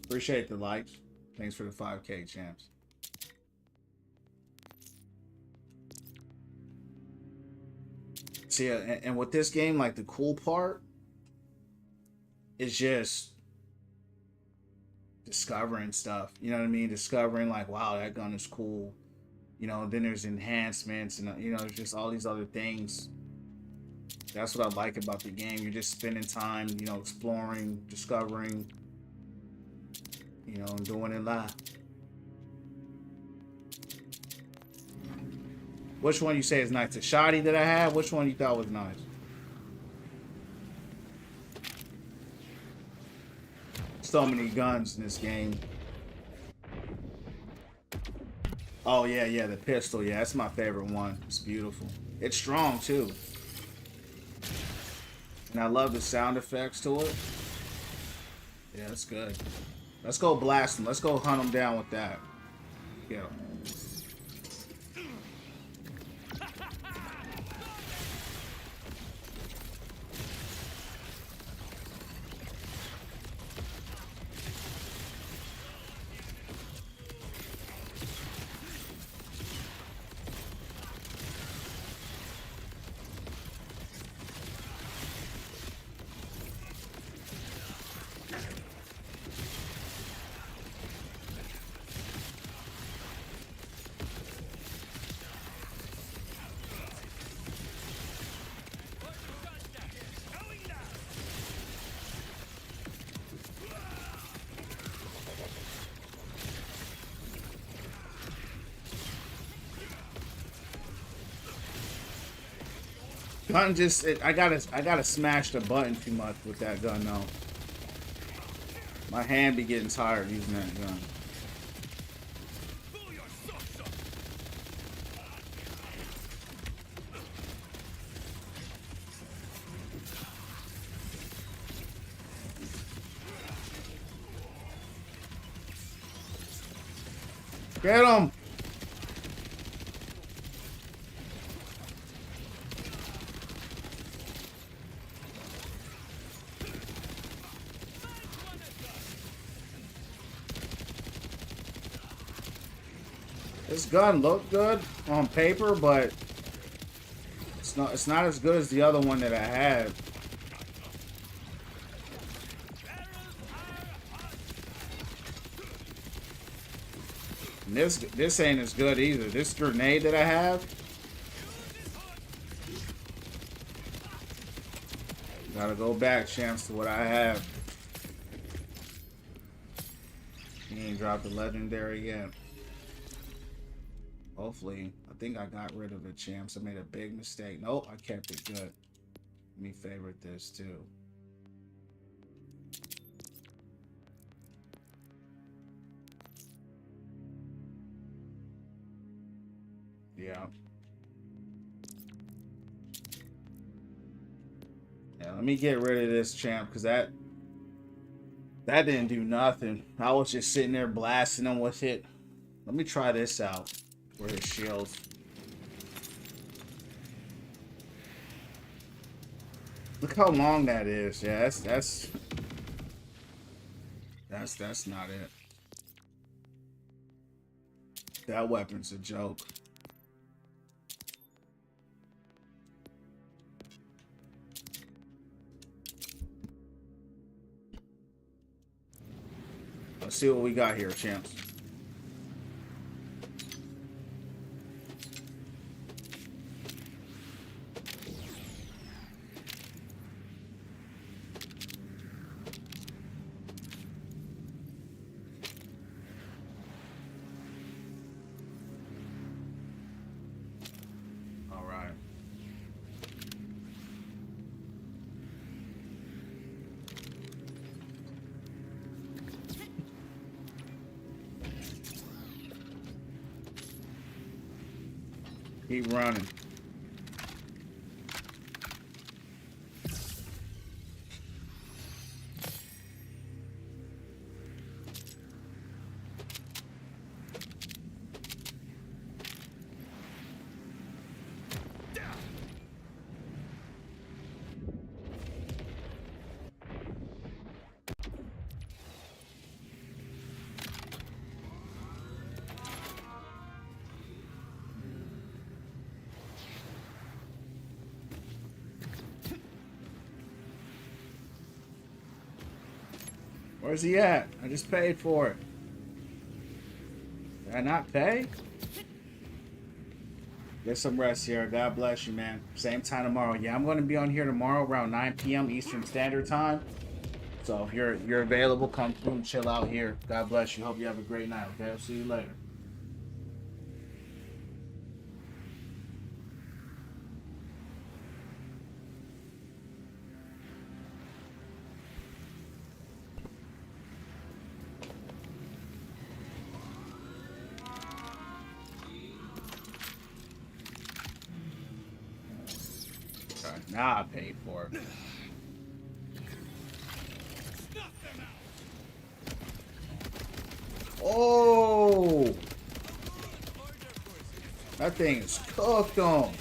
[SPEAKER 1] Appreciate the likes. Thanks for the 5K, champs. See, and with this game, like the cool part is just discovering stuff. You know what I mean? Discovering like, wow, that gun is cool. You know, then there's enhancements and, you know, there's just all these other things. That's what I like about the game. You're just spending time, you know, exploring, discovering, you know, and doing it live. Which one you say is nice? The shotty that I had? Which one you thought was nice? So many guns in this game. Oh, yeah, the pistol. Yeah, that's my favorite one. It's beautiful. It's strong, too. And I love the sound effects to it. Yeah, that's good. Let's go blast them. Let's go hunt them down with that. Yeah. Gun just I gotta smash the button too much with that gun though. My hand be getting tired using that gun. Get him! This gun looked good on paper, but it's not as good as the other one that I had. And this ain't as good either. This grenade that I have. Gotta go back, champs, to what I have. He ain't dropped the legendary yet. Hopefully. I think I got rid of it, champs. I made a big mistake. Nope, I kept it good. Let me favorite this too. Yeah. Yeah, let me get rid of this champ, because that didn't do nothing. I was just sitting there blasting him with it. Let me try this out. For his shields. Look how long that is. Yeah, that's not it. That weapon's a joke. Let's see what we got here, champs. All right. Keep running. Where's he at? I just paid for it. Did I not pay? Get some rest here. God bless you, man. Same time tomorrow. Yeah, I'm going to be on here tomorrow around 9 p.m. Eastern Standard Time. So if you're available, come through and chill out here. God bless you. Hope you have a great night. Okay, I'll see you later. Now I paid for it. Oh! That thing is cooked on.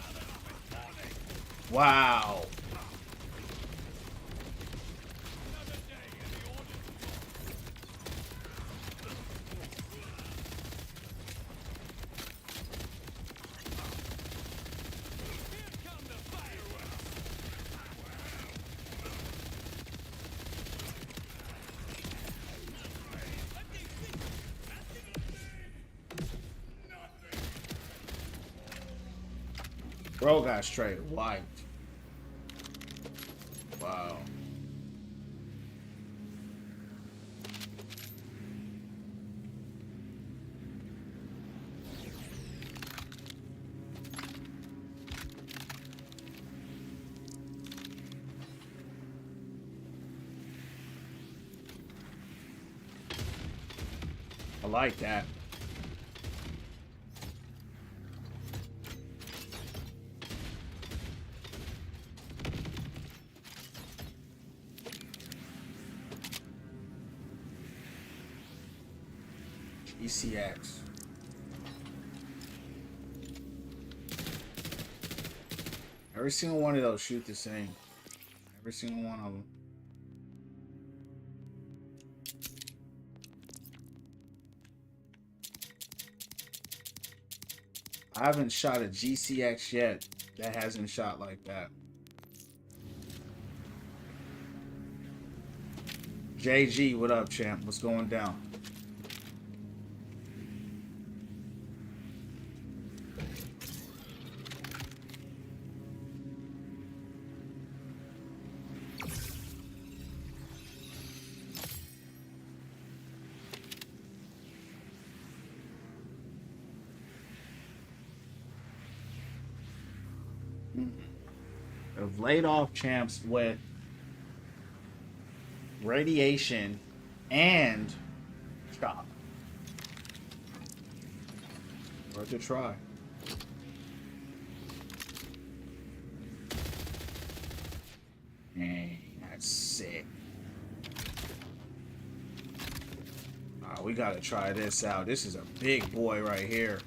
[SPEAKER 1] Wow. Bro got straight wiped. Wow. like that. ECX. Every single one of those shoot the same. Every single one of them. I haven't shot a GCX yet that hasn't shot like that. JG, what up, champ? What's going down? Have laid off champs with radiation and shock. Worth a try. Dang, that's sick. We gotta try this out. This is a big boy right here.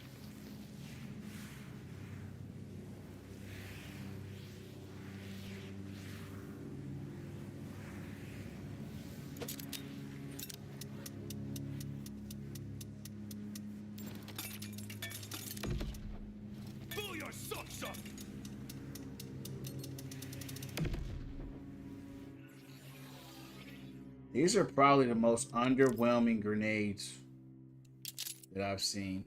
[SPEAKER 1] These are probably the most underwhelming grenades that I've seen.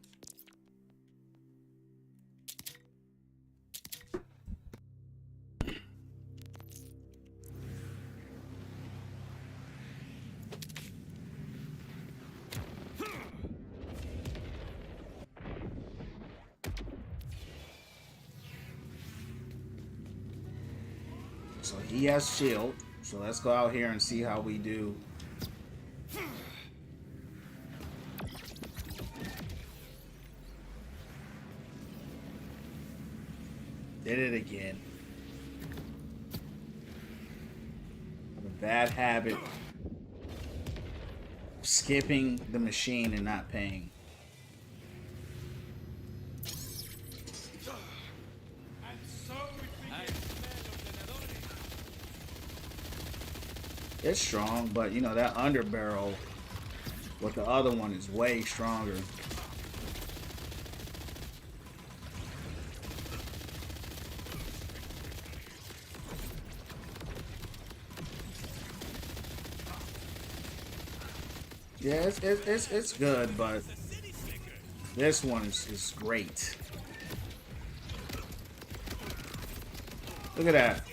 [SPEAKER 1] So he has shield. So let's go out here and see how we do. Did it again. I have a bad habit of skipping the machine and not paying. It's strong, but you know that underbarrel with the other one is way stronger. Yeah, it's good, but this one is great. Look at that.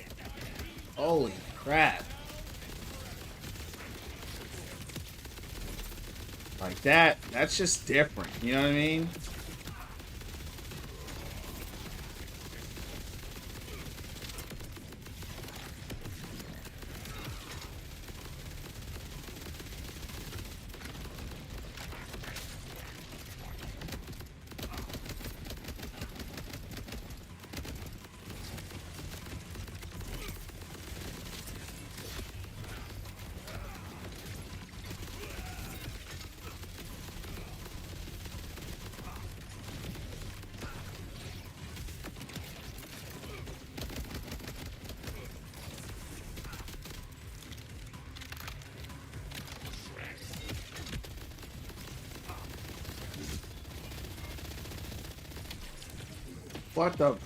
[SPEAKER 1] Holy crap. Like that's just different. You know what I mean? What the?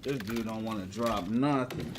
[SPEAKER 1] This dude don't want to drop nothing.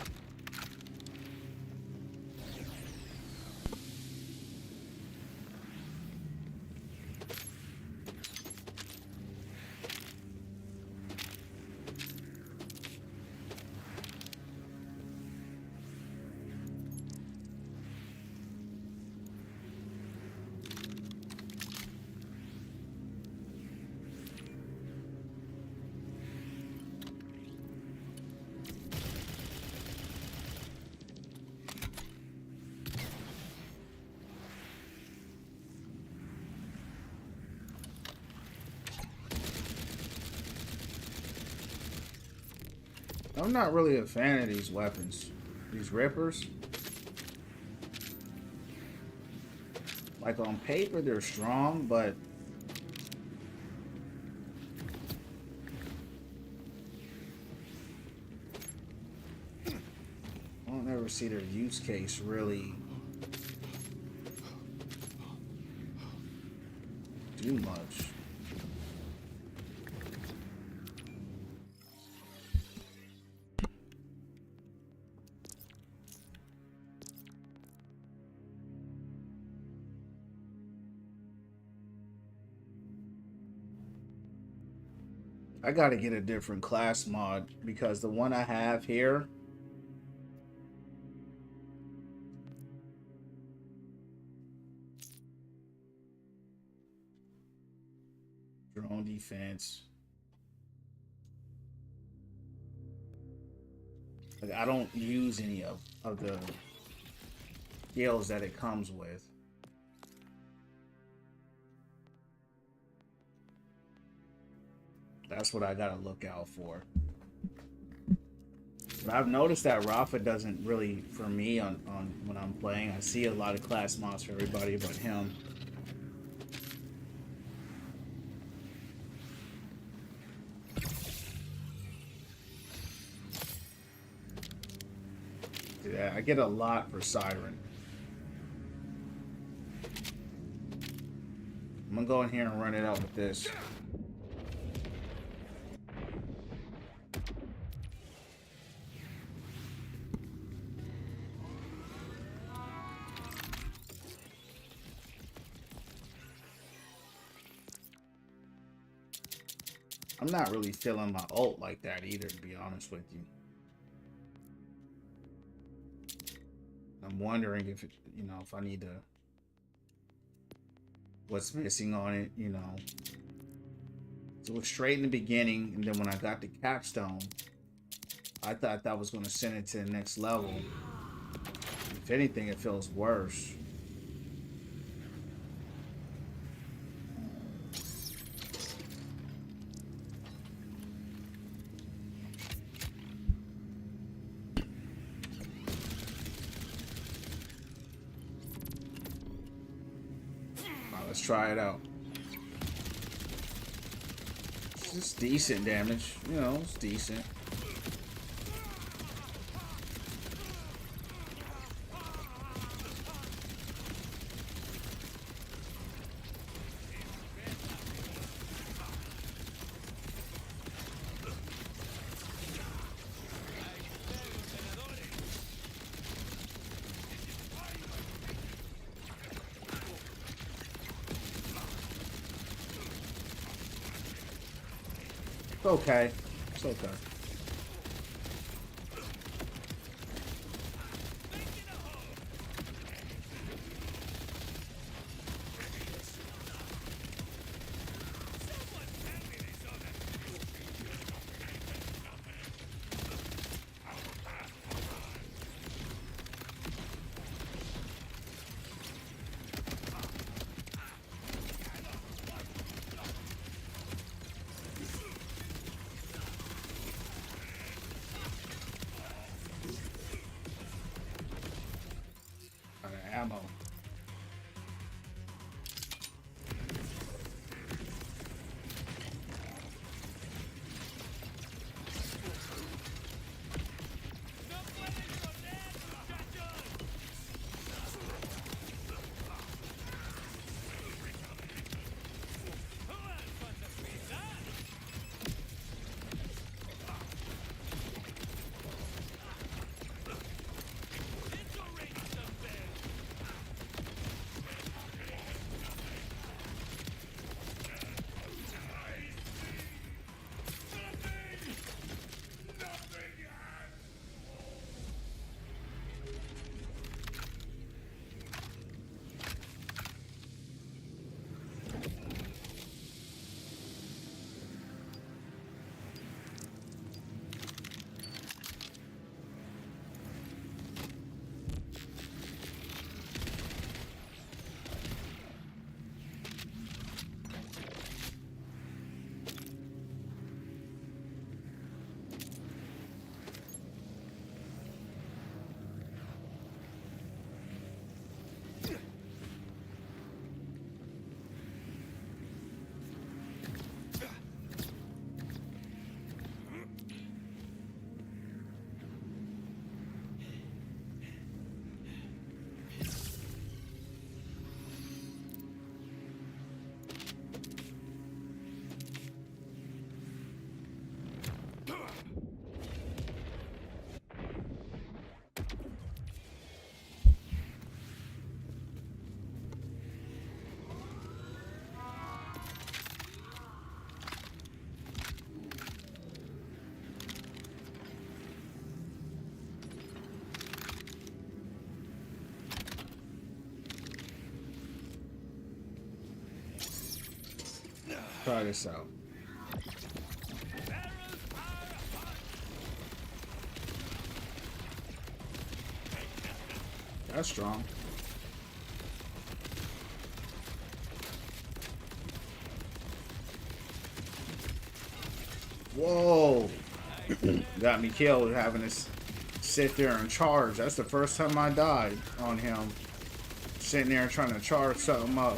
[SPEAKER 1] I'm not really a fan of these weapons. These rippers. Like on paper, they're strong, but I don't ever see their use case really do much. I gotta get a different class mod because the one I have here drone defense. Like I don't use any of the skills that it comes with. That's what I gotta look out for. But I've noticed that Rafa doesn't really, for me, on when I'm playing, I see a lot of class mods for everybody but him. Yeah, I get a lot for Siren. I'm gonna go in here and run it out with this. I'm not really feeling my ult like that either, to be honest with you. I'm wondering if, if I need to... What's missing on it, So it was straight in the beginning, and then when I got the capstone, I thought that was going to send it to the next level. If anything, it feels worse. Let's try it out. It's decent damage, it's decent. okay. It's okay. Out of ammo. Try this out. That's strong. Whoa. Got me killed having to sit there and charge. That's the first time I died on him. Sitting there trying to charge something up.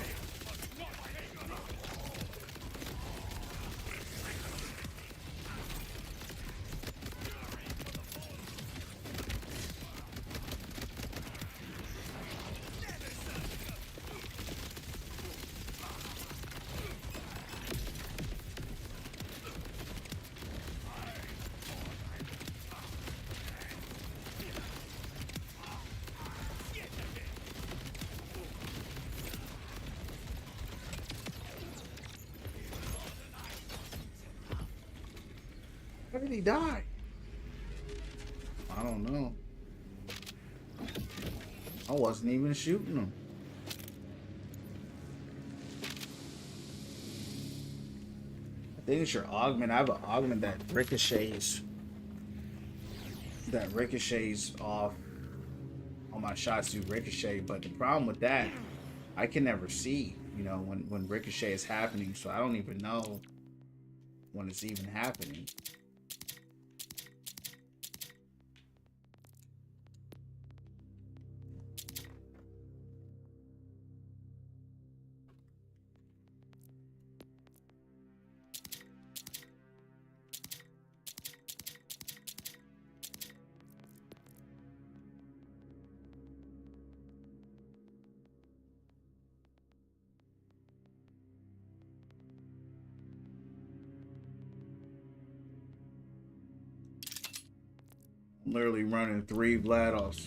[SPEAKER 1] How did he die? I don't know. I wasn't even shooting him. I think it's your augment. I have an augment that ricochets. That ricochets off. All my shots do ricochet, but the problem with that, I can never see, you know, when ricochet is happening, so I don't even know when it's even happening. Literally running 3 Vlados.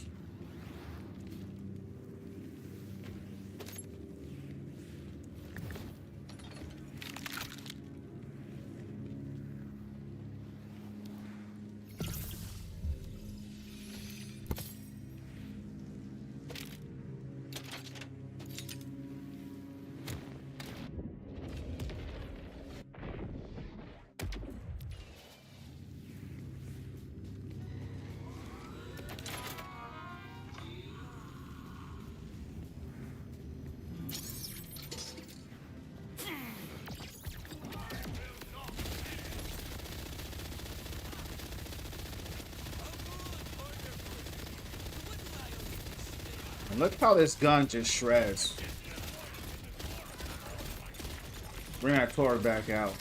[SPEAKER 1] Look how this gun just shreds. Bring that torque back out.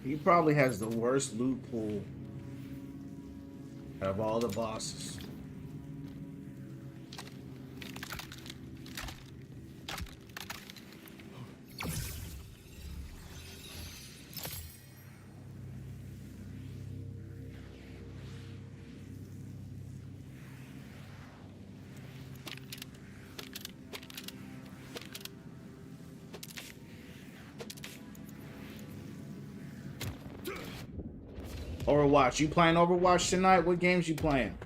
[SPEAKER 1] He probably has the worst loot pool out of all the bosses. Overwatch. You playing Overwatch tonight? What games you playing?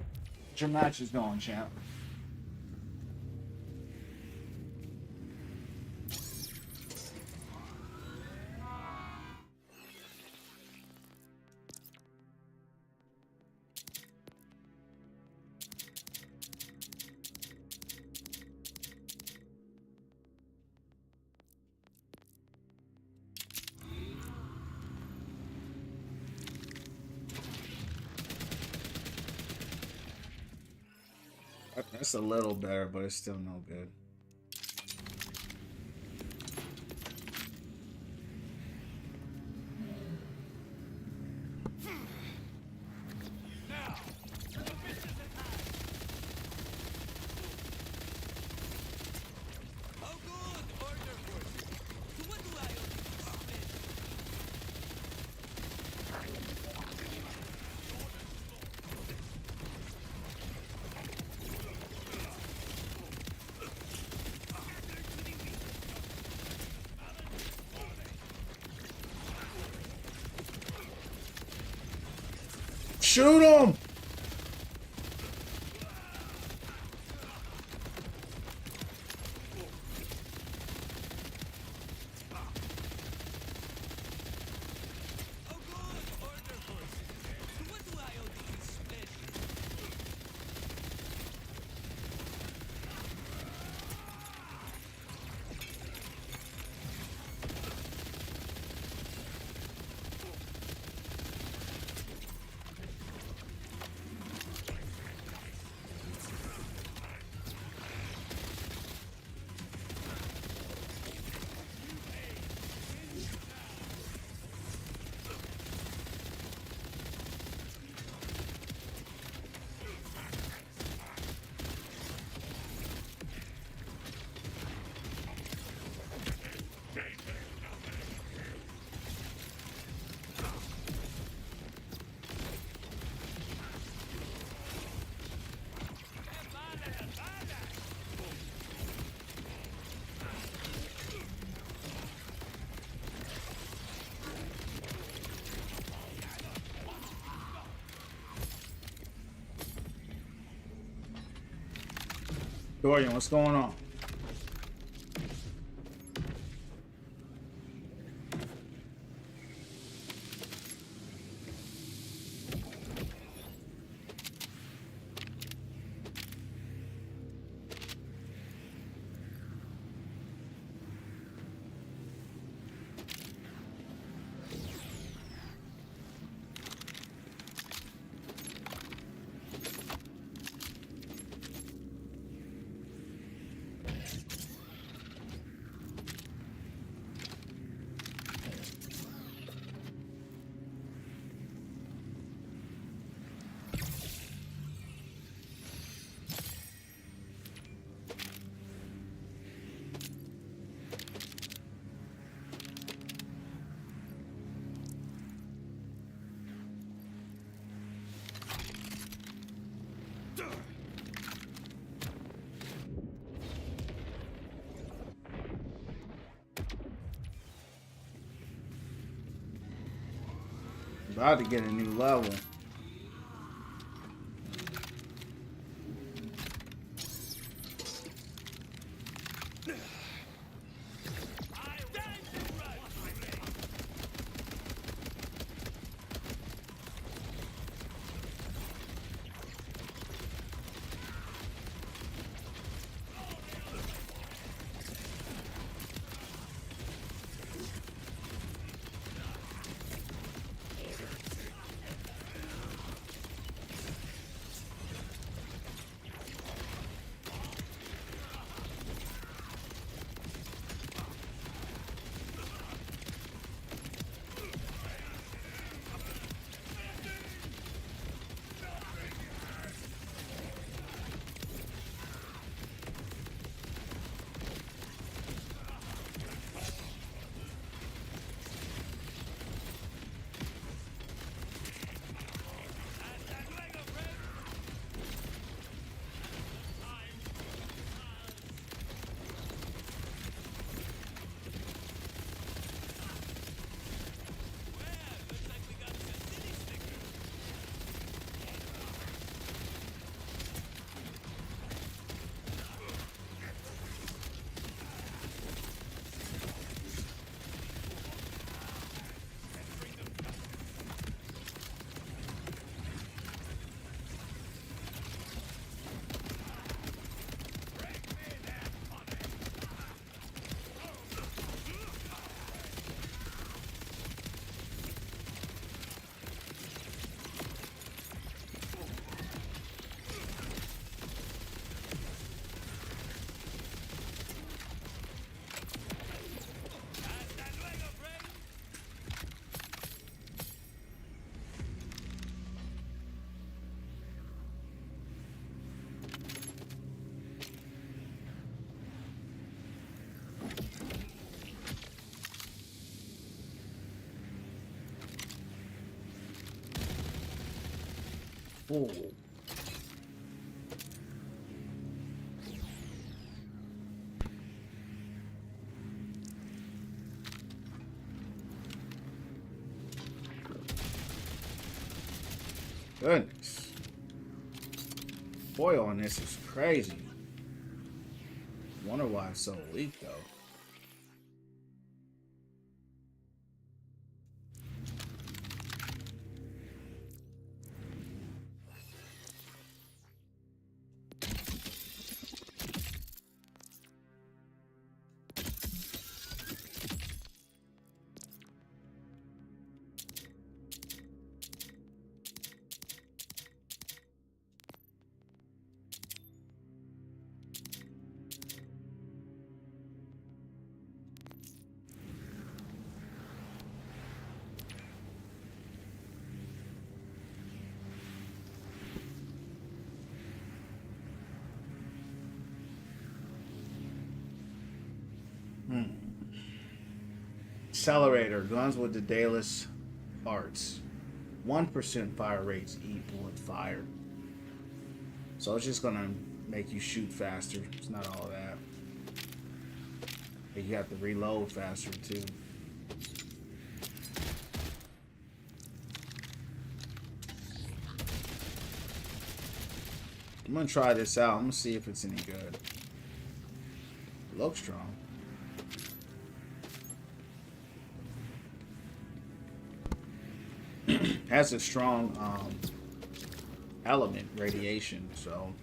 [SPEAKER 1] What's your matches going, champ? That's a little better, but it's still no good. Shoot him! Dorian, what's going on? About to get a new level. Ooh. Goodness. Foil on this is crazy. Wonder why it's so weak though. Accelerator, guns with the Daedalus arts. 1% fire rates eat bullet fire. So it's just gonna make you shoot faster. It's not all that. But you have to reload faster too. I'm gonna try this out. I'm gonna see if it's any good. It looks strong. Has a strong element, radiation, so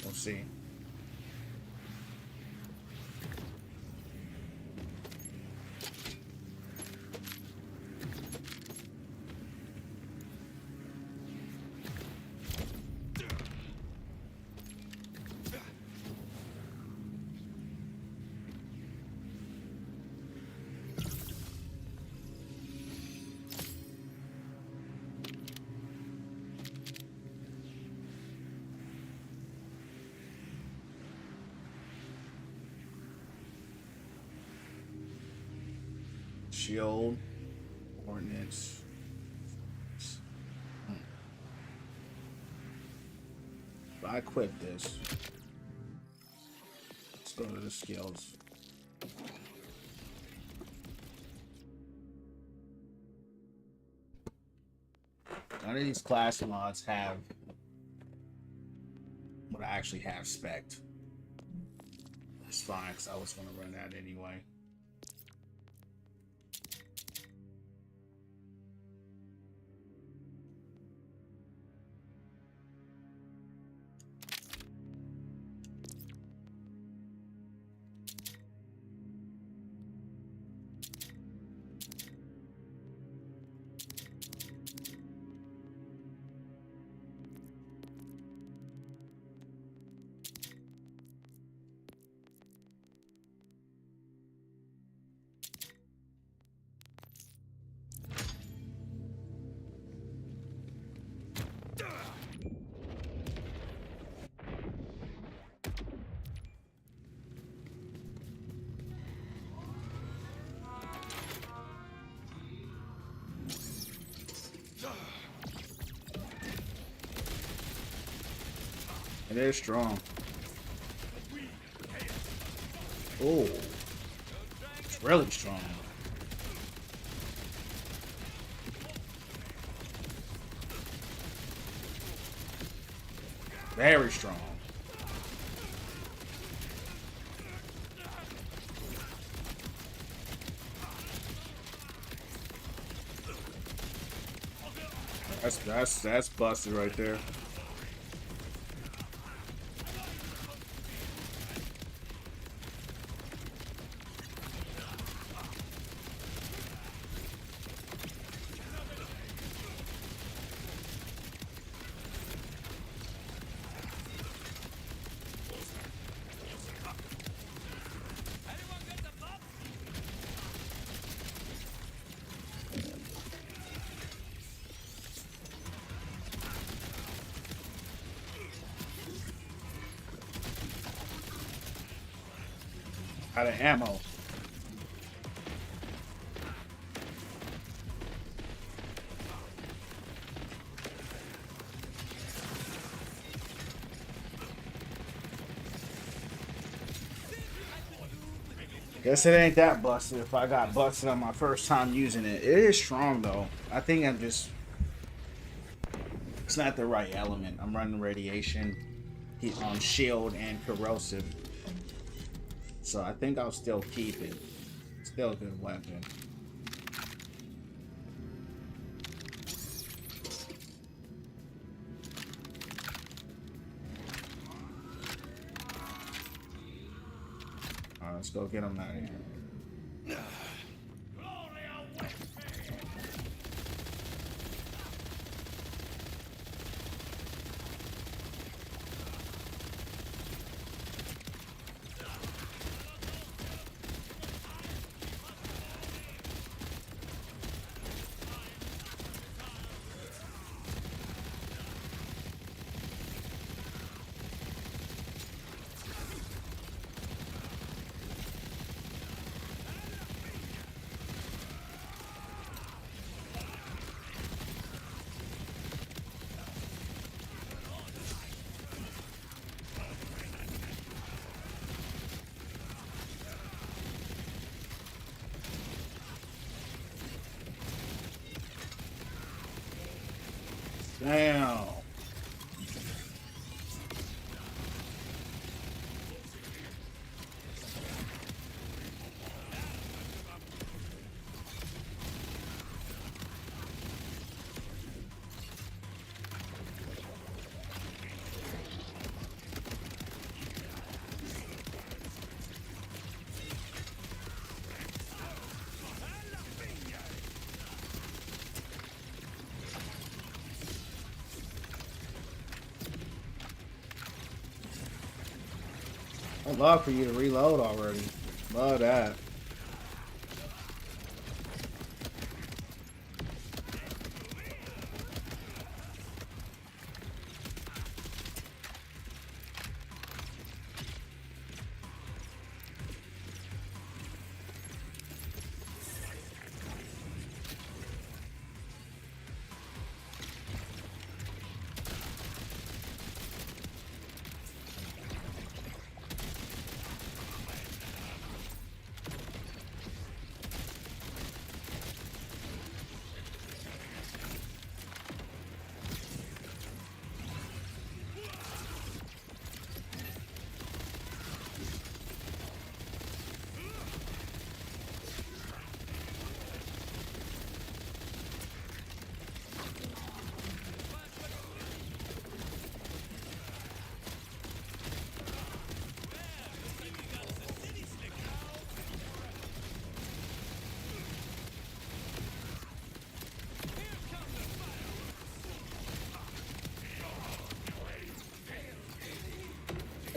[SPEAKER 1] we'll see. Shield, ordnance. If I equip this, let's go to the skills. None of these class mods have what I actually have spec'd. It's fine, because I was going to run that anyway. It is strong. Oh, it's really strong. Very strong. That's busted right there. Out of ammo. Guess it ain't that busted if I got busted on my first time using it. It is strong though. I think I'm just... It's not the right element. I'm running radiation, heat on shield, and corrosive. So I think I'll still keep it. Still a good weapon. Alright, let's go get him out of here. Damn. I'd love for you to reload already. Love that.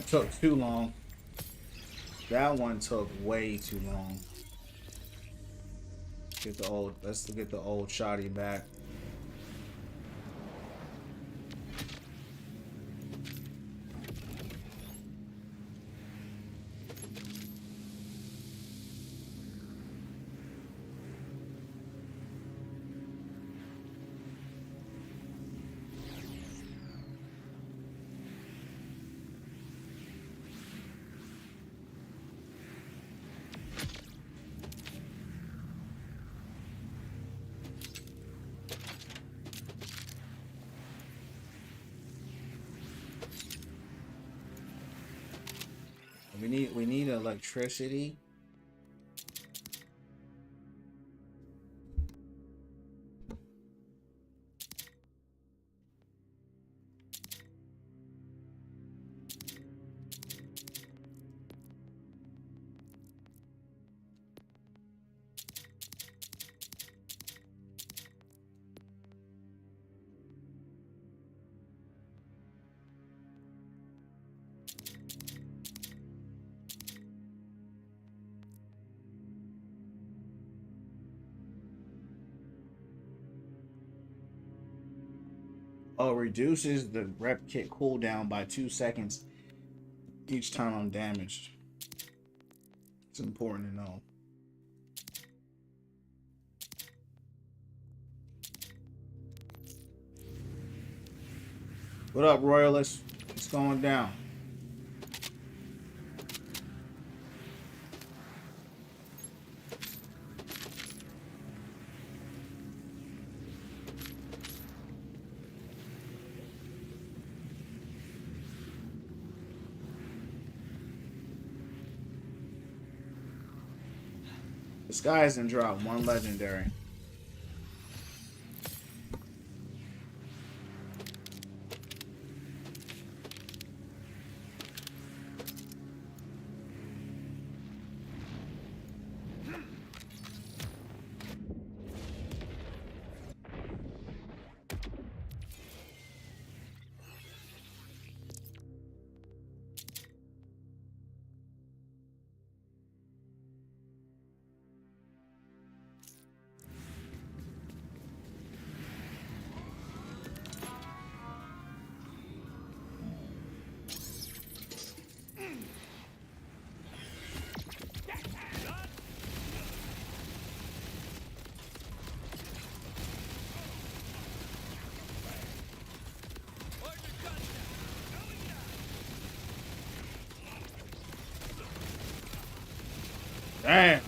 [SPEAKER 1] took too long. That one took way too long. Get the old. Let's get the old shotty back. We need electricity. Oh, reduces the rep kit cooldown by 2 seconds each time I'm damaged. It's important to know. What up, Royalists? What's going down? This guy hasn't dropped one legendary. Damn.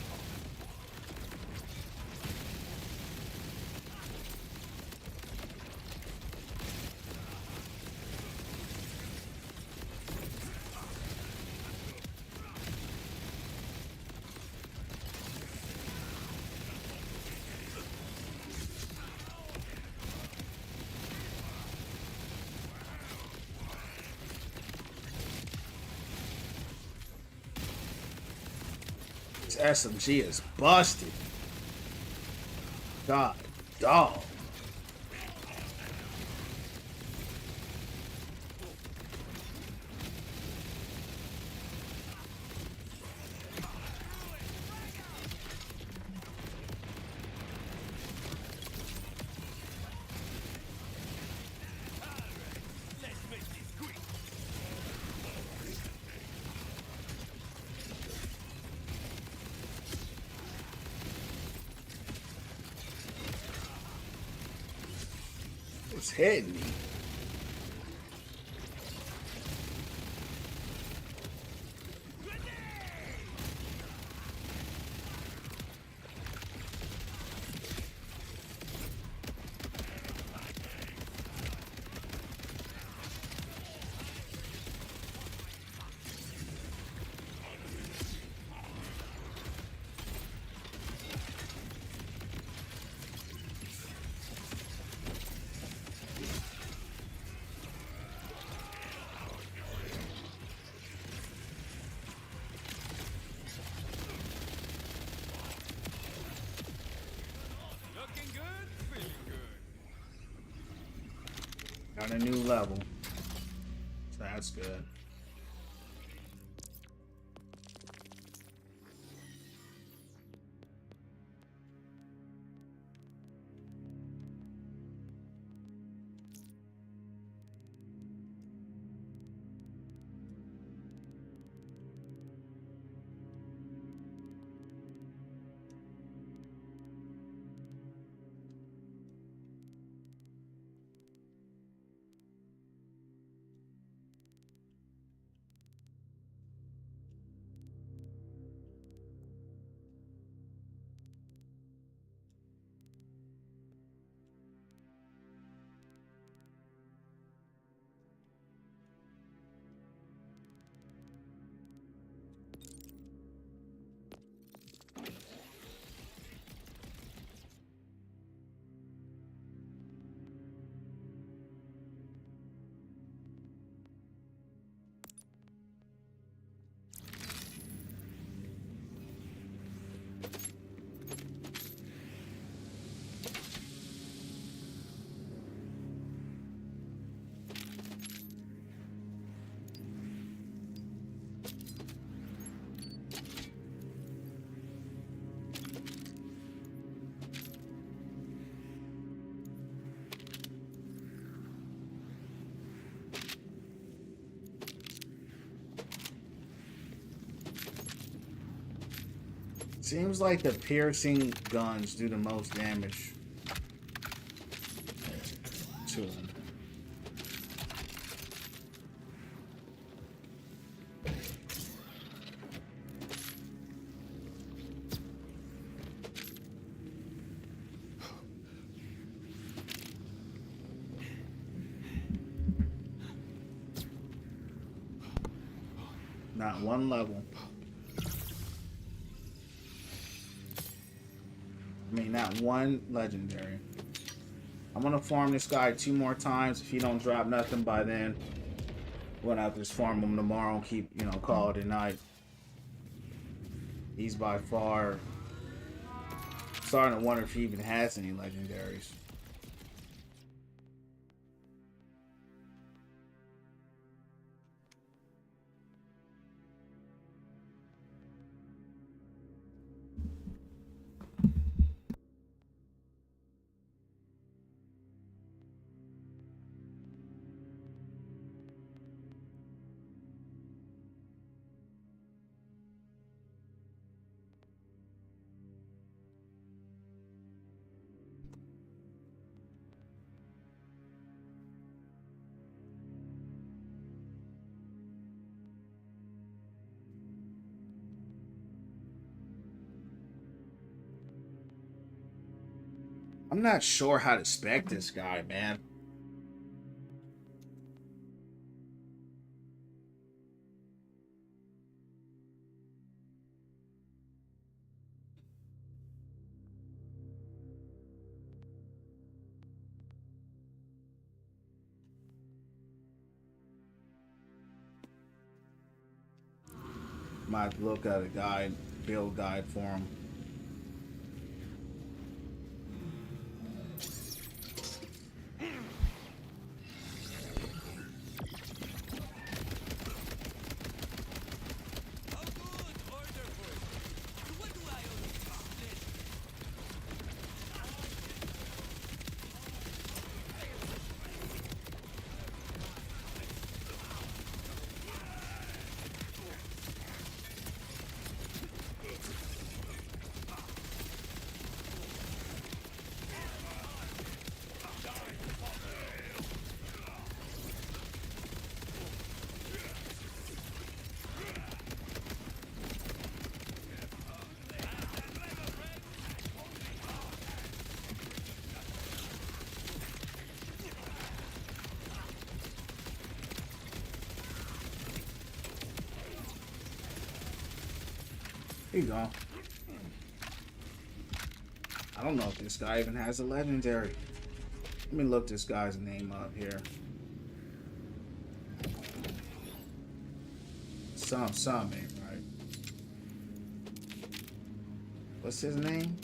[SPEAKER 1] This SMG is busted. God, dog. It's hitting me. Got a new level. So that's good. Seems like the piercing guns do the most damage to them. Not one level. I mean, not one legendary. I'm gonna farm this guy 2 more times. If he don't drop nothing by then, we're gonna have to just farm him tomorrow and keep, you know, call it a night. He's by far starting to wonder if he even has any legendaries. I'm not sure how to spec this guy, man. Might look at a guide, build guide for him. Here you go. I don't know if this guy even has a legendary. Let me look this guy's name up here. Something, right? What's his name?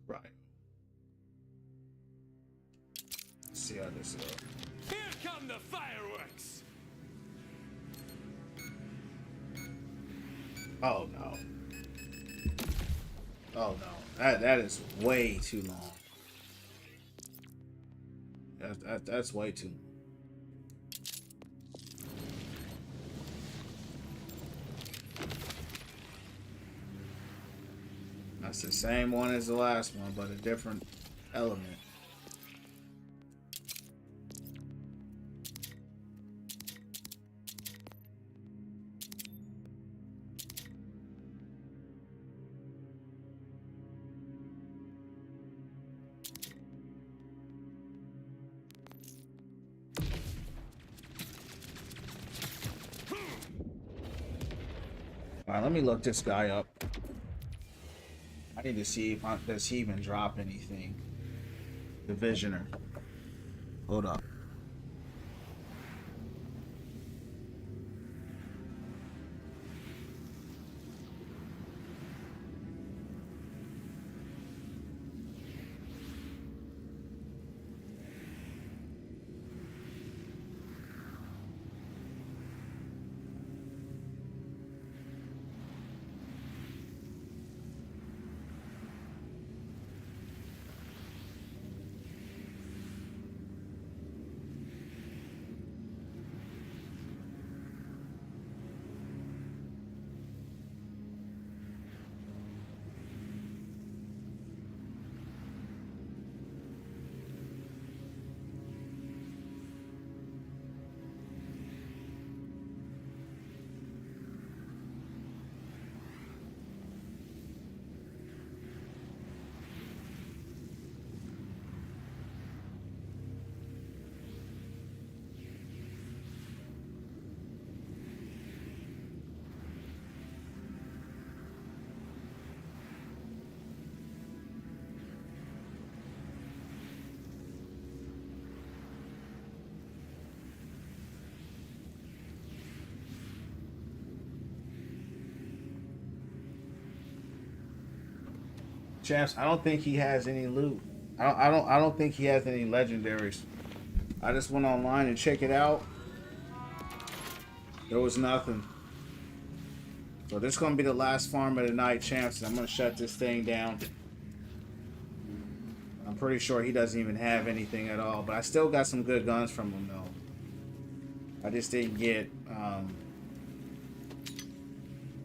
[SPEAKER 1] Right. Let's see how this goes.
[SPEAKER 3] Here come the fireworks!
[SPEAKER 1] Oh no. Oh no. That is way too long. That's way too long. That's the same one as the last one, but a different element. Alright, let me look this guy up. I need to see if does he even drop anything. The Visioner. Hold up. Champs, I don't think he has any loot. I don't think he has any legendaries. I just went online and checked it out. There was nothing. So this is gonna be the last farm of the night, Champs. I'm gonna shut this thing down. I'm pretty sure he doesn't even have anything at all, but I still got some good guns from him though. I just didn't get. I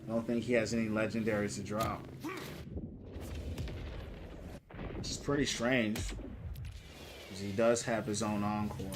[SPEAKER 1] don't think he has any legendaries to drop, which is pretty strange because he does have his own encore.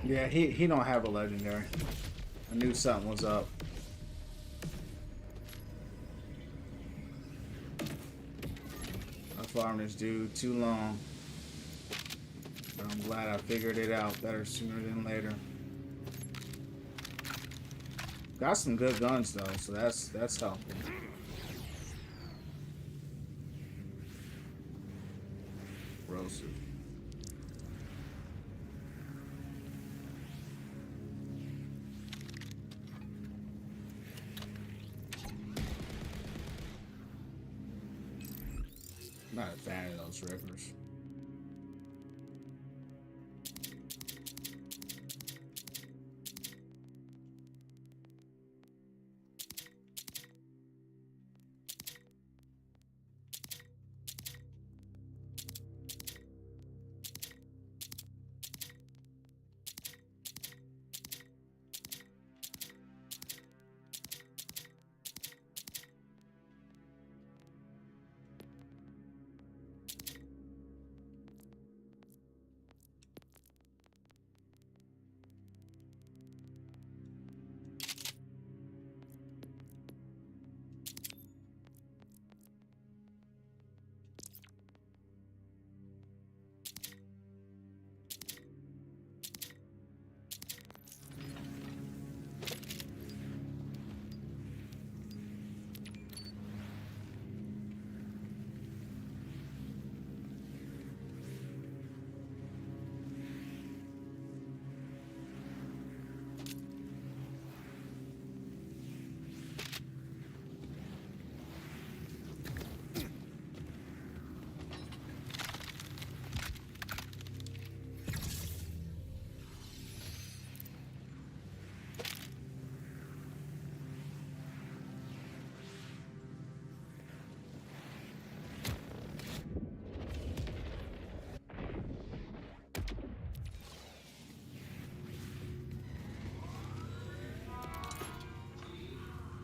[SPEAKER 1] Yeah, he don't have a legendary. I knew something was up. I farmed this dude too long. But I'm glad I figured it out better sooner than later. Got some good guns though, so that's helpful. Corrosive. Not a fan of those rippers.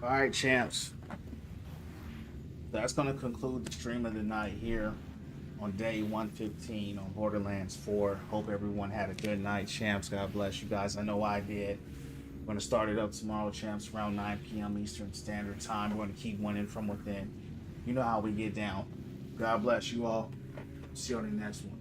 [SPEAKER 1] All right, champs. That's going to conclude the stream of the night here on day 115 on Borderlands 4. Hope everyone had a good night, champs. God bless you guys. I know I did. We're going to start it up tomorrow, champs, around 9 p.m. Eastern Standard Time. We're going to keep winning from within. You know how we get down. God bless you all. See you on the next one.